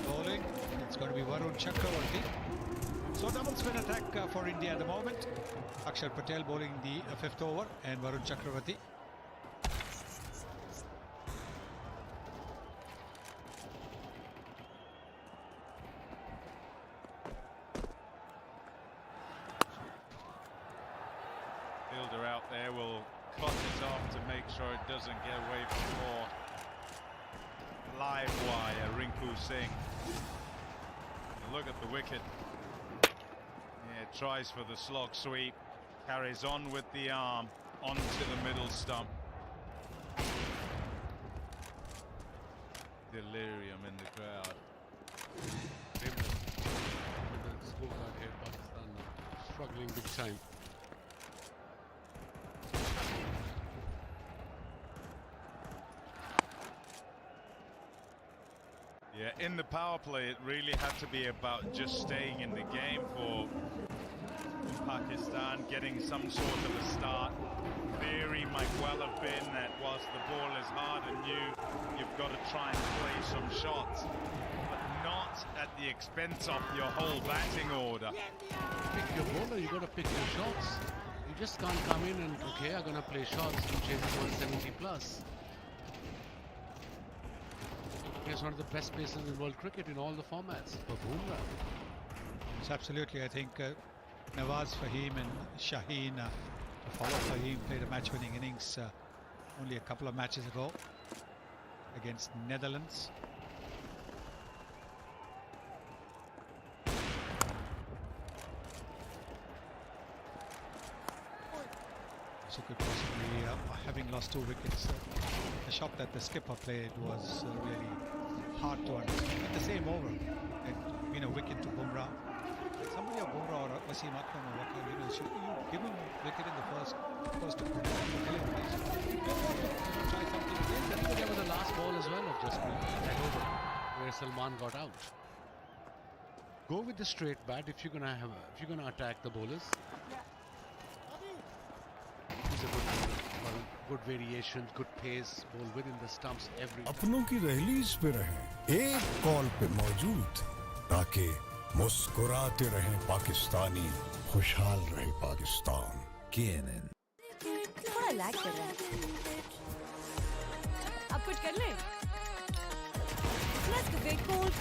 Bowling. It's going to be Varun Chakravarti. So double spin attack for India at the moment. Akshar Patel bowling the 5th over and Varun Chakravarti. Fielder out there will clock it off to make sure sure it doesn't get away from more. Live wire, Rinku Singh. Look at the wicket. Yeah, tries for the slog sweep. Carries on with the arm onto the middle stump. Delirium in the crowd. Scorecard here, Pakistan struggling big time. Yeah, in the power play, it really had to be about just staying in the game for Pakistan, getting some sort of a start. Theory might well have been that whilst the ball is hard and new, you've got to try and play some shots, but not at the expense of your whole batting order. Pick your bowler, you got to pick your shots. You just can't come in and, okay, I'm going to play shots and chase 170 plus. He's one of the best pacers in world cricket in all the formats for Bumrah. Yes, absolutely. I think Nawaz, Fahim and Shaheen, follow Fahim, played a match-winning innings only a couple of matches ago against Netherlands. So could possibly, having lost 2 wickets, the shot that the skipper played was really hard to understand. At the same over, it been a wicket to Bumrah. Somebody or Bumrah or Wasim Akram or Wakar, should you give him a wicket in the first to try something again? There was the last ball as well of just that over where Salman got out. Go with the straight bat if you're gonna attack the bowlers. He's a good variation, good pace, bowl within the stumps every time. अपनों की रहलीज पे रहें, एक call पे मौजूद, ताकि मुस्कुराते रहें पाकिस्तानी, खुशहाल रहे पाकिस्तान. KNN. थोड़ा लैग कर रहा है. अब कुछ कर ले. Let's go get cold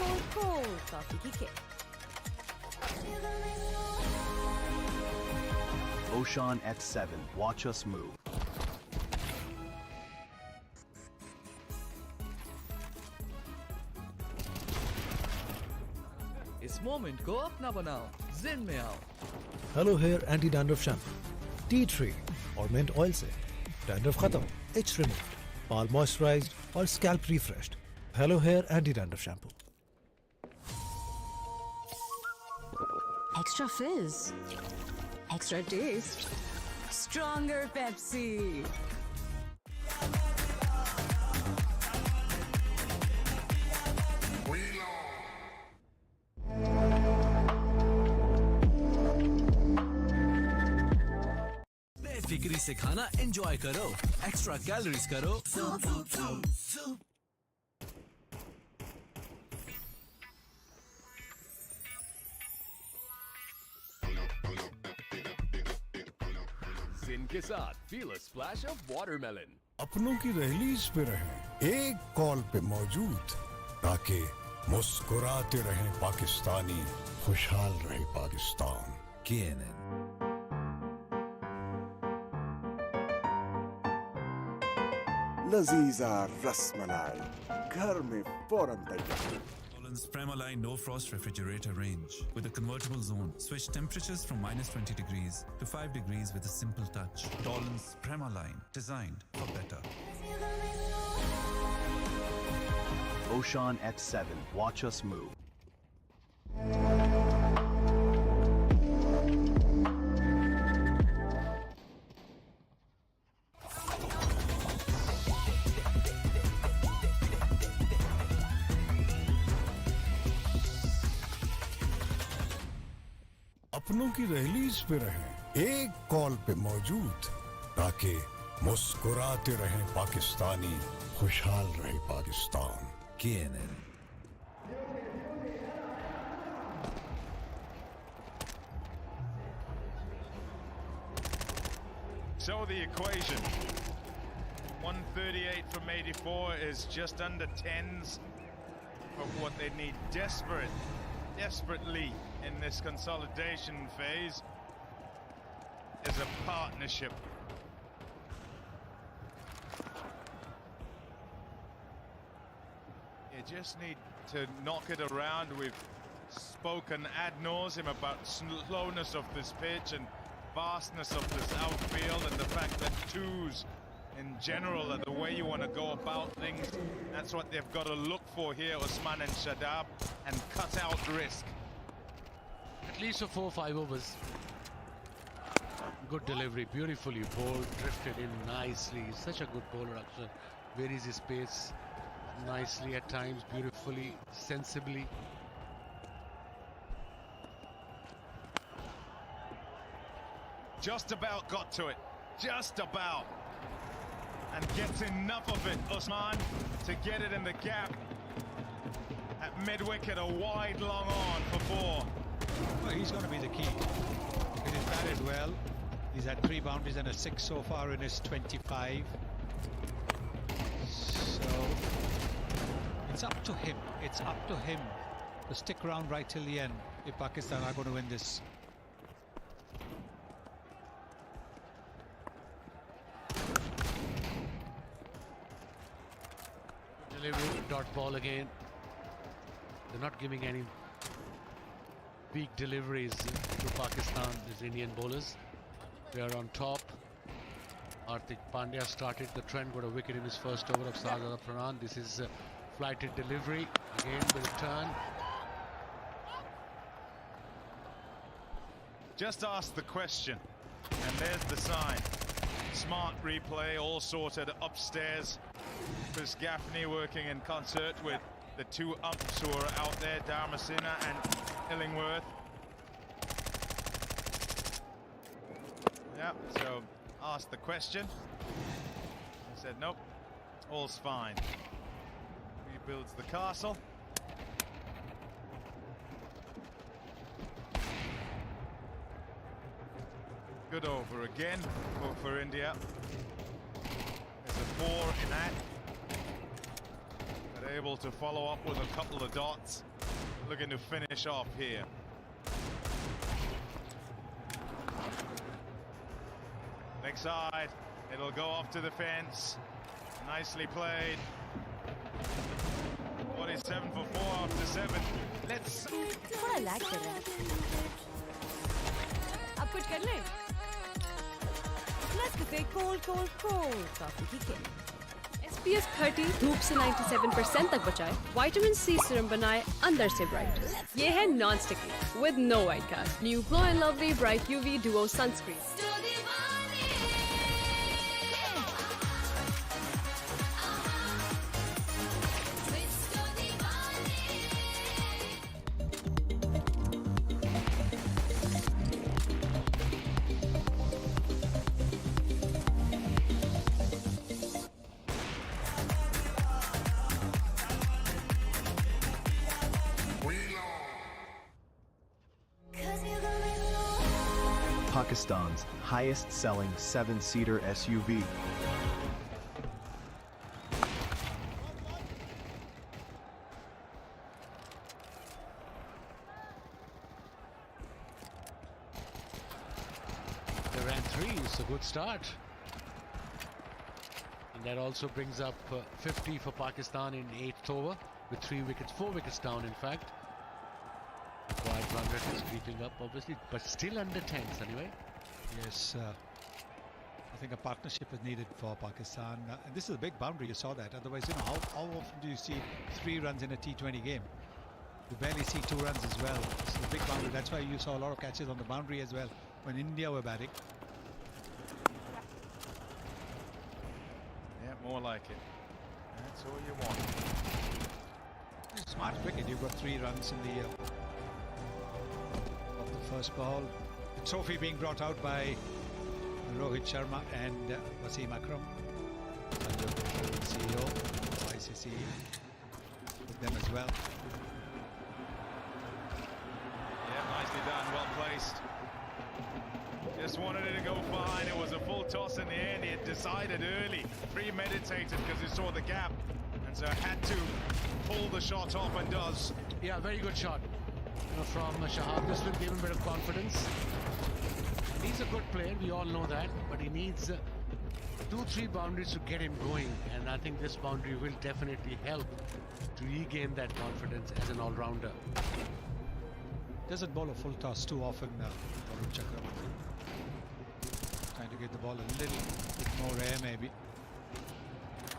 coffee की kick. Oshan at 7. Watch us move. इस मोमेंट को अपना बनाओ, जिन में आओ. Hello hair anti dandruff shampoo, tea tree और मिंट ऑयल से डैंड्रफ खत्म, इच रिमूव्ड, बाल मॉइस्चराइज्ड और scalp refreshed. Hello hair anti dandruff shampoo. Extra fizz, extra taste, stronger Pepsi. बेफिक्री से खाना एंजॉय करो, एक्स्ट्रा कैलोरीज करो. Zin के साथ feel a splash of watermelon. अपनों की रहलीज पे रहें, एक कॉल पे मौजूद, ताकि मुस्कुराते रहें पाकिस्तानी, खुशहाल रहे पाकिस्तान. KNN. लजीजा रसमलाई, घर में फौरन तैयार. Dolan's Premaline No Frost Refrigerator range with a convertible zone. Switch temperatures from -20 degrees to 5 degrees with a simple touch. Dolan's Premaline, designed for better. Oshan at 7. Watch us move. अपनों की रहलीज पे रहें, एक call पे मौजूद, ताकि मुस्कुराते रहें पाकिस्तानी, खुशहाल रहे Pakistan. KNN. So the equation, 138 from 84 is just under 10s of what they need desperately in this consolidation phase is a partnership. They just need to knock it around. We've spoken ad nauseum about slowness of this pitch and vastness of this outfield, and the fact that twos in general are the way you want to go about things. That's what they've got to look for here, Usman and Shadab, and cut out risk. At least for 4 or 5 overs. Good delivery, beautifully bowled, drifted in nicely. Such a good bowler, Akshay. Varies his pace nicely at times, beautifully, sensibly. Just about got to it. Just about. And gets enough of it, Usman, to get it in the gap. At mid-wicket, a wide long on for 4. Well, he's going to be the key. He's batted well. He's had 3 boundaries and a 6 so far in his 25. So it's up to him. It's up to him to stick around right till the end if Pakistan are going to win this. Delivery, dot ball again. They're not giving any weak deliveries to Pakistan, these Indian bowlers. They are on top. Hardik Pandya started the trend, got a wicket in his first over of Shahzada Pradhan. This is flighted delivery. Again, the return. Just ask the question, and there's the sign. Smart replay, all sorted upstairs. Chris Gaffney working in concert with the 2 umps who are out there, Dharmasena and Illingworth. Yeah, so asked the question. He said, nope, all's fine. Rebuilds the castle. Good over again for India. There's a 4 in that. But able to follow up with a couple of dots. Looking to finish off here. Leg side. It'll go off to the fence. Nicely played. 47 for 4 after 7. Let's. थोड़ा lag कर रहा है. अब कुछ कर ले. Let's get cold coffee, ठीक है. SPF 30 धूप से 97% तक बचाए, विटामिन C सीरम बनाए अंदर से ब्राइट. ये है non sticky with no white cast. New Glow and Lovely Bright UV Duo Sunscreen. Pakistan's highest-selling 7-seater SUV. They ran 3, it's a good start. And that also brings up 50 for Pakistan in 8th over with 3 wickets, 4 wickets down in fact. Wide run rate is creeping up obviously, but still under 10s anyway. Yes, I think a partnership is needed for Pakistan. And this is a big boundary, you saw that. Otherwise, you know, how often do you see 3 runs in a T20 game? You barely see 2 runs as well. It's a big boundary. That's why you saw a lot of catches on the boundary as well when India were batting. Yeah, more like it. That's all you want. Smart wicket. You've got 3 runs in the first ball. The trophy being brought out by Rohit Sharma and Wasim Akram, CEO of ICC, with them as well. Yeah, nicely done, well placed. Just wanted it to go fine. It was a full toss in the end. He had decided early, premeditated because he saw the gap, and so had to pull the shot off, and does. Yeah, very good shot. You know, from Shahab. This will give him a bit of confidence. He's a good player, we all know that, but he needs 2-3 boundaries to get him going, and I think this boundary will definitely help to regain that confidence as an all-rounder. Doesn't bowl a full toss too often, Varun Chakravarti. Trying to get the ball a little bit more air, maybe.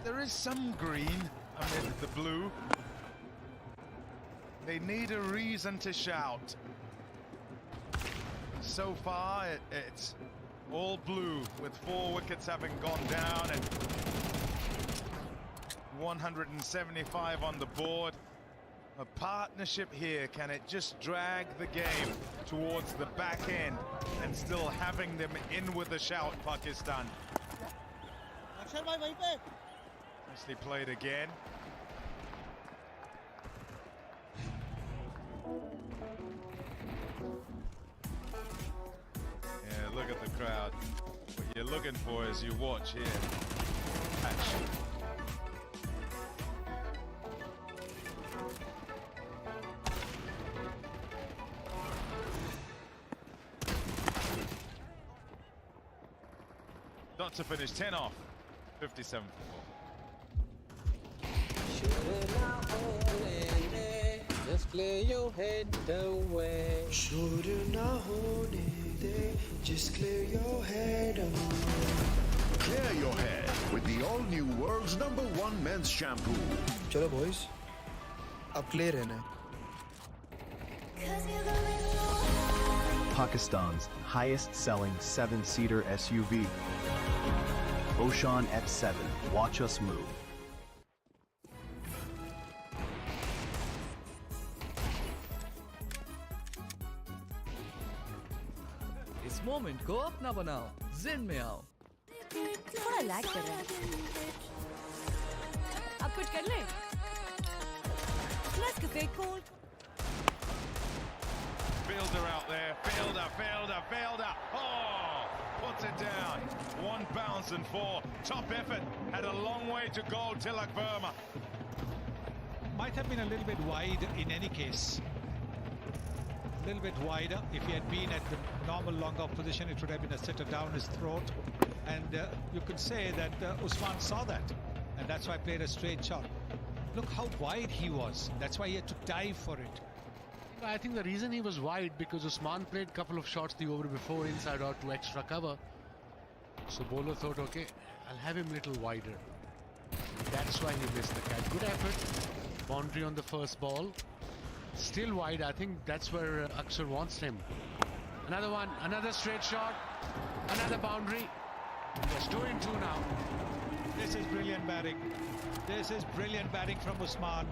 There is some green amid the blue. They need a reason to shout. So far, it's all blue, with 4 wickets having gone down and 175 on the board. A partnership here, can it just drag the game towards the back end and still having them in with a shout, Pakistan? Nicely played again. Yeah, look at the crowd. What you're looking for as you watch here. Action. Not to finish 10 off. 57 for 4. Just clear your head away. Just clear your head away. Clear your head with the all-new world's #1 men's shampoo. Chalo boys, ab clear hai na. Pakistan's highest-selling 7-seater SUV. Ocean X7. Watch us move. इस moment को अपना बनाओ, जिन में आओ। थोड़ा lag कर रहा है। अब कुछ कर ले। Let's get cold. Fielder out there. Fielder. Oh! Puts it down. 1 bounce and 4. Top effort. Had a long way to go, Tilak Verma. Might have been a little bit wide in any case. A little bit wider. If he had been at the normal long-off position, it would have been a sitter down his throat. And you could say that Usman saw that. And that's why he played a straight shot. Look how wide he was. That's why he had to dive for it. I think the reason he was wide because Usman played a couple of shots the over before inside out to extra cover. So bowler thought, okay, I'll have him a little wider. That's why he missed the catch. Good effort. Boundary on the first ball. Still wide. I think that's where Akshar wants him. Another one. Another straight shot. Another boundary. Yes, 2 in 2 now. This is brilliant batting. This is brilliant batting from Usman.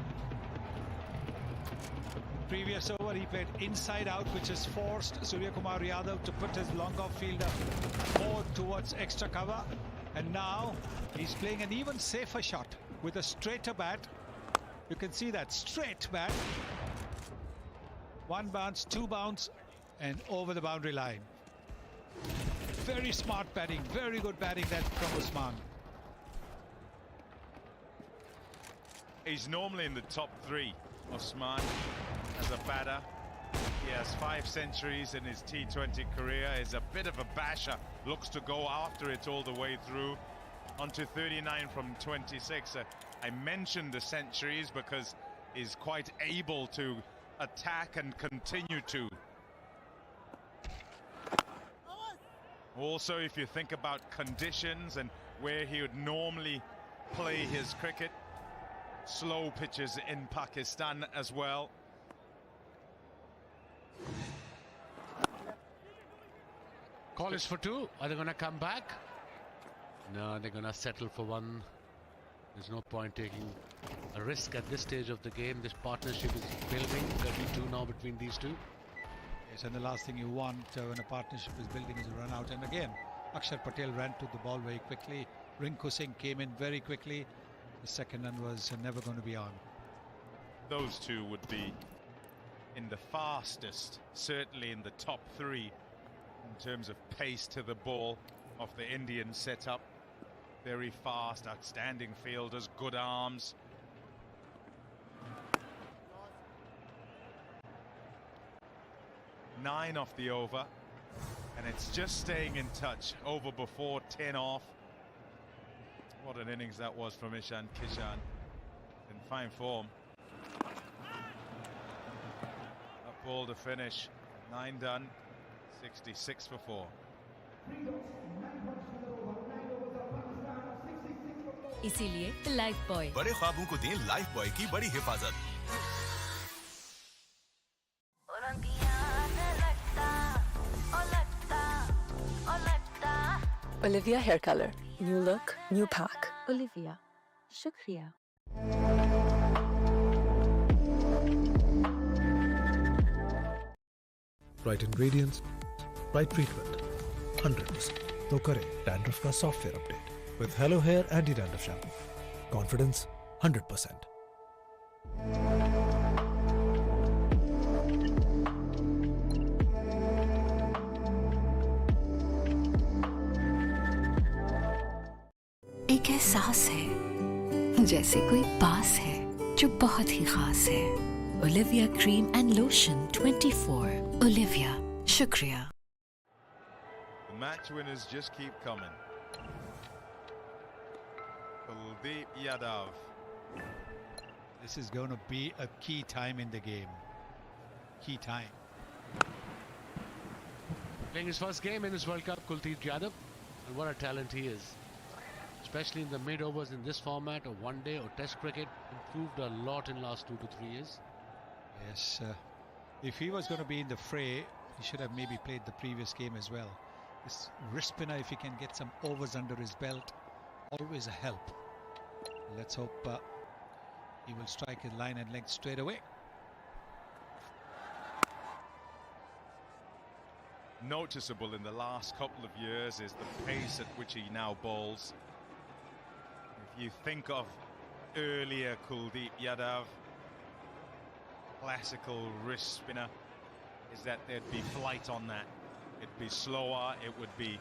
Previous over, he played inside out, which has forced Surya Kumar Yadav to put his long-off fielder more towards extra cover. And now he's playing an even safer shot with a straighter bat. You can see that straight bat. 1 bounce, 2 bounce, and over the boundary line. Very smart batting, very good batting that from Usman. He's normally in the top 3, Osman, as a batter. He has 5 centuries in his T20 career. He's a bit of a basher, looks to go after it all the way through. On to 39 from 26. I mentioned the centuries because he's quite able to attack and continue to. Also, if you think about conditions and where he would normally play his cricket, slow pitches in Pakistan as well. Call is for 2. Are they going to come back? No, they're going to settle for 1. There's no point taking a risk at this stage of the game. This partnership is building. 32 now between these two. Yes, and the last thing you want when a partnership is building is a run out. And again, Akshar Patel ran to the ball very quickly. Rinku Singh came in very quickly. The second run was never going to be on. Those two would be in the fastest, certainly in the top 3 in terms of pace to the ball of the Indian setup. Very fast, outstanding fielders, good arms. Nine off the over, and it's just staying in touch. Over before, 10 off. What an innings that was from Ishan Kishan. In fine form. Up ball to finish. 9 done. 66 for 4. इसीलिए Lifebuoy बड़े ख्वाबों को दें life boy की बड़ी हिफाजत। Olivia hair color. New look, new pack. Olivia, शुक्रिया। Right ingredients, right treatment, 100%. तो करें डैंड्रफ का software update with Hello Hair Anti-Dandruff Shampoo. Confidence 100%. एक एहसास है जैसे कोई पास है जो बहुत ही खास है। Olivia cream and lotion 24। Olivia, शुक्रिया। The match winners just keep coming. Kuldeep Yadav. This is going to be a key time in the game. Key time. Playing his first game in this World Cup, Kuldeep Yadav, and what a talent he is. Especially in the mid-overs in this format of one-day or test cricket, improved a lot in last 2 to 3 years. Yes, if he was going to be in the fray, he should have maybe played the previous game as well. This wrist spinner, if he can get some overs under his belt, always a help. Let's hope he will strike his line and length straight away. Noticeable in the last couple of years is the pace at which he now bowls. If you think of earlier Kuldeep Yadav, classical wrist spinner, is that there'd be flight on that. It'd be slower, it would be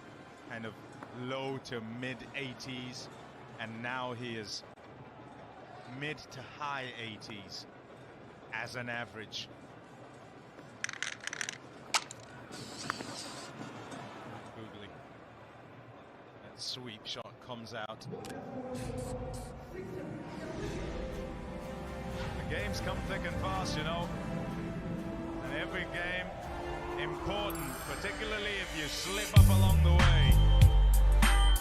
kind of low to mid 80s, and now he is mid to high 80s as an average. Googly. That sweep shot comes out. The games come thick and fast, you know, and every game important, particularly if you slip up along the way.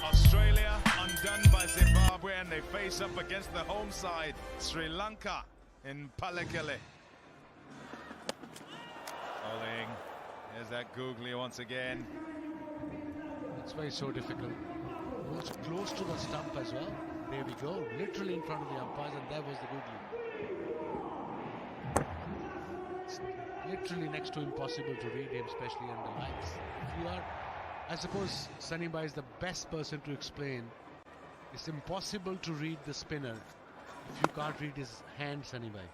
Australia undone by Zimbabwe, and they face up against the home side, Sri Lanka, in Pallekele. Bowling. There's that googly once again. That's why it's so difficult. Goes close to the stump as well. There we go, literally in front of the umpires, and there was the googly. It's literally next to impossible to read him, especially under lights. If you are, I suppose Sunny Bhai is the best person to explain. It's impossible to read the spinner if you can't read his hand, Sunny Bhai.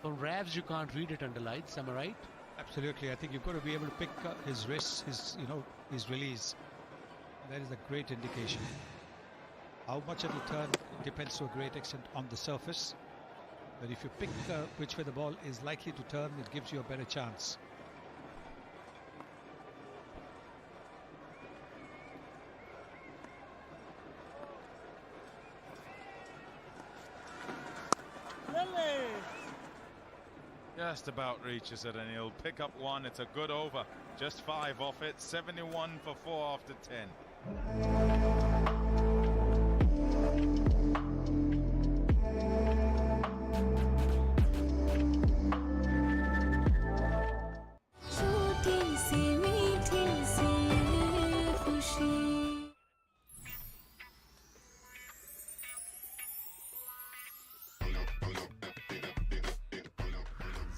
From Ravs, you can't read it under lights, am I right? Absolutely. I think you've got to be able to pick his wrists, his release. That is a great indication. How much it will turn depends to a great extent on the surface. But if you pick which way the ball is likely to turn, it gives you a better chance. Just about reaches it, and he'll pick up one. It's a good over. Just 5 off it. 71 for 4 after 10.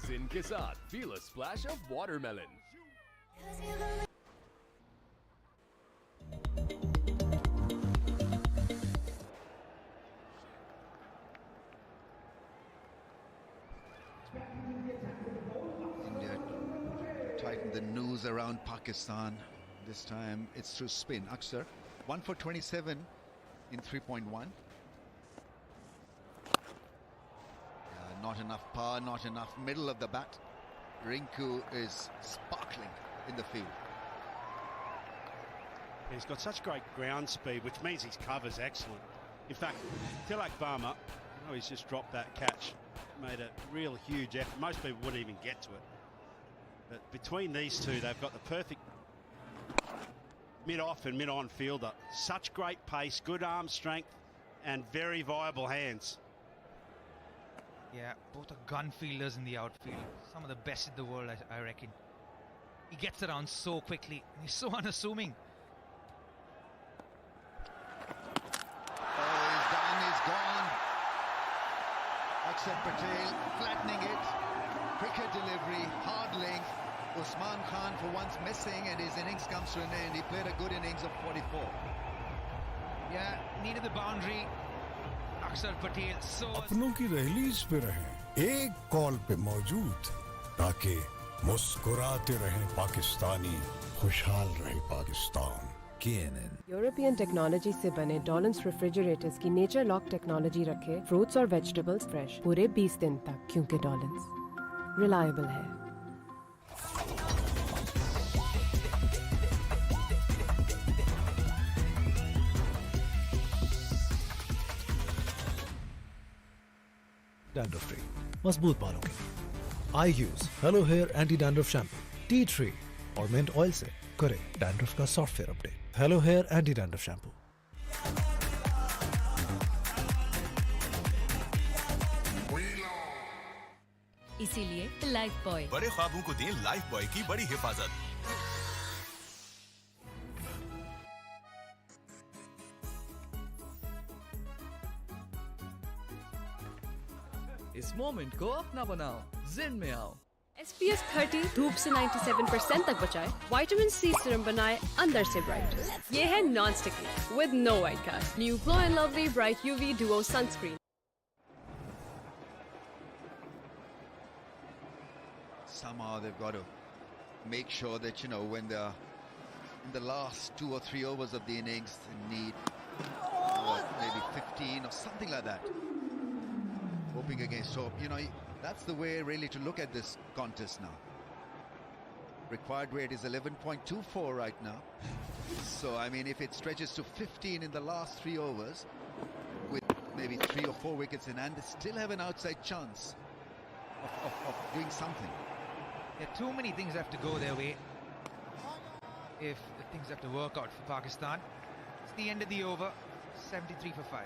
Zin के साथ feel a splash of watermelon. India tighten the noose around Pakistan. This time it's through spin. Aksar, 1 for 27 in 3.1. Not enough power, not enough middle of the bat. Rinku is sparkling in the field. He's got such great ground speed, which means his cover's excellent. In fact, Tilak Barmer, he's just dropped that catch. Made a real huge effort. Most people wouldn't even get to it. But between these two, they've got the perfect mid-off and mid-on fielder. Such great pace, good arm strength, and very viable hands. Yeah, both are gun fielders in the outfield. Some of the best in the world, I reckon. He gets around so quickly, and he's so unassuming. Oh, he's done, he's gone. Akshar Patel flattening it. Cricket delivery, hard length. Usman Khan for once missing, and his innings comes to an end. He played a good innings of 44. Yeah, needed the boundary. Akshar Patel so... अपनों की release पे रहें, एक call पे मौजूद, ताकि मुस्कुराते रहें पाकिस्तानी, खुशहाल रहे पाकिस्तान। KNN यूरोपियन टेक्नोलॉजी से बने डॉलन्स रेफ्रिजरेटर्स की नेचर लॉक टेक्नोलॉजी रखे फ्रूट्स और वेजिटेबल्स फ्रेश पूरे 20 दिन तक, क्योंकि डॉलन्स रिलायबल है। Dandruff free, मजबूत बालों के लिए। I use Hello Hair Anti Dandruff Shampoo, tea tree और mint oil से करे dandruff का software update. Hello Hair Anti Dandruff Shampoo। इसीलिए लाइफ बॉय बड़े ख्वाबों को दें लाइफ बॉय की बड़ी हिफाजत। इस मोमेंट को अपना बनाओ, जिन में आओ। SPF 30 धूप से 97% तक बचाए, विटामिन सी सीरम बनाए अंदर से ब्राइट। ये है non sticky with no white cast. New glow and lovely bright UV duo sunscreen. Somehow they've got to make sure that, you know, when they're in the last 2 or 3 overs of the innings, they need maybe 15 or something like that. Hoping against hope. You know, that's the way really to look at this contest now. Required rate is 11.24 right now. So, I mean, if it stretches to 15 in the last 3 overs, with maybe 3 or 4 wickets in hand, they still have an outside chance of doing something. There are too many things have to go their way if the things have to work out for Pakistan. It's the end of the over, 73 for 5.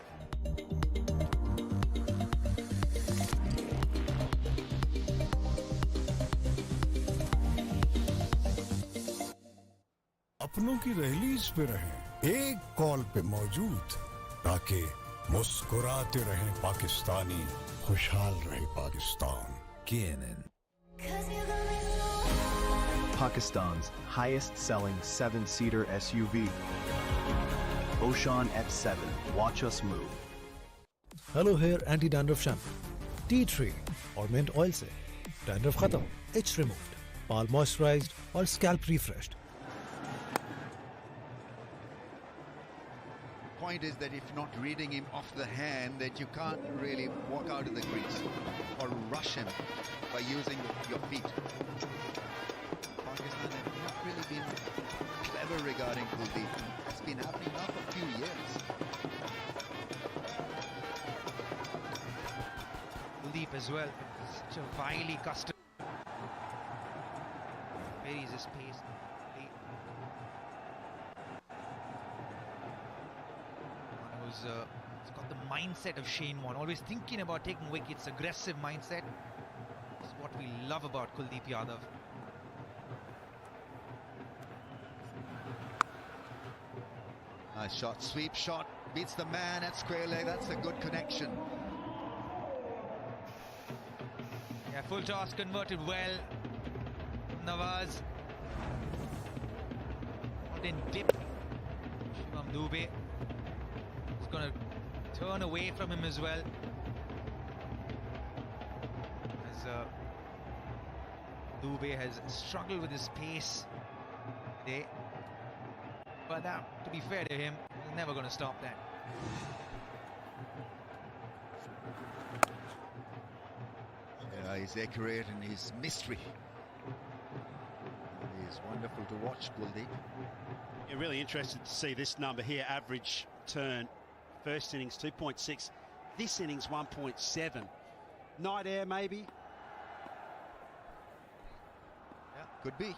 अपनों की release पे रहें, एक call पे मौजूद, ताकि मुस्कुराते रहें पाकिस्तानी, खुशहाल रहे Pakistan. KNN Pakistan's highest selling 7-seater SUV. Oshan X7, watch us move. Hello Hair Anti Dandruff Shampoo, tea tree और mint oil से dandruff खत्म, itch removed, बाल moisturized और scalp refreshed। Point is that if not reading him off the hand, that you can't really walk out of the crease or rush him by using your feet. Pakistan have not really been clever regarding Kuldeep. It's been happening now for a few years. Kuldeep as well, such a wily custom. Varies his pace. He's got the mindset of Shane Warne, always thinking about taking wickets, aggressive mindset. That's what we love about Kuldeep Yadav. Nice shot, sweep shot, beats the man at square leg. That's a good connection. Yeah, full toss converted well. Nawaz. Then dip. Shivam Dube. He's going to turn away from him as well. As Dube has struggled with his pace today. But to be fair to him, he's never going to stop that. Yeah, he's accurate and he's mystery. He is wonderful to watch, Kuldeep. You're really interested to see this number here, average turn First innings 2.6. This innings 1.7. Night air maybe. Yeah, could be.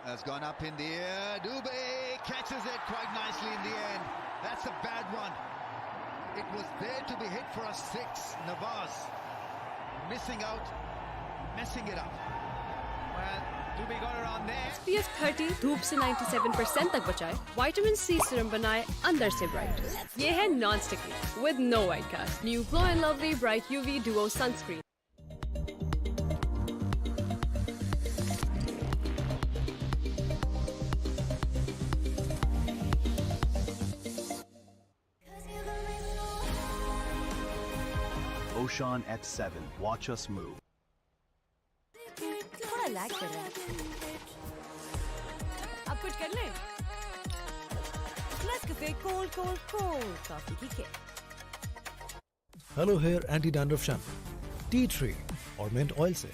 Has gone up in the air. Dubé catches it quite nicely in the end. That's a bad one. It was there to be hit for a 6. Nawaz missing out, messing it up. Well, Dubé got around there. SPF 30 धूप से 97% तक बचाए, vitamin C serum बनाए अंदर से bright. ये है non sticky with no white cast. New Glow and Lovely Bright UV Duo Sunscreen. Oshan at 7. Watch us move. थोड़ा लैग कर रहा है। अब कुछ कर ले। Nescafe cold coffee की kick. Hello Hair Anti-Dandruff Shampoo. Tea tree और mint oil से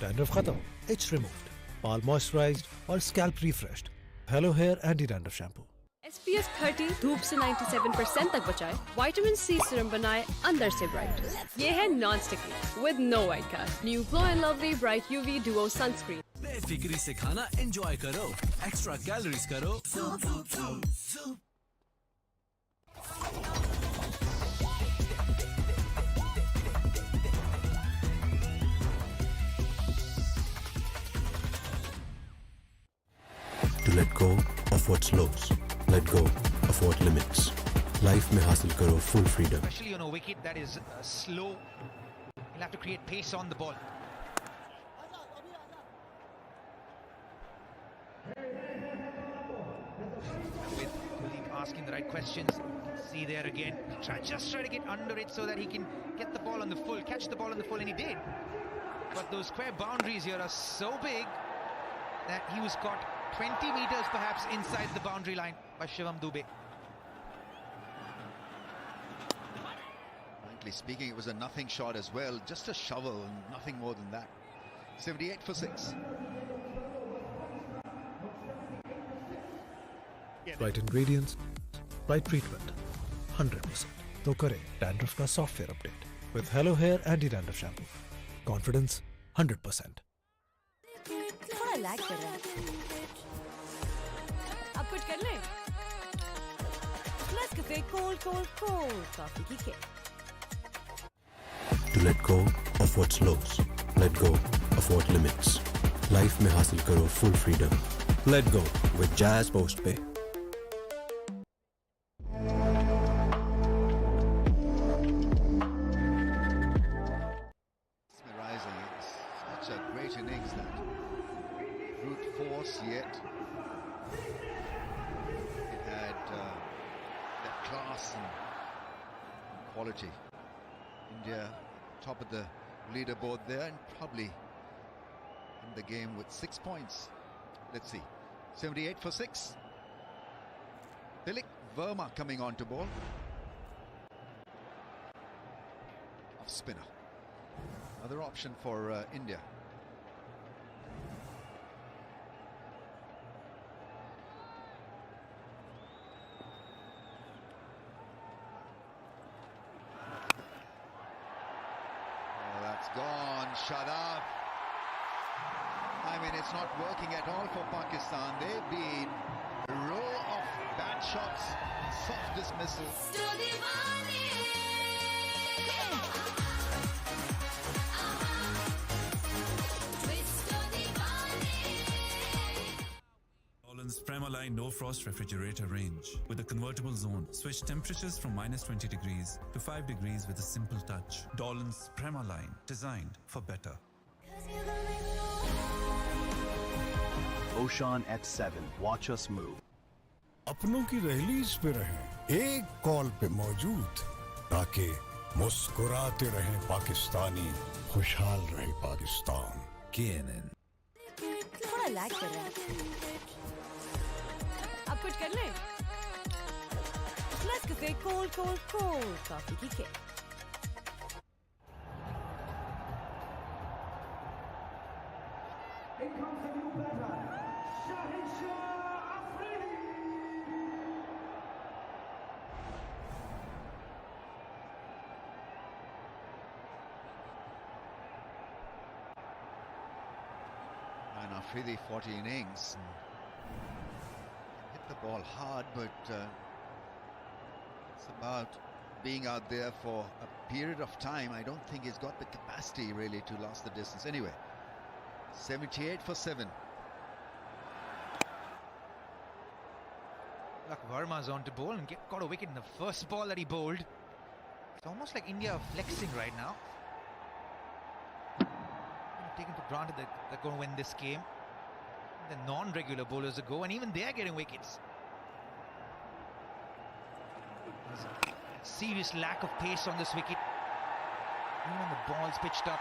dandruff खत्म, itch removed, बाल moisturized और scalp refreshed. Hello Hair Anti-Dandruff Shampoo. SPF 30 धूप से 97% तक बचाए, विटामिन सी सीरम बनाए अंदर से ब्राइट। ये है non sticky with no white cast. New Glow and Lovely Bright UV Duo Sunscreen. बेफिक्री से खाना एंजॉय करो, एक्स्ट्रा कैलोरीज करो। To let go of what's lost. Let go of what limits. Life में हासिल करो full freedom. Especially on a wicket that is slow. You'll have to create pace on the ball. With Kuldeep asking the right questions. See there again. Just try to get under it so that he can get the ball on the full, catch the ball on the full, and he did. But those square boundaries here are so big that he was caught 20 meters perhaps inside the boundary line by Shivam Dubé. Frankly speaking, it was a nothing shot as well. Just a shovel and nothing more than that. 78 for 6. Right ingredients, right treatment, 100%. तो करें dandruff का software update with Hello Hair Anti-Dandruff Shampoo. Confidence 100%. थोड़ा lag कर रहा है। अब कुछ कर ले। Nescafe cold coffee की kick. To let go of what's lost. Let go of what limits. Life में हासिल करो full freedom. Let go with Jazz Postpay. Mesmerizing. It's such a great innings that. Brute force yet. It had that class and quality. India top of the leaderboard there and probably in the game with 6 points. Let's see. 78 for 6. Tilak Verma coming on to ball. Off spinner. Another option for India. Oh, that's gone. Shut up. I mean, it's not working at all for Pakistan. They've been a row of bad shots, soft dismissal. Dolan's Premaline No Frost Refrigerator range with a convertible zone. Switch temperatures from -20 degrees to 5 degrees with a simple touch. Dolan's Premaline, designed for better. Oshan at 7. Watch us move. अपनों की rallies पे रहें, एक call पे मौजूद, ताकि मुस्कुराते रहें पाकिस्तानी, खुशहाल रहे पाकिस्तान। KNN. थोड़ा लैग कर रहा है। अब कुछ कर ले। Nescafe cold coffee की kick. after the 40 innings. Hit the ball hard, but it's about being out there for a period of time. I don't think he's got the capacity really to last the distance. Anyway, 78 for 7. Look, Verma's on to bowl and got a wicket in the first ball that he bowled. It's almost like India are flexing right now. Taken for granted that they're going to win this game. The non-regular bowlers are go, and even they're getting wickets. There's a serious lack of pace on this wicket. Even when the ball's pitched up,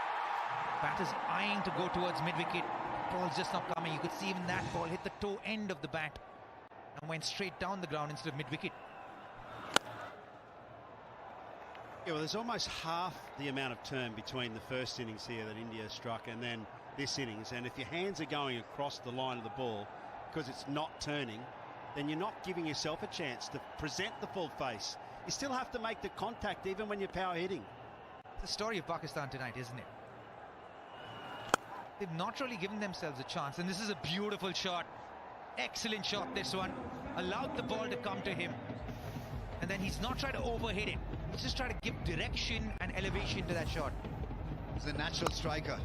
batter's eyeing to go towards mid-wicket. The ball's just not coming. You could see even that ball hit the toe end of the bat and went straight down the ground instead of mid-wicket. Yeah, well, there's almost half the amount of turn between the first innings here that India struck and then this innings. And if your hands are going across the line of the ball because it's not turning, then you're not giving yourself a chance to present the full face. You still have to make the contact even when you're power hitting. It's the story of Pakistan tonight, isn't it? They've not really given themselves a chance, and this is a beautiful shot. Excellent shot, this one. Allowed the ball to come to him, and then he's not trying to overhit it. He's just trying to give direction and elevation to that shot. He's a natural striker.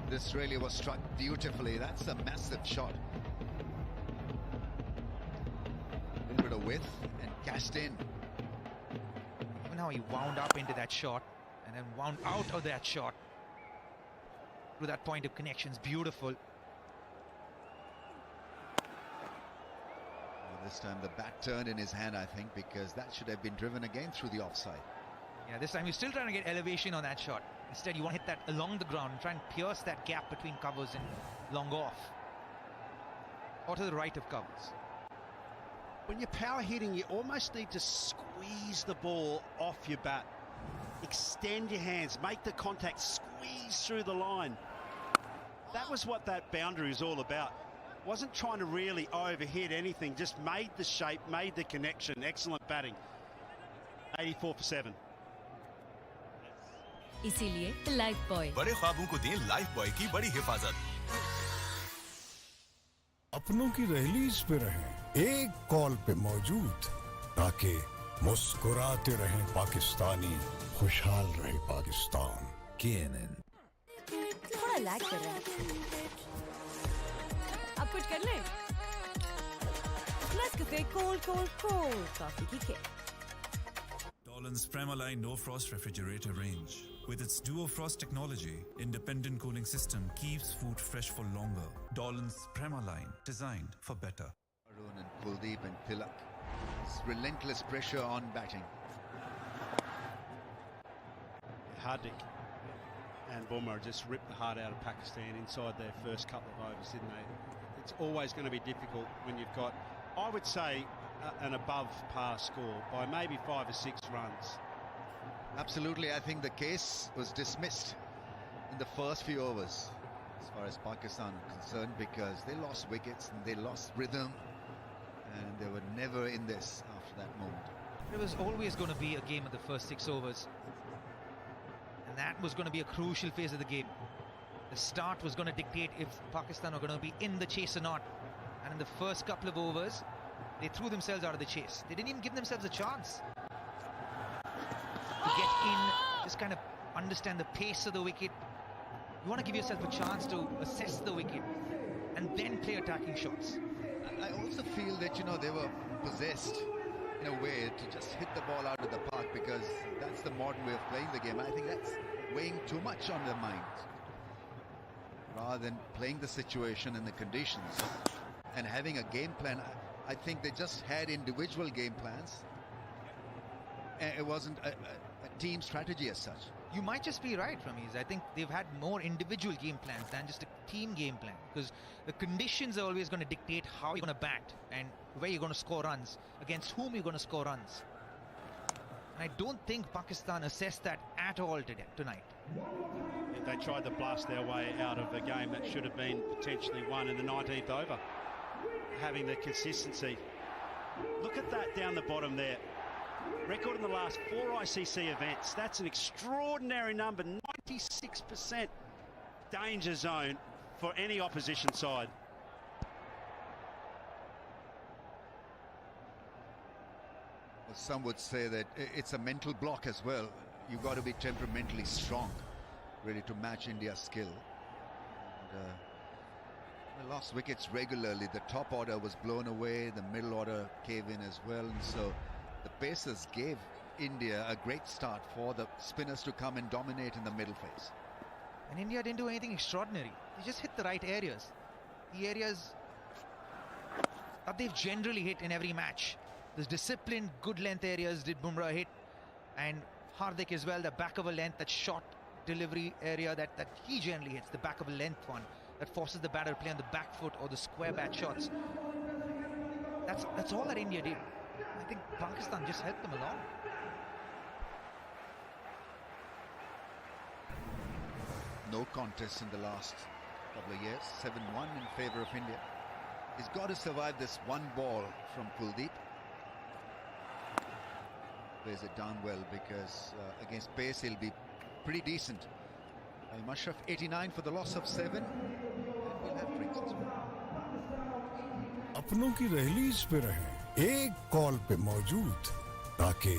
This really was struck beautifully. That's a massive shot. A little bit of width and cashed in. Even how he wound up into that shot and then wound out of that shot through that point of connections. Beautiful. This time the bat turned in his hand, I think, because that should have been driven again through the offside. Yeah, this time he's still trying to get elevation on that shot. Instead, you want to hit that along the ground and try and pierce that gap between covers and long off. Or to the right of covers. When you're power hitting, you almost need to squeeze the ball off your bat. Extend your hands, make the contact, squeeze through the line. That was what that boundary is all about. Wasn't trying to really overhit anything, just made the shape, made the connection. Excellent batting. 84 for 7. इसीलिए Lifebuoy बड़े ख्वाबों को दें life boy की बड़ी हिफाजत। अपनों की रैलीज पे रहें, एक कॉल पे मौजूद, ताकि मुस्कुराते रहें पाकिस्तानी, खुशहाल रहे पाकिस्तान। केएनएन थोड़ा लैग कर रहा है। अब कुछ कर ले। Nescafe cold coffee की kick. Dolan's Premaline No Frost refrigerator range. With its Duo Frost technology, independent cooling system keeps food fresh for longer. Dolan's Premaline, designed for better. Arun and Kuldeep and Tilak. It's relentless pressure on batting. Hardik and Bumrah just ripped the heart out of Pakistan inside their first couple of overs, didn't they? It's always going to be difficult when you've got, I would say, an above par score by maybe 5 or 6 runs. Absolutely, I think the case was dismissed in the first few overs as far as Pakistan are concerned, because they lost wickets and they lost rhythm, and they were never in this after that moment. There was always going to be a game of the first 6 overs, and that was going to be a crucial phase of the game. The start was going to dictate if Pakistan are going to be in the chase or not, and in the first couple of overs they threw themselves out of the chase. They didn't even give themselves a chance to get in, just kind of understand the pace of the wicket. You want to give yourself a chance to assess the wicket and then play attacking shots. I also feel that, you know, they were possessed in a way to just hit the ball out of the park, because that's the modern way of playing the game. I think that's weighing too much on their minds, rather than playing the situation and the conditions and having a game plan. I think they just had individual game plans, and it wasn't a team strategy as such. You might just be right, Ramiz. I think they've had more individual game plans than just a team game plan, because the conditions are always going to dictate how you're going to bat and where you're going to score runs, against whom you're going to score runs. And I don't think Pakistan assessed that at all tonight. They tried to blast their way out of a game that should have been potentially won in the 19th over. Having the consistency. Look at that down the bottom there. Record in the last 4 ICC events. That's an extraordinary number. 96% danger zone for any opposition side. Some would say that it's a mental block as well. You've got to be temperamentally strong, ready to match India's skill. And, they lost wickets regularly. The top order was blown away, the middle order came in as well, and so the Pacers gave India a great start for the spinners to come and dominate in the middle phase. And India didn't do anything extraordinary. They just hit the right areas. The areas that they've generally hit in every match. The disciplined, good length areas did Bumrah hit, and Hardik as well, the back of a length, that short delivery area that he generally hits, the back of a length one that forces the batter to play on the back foot or the square bat shots. That's all that India did. I think Pakistan just helped them along. No contest in the last couple of years. 7-1 in favour of India. He's got to survive this one ball from Kuldeep. Plays it down well because against pace he'll be pretty decent. Mushraf 89 for the loss of 7. And we'll have drinks as well. अपनों की release पे रहें, एक call पे मौजूद, ताकि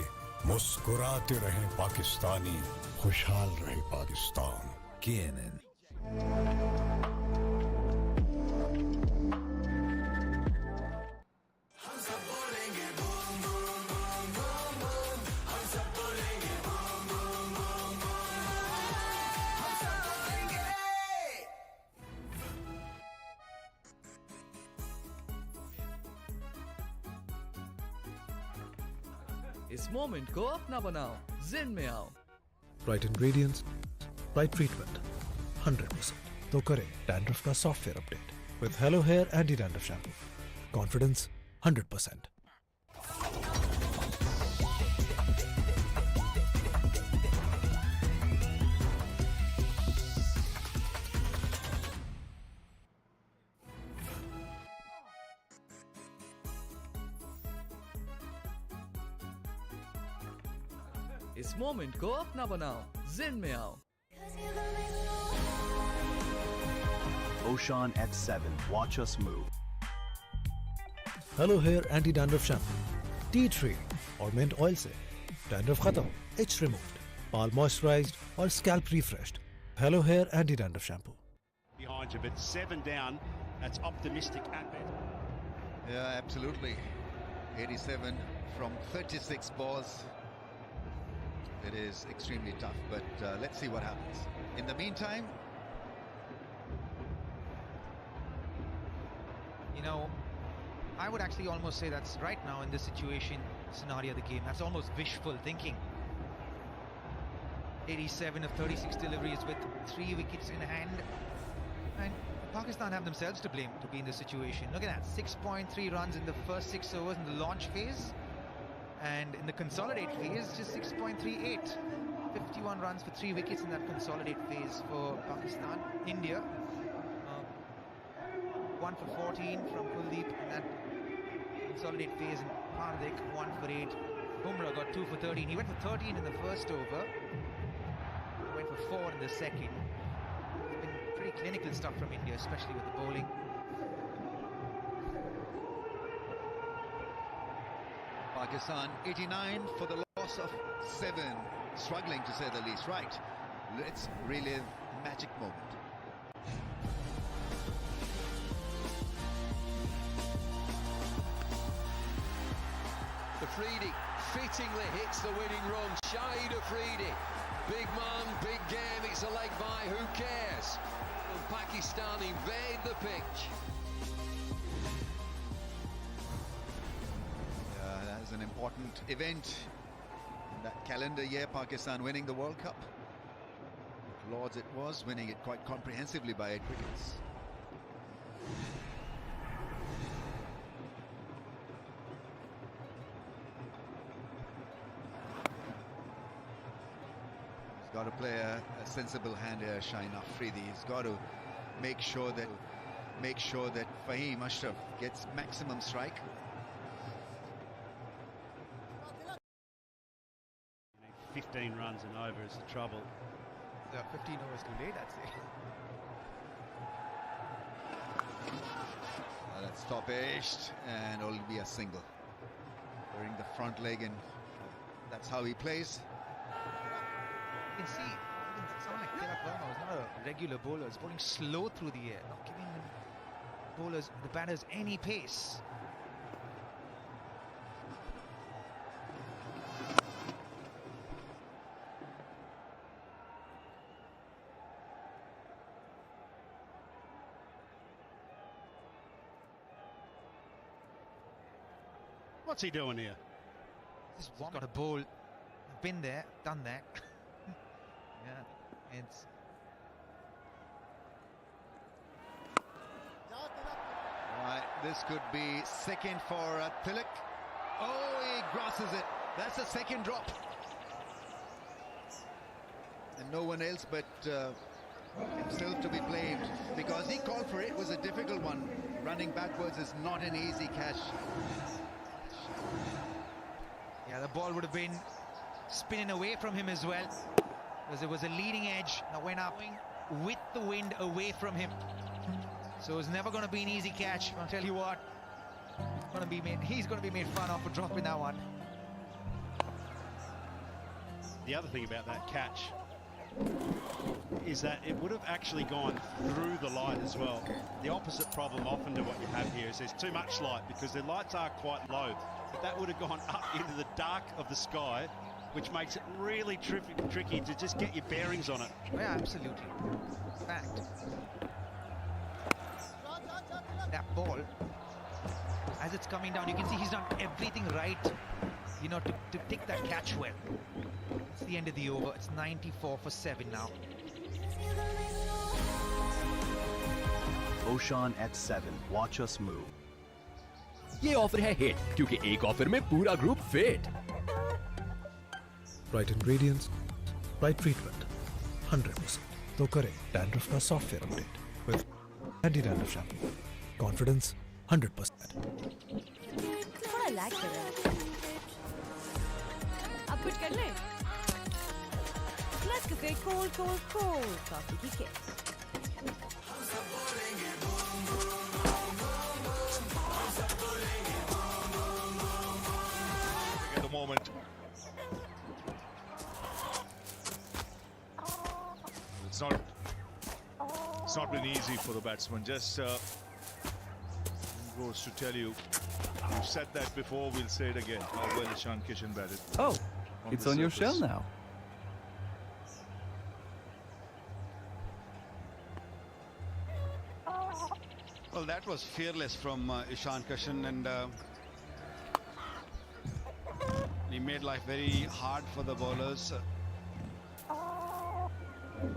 मुस्कुराते रहें पाकिस्तानी, खुशहाल रहे पाकिस्तान. KNN. इस मोमेंट को अपना बनाओ, जिन में आओ. Right ingredients, right treatment, 100%. तो करें dandruff का software update with Hello Hair Anti-Dandruff Shampoo. Confidence 100%. इस मोमेंट को अपना बनाओ, जिन में आओ. Oshan X7, watch us move. Hello Hair Anti-Dandruff Shampoo. Tea tree और mint oil से dandruff खत्म, itch removed, बाल moisturized और scalp refreshed. Hello Hair Anti-Dandruff Shampoo. Behind you, but 7 down, that's optimistic at best. Yeah, absolutely. 87 from 36 balls. It is extremely tough, but let's see what happens. In the meantime, You know, I would actually almost say that's right now in this situation, scenario of the game, that's almost wishful thinking. 87 of 36 deliveries with 3 wickets in hand. And Pakistan have themselves to blame to be in this situation. Look at that, 6.3 runs in the first 6 overs in the launch phase. And in the consolidate phase, just 6.38. 51 runs for 3 wickets in that consolidate phase for Pakistan. India, 1 for 14 from Kuldeep in that consolidate phase, and Hardik 1 for 8. Bumrah got 2 for 13. He went for 13 in the first over, went for 4 in the second. It's been pretty clinical stuff from India, especially with the bowling. Pakistan 89 for the loss of 7. Struggling to say the least. Right, let's relive magic moment. Afridi fittingly hits the winning run. Shahid Afridi. Big man, big game. It's a leg by. Who cares? And Pakistan invade the pitch. That is an important event in that calendar year, Pakistan winning the World Cup. Lords it was, winning it quite comprehensively by 8 wickets. He's got to play a sensible hand here, Shahid Afridi. He's got to make sure that Fahim Ashraf gets maximum strike. 15 runs and over is the trouble. 15 overs too late, I'd say. That's top-edged, and it'll be a single. wearing the front leg, and that's how he plays. You can see, it's not like Tilak Verma is not a regular bowler. He's bowling slow through the air, not giving the batters any pace. What's he doing here? He's got a bowl. Been there, done that. Yeah, it's. Right, this could be second for Tilak. Oh, he grasses it. That's a second drop. And no one else but himself to be blamed, because he called for it. It was a difficult one. Running backwards is not an easy catch. Yeah, the ball would have been spinning away from him as well, because there was a leading edge that went up with the wind away from him. So it's never going to be an easy catch. I'll tell you what, he's going to be made fun of for dropping that one. The other thing about that catch is that it would have actually gone through the light as well. The opposite problem often to what you have here is there's too much light, because the lights are quite low. But that would have gone up into the dark of the sky, which makes it really tricky to just get your bearings on it. Yeah, absolutely. Fact. That ball, as it's coming down, you can see he's done everything right, you know, to take that catch well. It's the end of the over. It's 94 for 7 now. Oshan at 7. Watch us move. ये offer है hit क्योंकि एक offer में पूरा group fit. Right ingredients, right treatment, 100%. तो करें dandruff का software update with anti-dandruff shampoo. Confidence 100%. थोड़ा लैग कर रहा है. अब कुछ कर ले. Let's get cold coffee की kick. At the moment. It's not been easy for the batsman. Just goes to tell you, we've said that before, we'll say it again, how well Ishan Kishan batted. Oh, it's on your shell now. Well, that was fearless from Ishan Kishan, and he made life very hard for the bowlers.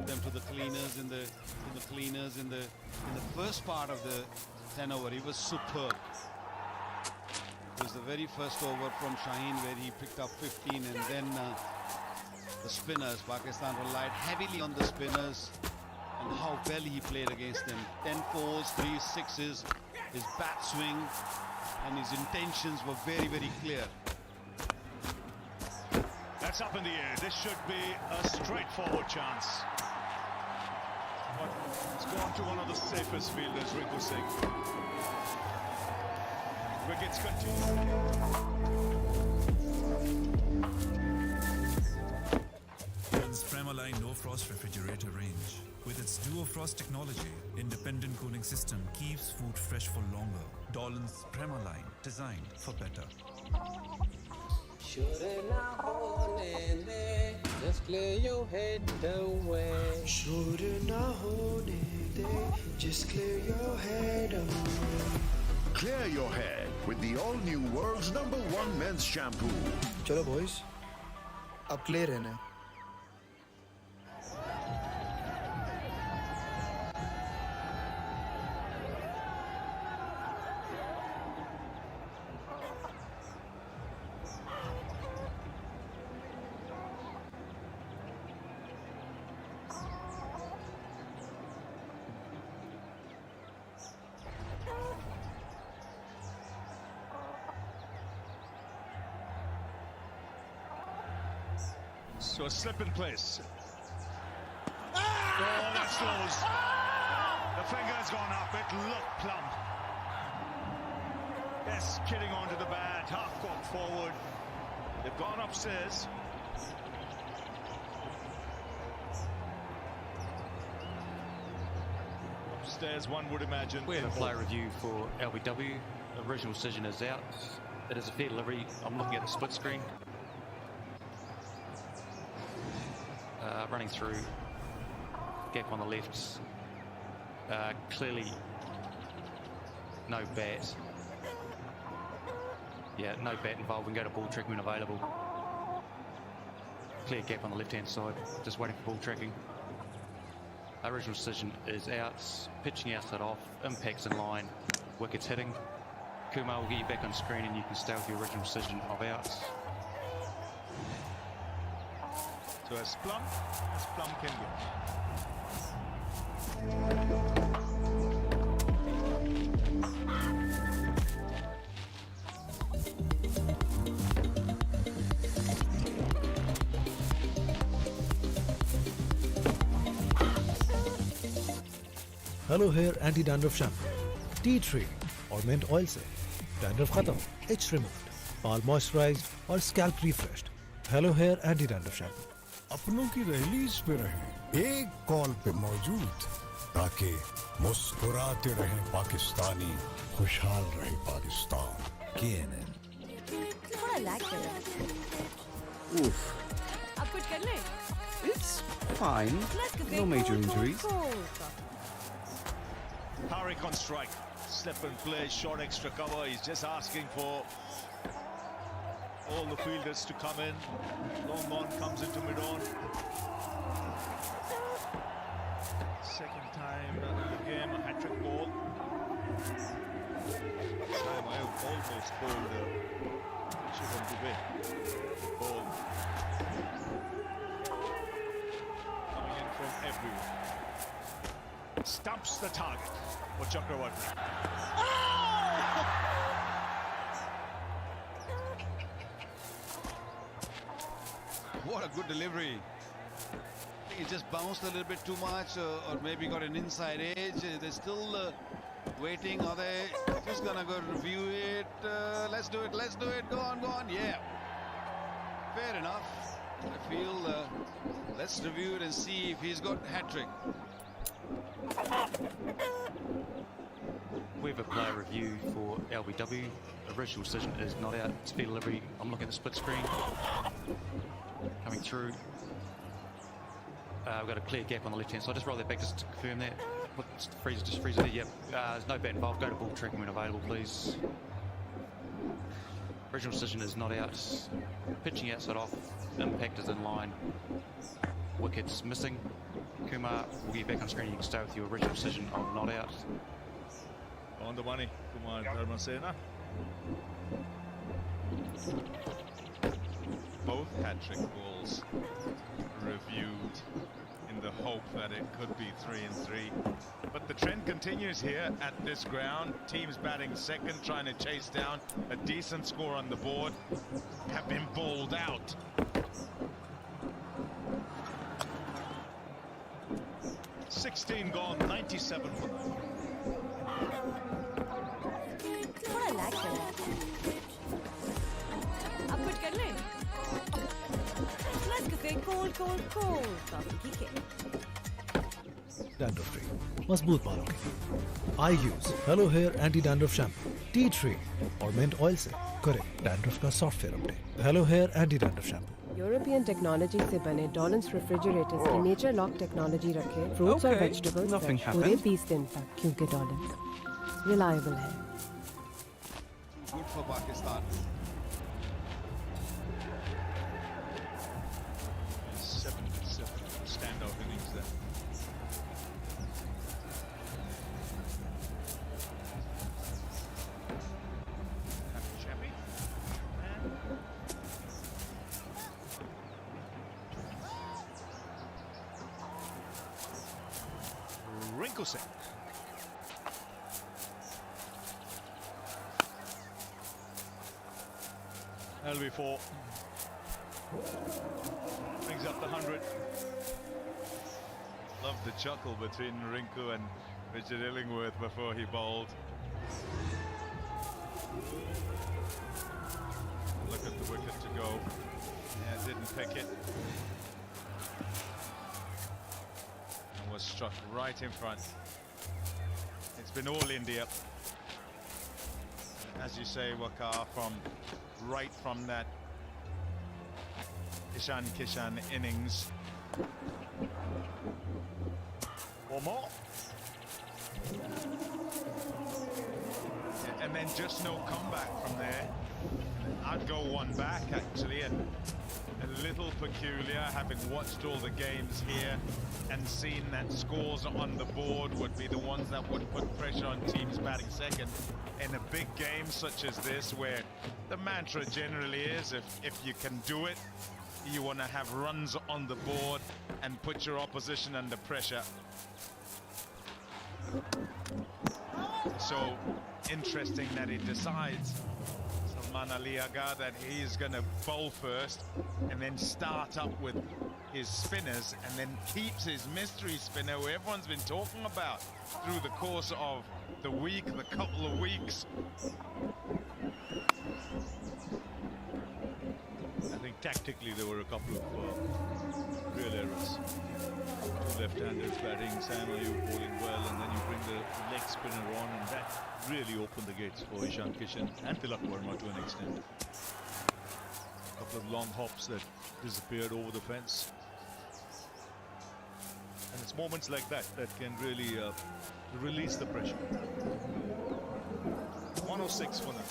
Them to the cleaners in the first part of the 10 over. He was superb. It was the very first over from Shaheen where he picked up 15, and then the spinners. Pakistan relied heavily on the spinners, and how well he played against them. 10 fours, 3 sixes, his bat swing and his intentions were very, very clear. That's up in the air. This should be a straightforward chance. But it's gone to one of the safest fielders, Rinku Singh. Wickets continue. Dolan's Premaline No Frost Refrigerator range. With its Duo Frost technology, independent cooling system keeps food fresh for longer. Dolan's Premaline, designed for better. Just clear your head away. Just clear your head away. Clear your head with the all-new world's #1 men's shampoo. चलो boys, अब clear है ना? So a slip in place. Oh, that's close. The finger's gone up. It looked plump. Yes, kidding onto the bat, half court forward. They've gone upstairs. Upstairs, one would imagine. We have a player review for LBW. The original decision is out. It is a fair delivery. I'm looking at the split screen. Running through, gap on the left. Clearly no bat. Yeah, no bat involved. We can go to ball tracking when available. Clear gap on the left-hand side. Just waiting for ball tracking. Original decision is out. Pitching outside off. Impacts in line. Wickets hitting. Kumar will get you back on screen and you can stay with your original decision of outs. So as Plum can get. Hello hair anti dandruff shampoo, tea tree और mint oil से dandruff खत्म, itch removed, बाल moisturised और scalp refreshed. Hello hair anti dandruff shampoo. अपनों की release पे रहें, एक कॉल पे मौजूद, ताकि मुस्कुराते रहें पाकिस्तानी, खुशहाल रहे पाकिस्तान। KNN. थोड़ा लैग कर रहा है। Oof. अब कुछ कर ले। It's fine. No major injuries. Harik on strike. Slip and play, short extra cover. He's just asking for all the fielders to come in. Long on comes into mid-on. Second time in the game, a hat-trick ball. This time I almost bowled Shivam Dubey. Ball coming in from everywhere. Stumps the target for Chakravarti. What a good delivery. He just bounced a little bit too much, or maybe got an inside edge. They're still waiting. Are they just gonna go review it? Let's do it. Go on. Yeah. Fair enough. I feel let's review it and see if he's got hat-trick. We have a player review for LBW. Original decision is not out. Speed delivery. I'm looking at the split screen. Coming through. We've got a clear gap on the left-hand side. Just roll that back just to confirm that. Freeze it there. Yep. There's no bat involved. Go to ball tracking when available, please. Original decision is not out. Pitching outside off. Impact is in line. Wickets missing. Kumar will get back on screen. You can stay with your original decision of not out. On the money, Kumar Dharmasena. Both hat-trick balls reviewed in the hope that it could be 3 and 3. But the trend continues here at this ground. Teams batting second, trying to chase down a decent score on the board, have been bowled out. $16 gone, 97 for them. थोड़ा lag कर रहा है। अब कुछ कर ले। Let's go cold. काफी ठीक है। डैंड्रफ फ्री, मजबूत बालों के लिए। I use hello hair anti dandruff shampoo, tea tree और मिंट ऑयल से करें डैंड्रफ का software update. Hello hair anti dandruff shampoo. European technology से बने डॉलन्स रेफ्रिजरेटर्स की नेचर लॉक टेक्नोलॉजी रखे फ्रूट्स और वेजिटेबल्स पूरे 20 दिन तक, क्योंकि डॉलन्स रिलायबल है। Good for Pakistan. 77 standout innings there. Chappy. Wrinkle set. LV4 brings up the 100. Loved the chuckle between Rinku and Richard Illingworth before he bowled. Look at the wicket to go. Yeah, didn't pick it. And was struck right in front. It's been all India. As you say, Waqar, right from that Ishan Kishan innings. Or more. And then just no comeback from there. I'd go one back actually, and a little peculiar having watched all the games here and seen that scores on the board would be the ones that would put pressure on teams batting second in a big game such as this, where the mantra generally is if you can do it, you want to have runs on the board and put your opposition under pressure. So interesting that he decides, Salman Ali Agha, that he's going to bowl first and then start up with his spinners, and then keeps his mystery spinner who everyone's been talking about through the course of the week, the couple of weeks. I think tactically there were a couple of real errors. Two left-handers batting, Sam Ayub bowling well, and then you bring the leg spinner on, and that really opened the gates for Ishan Kishan and Tilak Verma to an extent. A couple of long hops that disappeared over the fence. And it's moments like that that can really release the pressure. 106 for them.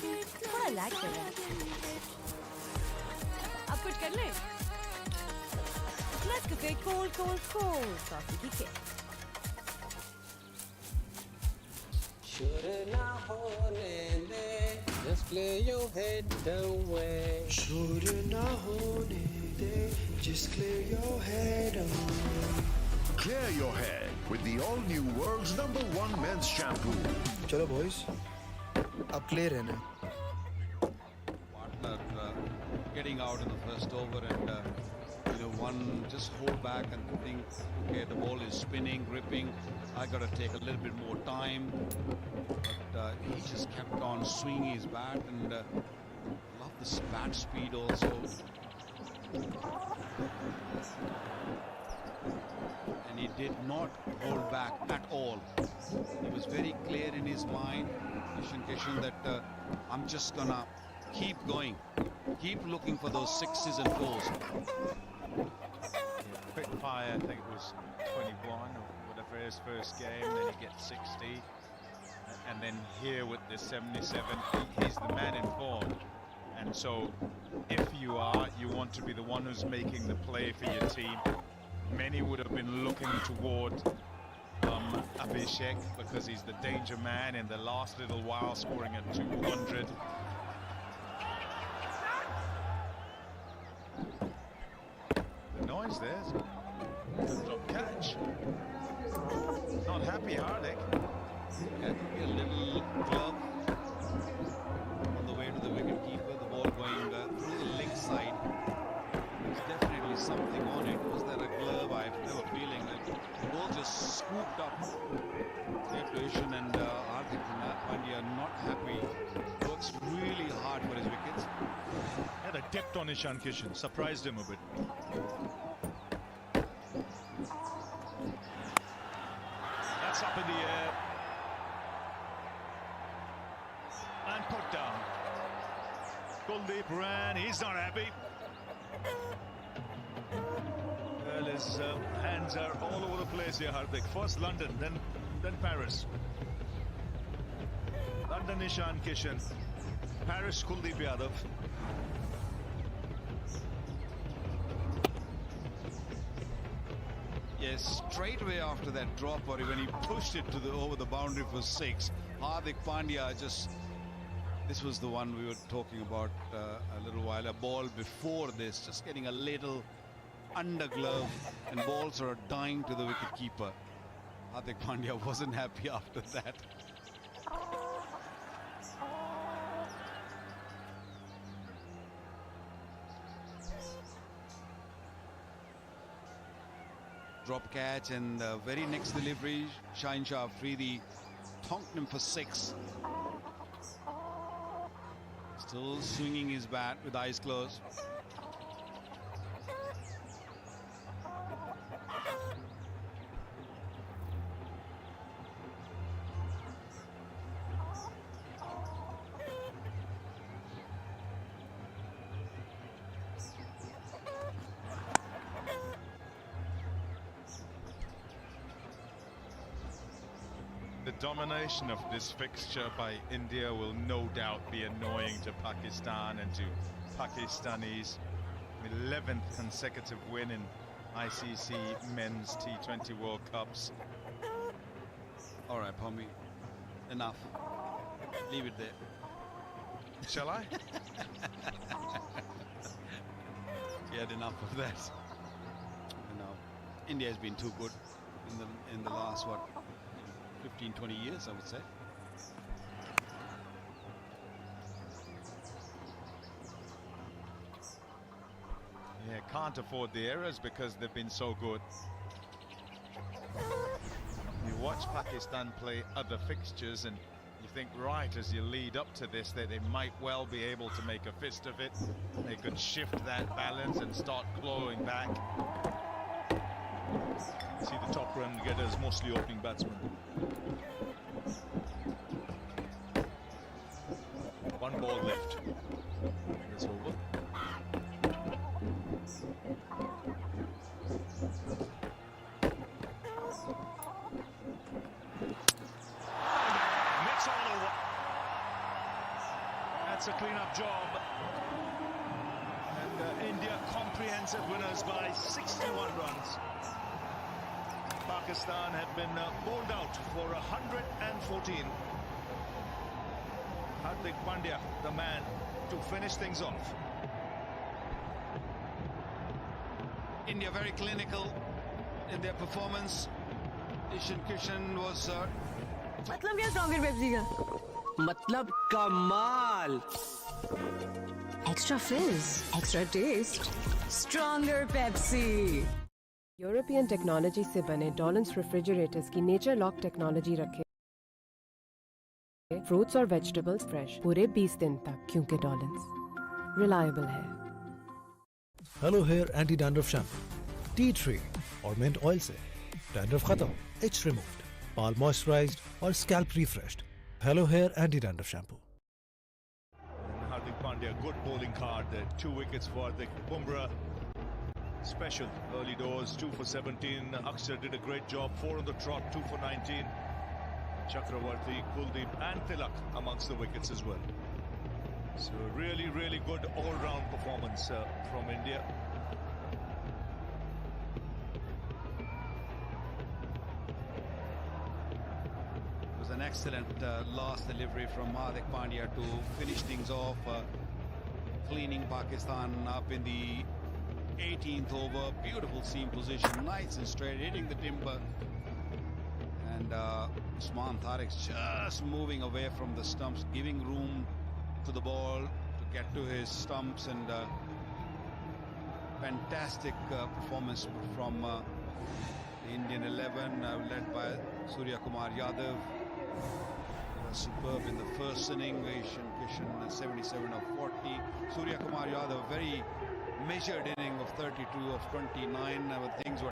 थोड़ा lag कर रहा है। अब कुछ कर ले। Nescafe cold, cold, cold. Coffee की kick. Should ना होने दे, just clear your head away. Should ना होने दे, just clear your head away. Clear your head with the all-new world's #1 men's shampoo. चलो boys, अब clear रहना। Partner getting out in the first over, and one just hold back and think, okay, the ball is spinning, gripping, I got to take a little bit more time. But he just kept on swinging his bat, and love the bat speed also. And he did not hold back at all. He was very clear in his mind, Ishan Kishan, that I'm just gonna keep going, keep looking for those sixes and fours. Quick fire, I think it was 21 or whatever his first game, then he gets 60. And then here with the 77, he's the man in form. And so if you want to be the one who's making the play for your team. Many would have been looking toward Abhishek, because he's the danger man in the last little while, scoring at 200. The noise there's drop catch. Not happy, Hardik. Yeah, it could be a little glove on the way to the wicket keeper. The ball going through the leg side. There's definitely something on it. Was there a glove? I have a feeling that the ball just scooped up. Ishan and Hardik Pandya not happy. Works really hard for his wickets. Had a depth on Ishan Kishan, surprised him a bit. That's up in the air. And put down. Kuldeep ran, he's not happy. Well, his hands are all over the place here, Hardik. First London, then Paris. London Ishan Kishan, Paris Kuldeep Yadav. Yes, straight away after that drop, or when he pushed it to over the boundary for 6, Hardik Pandya just. This was the one we were talking about a little while. A ball before this, just getting a little under glove, and balls are dying to the wicket keeper. Hardik Pandya wasn't happy after that. Drop catch, and very next delivery, Shaheen Shah Afridi thonked him for 6. Still swinging his bat with eyes closed. The domination of this fixture by India will no doubt be annoying to Pakistan and to Pakistanis. 11th consecutive win in ICC Men's T20 World Cups. All right, Pommy, enough. Leave it there. Shall I? He had enough of that. You know, India has been too good in the last, what, 15-20 years, I would say. Yeah, can't afford the errors because they've been so good. You watch Pakistan play other fixtures and you think, right, as you lead up to this, that they might well be able to make a fist of it. They could shift that balance and start clawing back. See the top run getters, mostly opening batsmen. One ball left. It's over. Mix all over. That's a clean-up job. And India comprehensive winners by 61 runs. Pakistan have been bowled out for 114. Hardik Pandya, the man to finish things off. India very clinical in their performance. Ishan Kishan was... मतलब क्या stronger Pepsi का? मतलब कमाल. Extra fizz, extra taste, stronger Pepsi. European technology से बने Dawlance refrigerators की nature lock technology रखे fruits और वेजिटेबल्स फ्रेश पूरे 20 दिन तक, क्योंकि डॉलन्स रिलायबल है. Hello hair anti dandruff shampoo, tea tree और मिंट ऑयल से डैंड्रफ खत्म, इट्स रिमूव्ड, बाल मॉइस्चराइज्ड और scalp refreshed. Hello hair anti dandruff shampoo. Hardik Pandya, good bowling card there. 2 wickets for the Bumrah. Special early doors, 2 for 17. Akshar did a great job, 4 on the trot, 2 for 19. Chakravarti, Kuldeep and Tilak amongst the wickets as well. So really, really good all-round performance from India. It was an excellent last delivery from Hardik Pandya to finish things off, cleaning Pakistan up in the 18th over. Beautiful seam position, nice and straight, hitting the timber. And Usman Tariq's just moving away from the stumps, giving room to the ball to get to his stumps. And fantastic performance from the Indian 11, led by Surya Kumar Yadav. Superb in the first inning. Ishan Kishan 77 of 40. Surya Kumar Yadav very measured inning of 32 of 29. Things were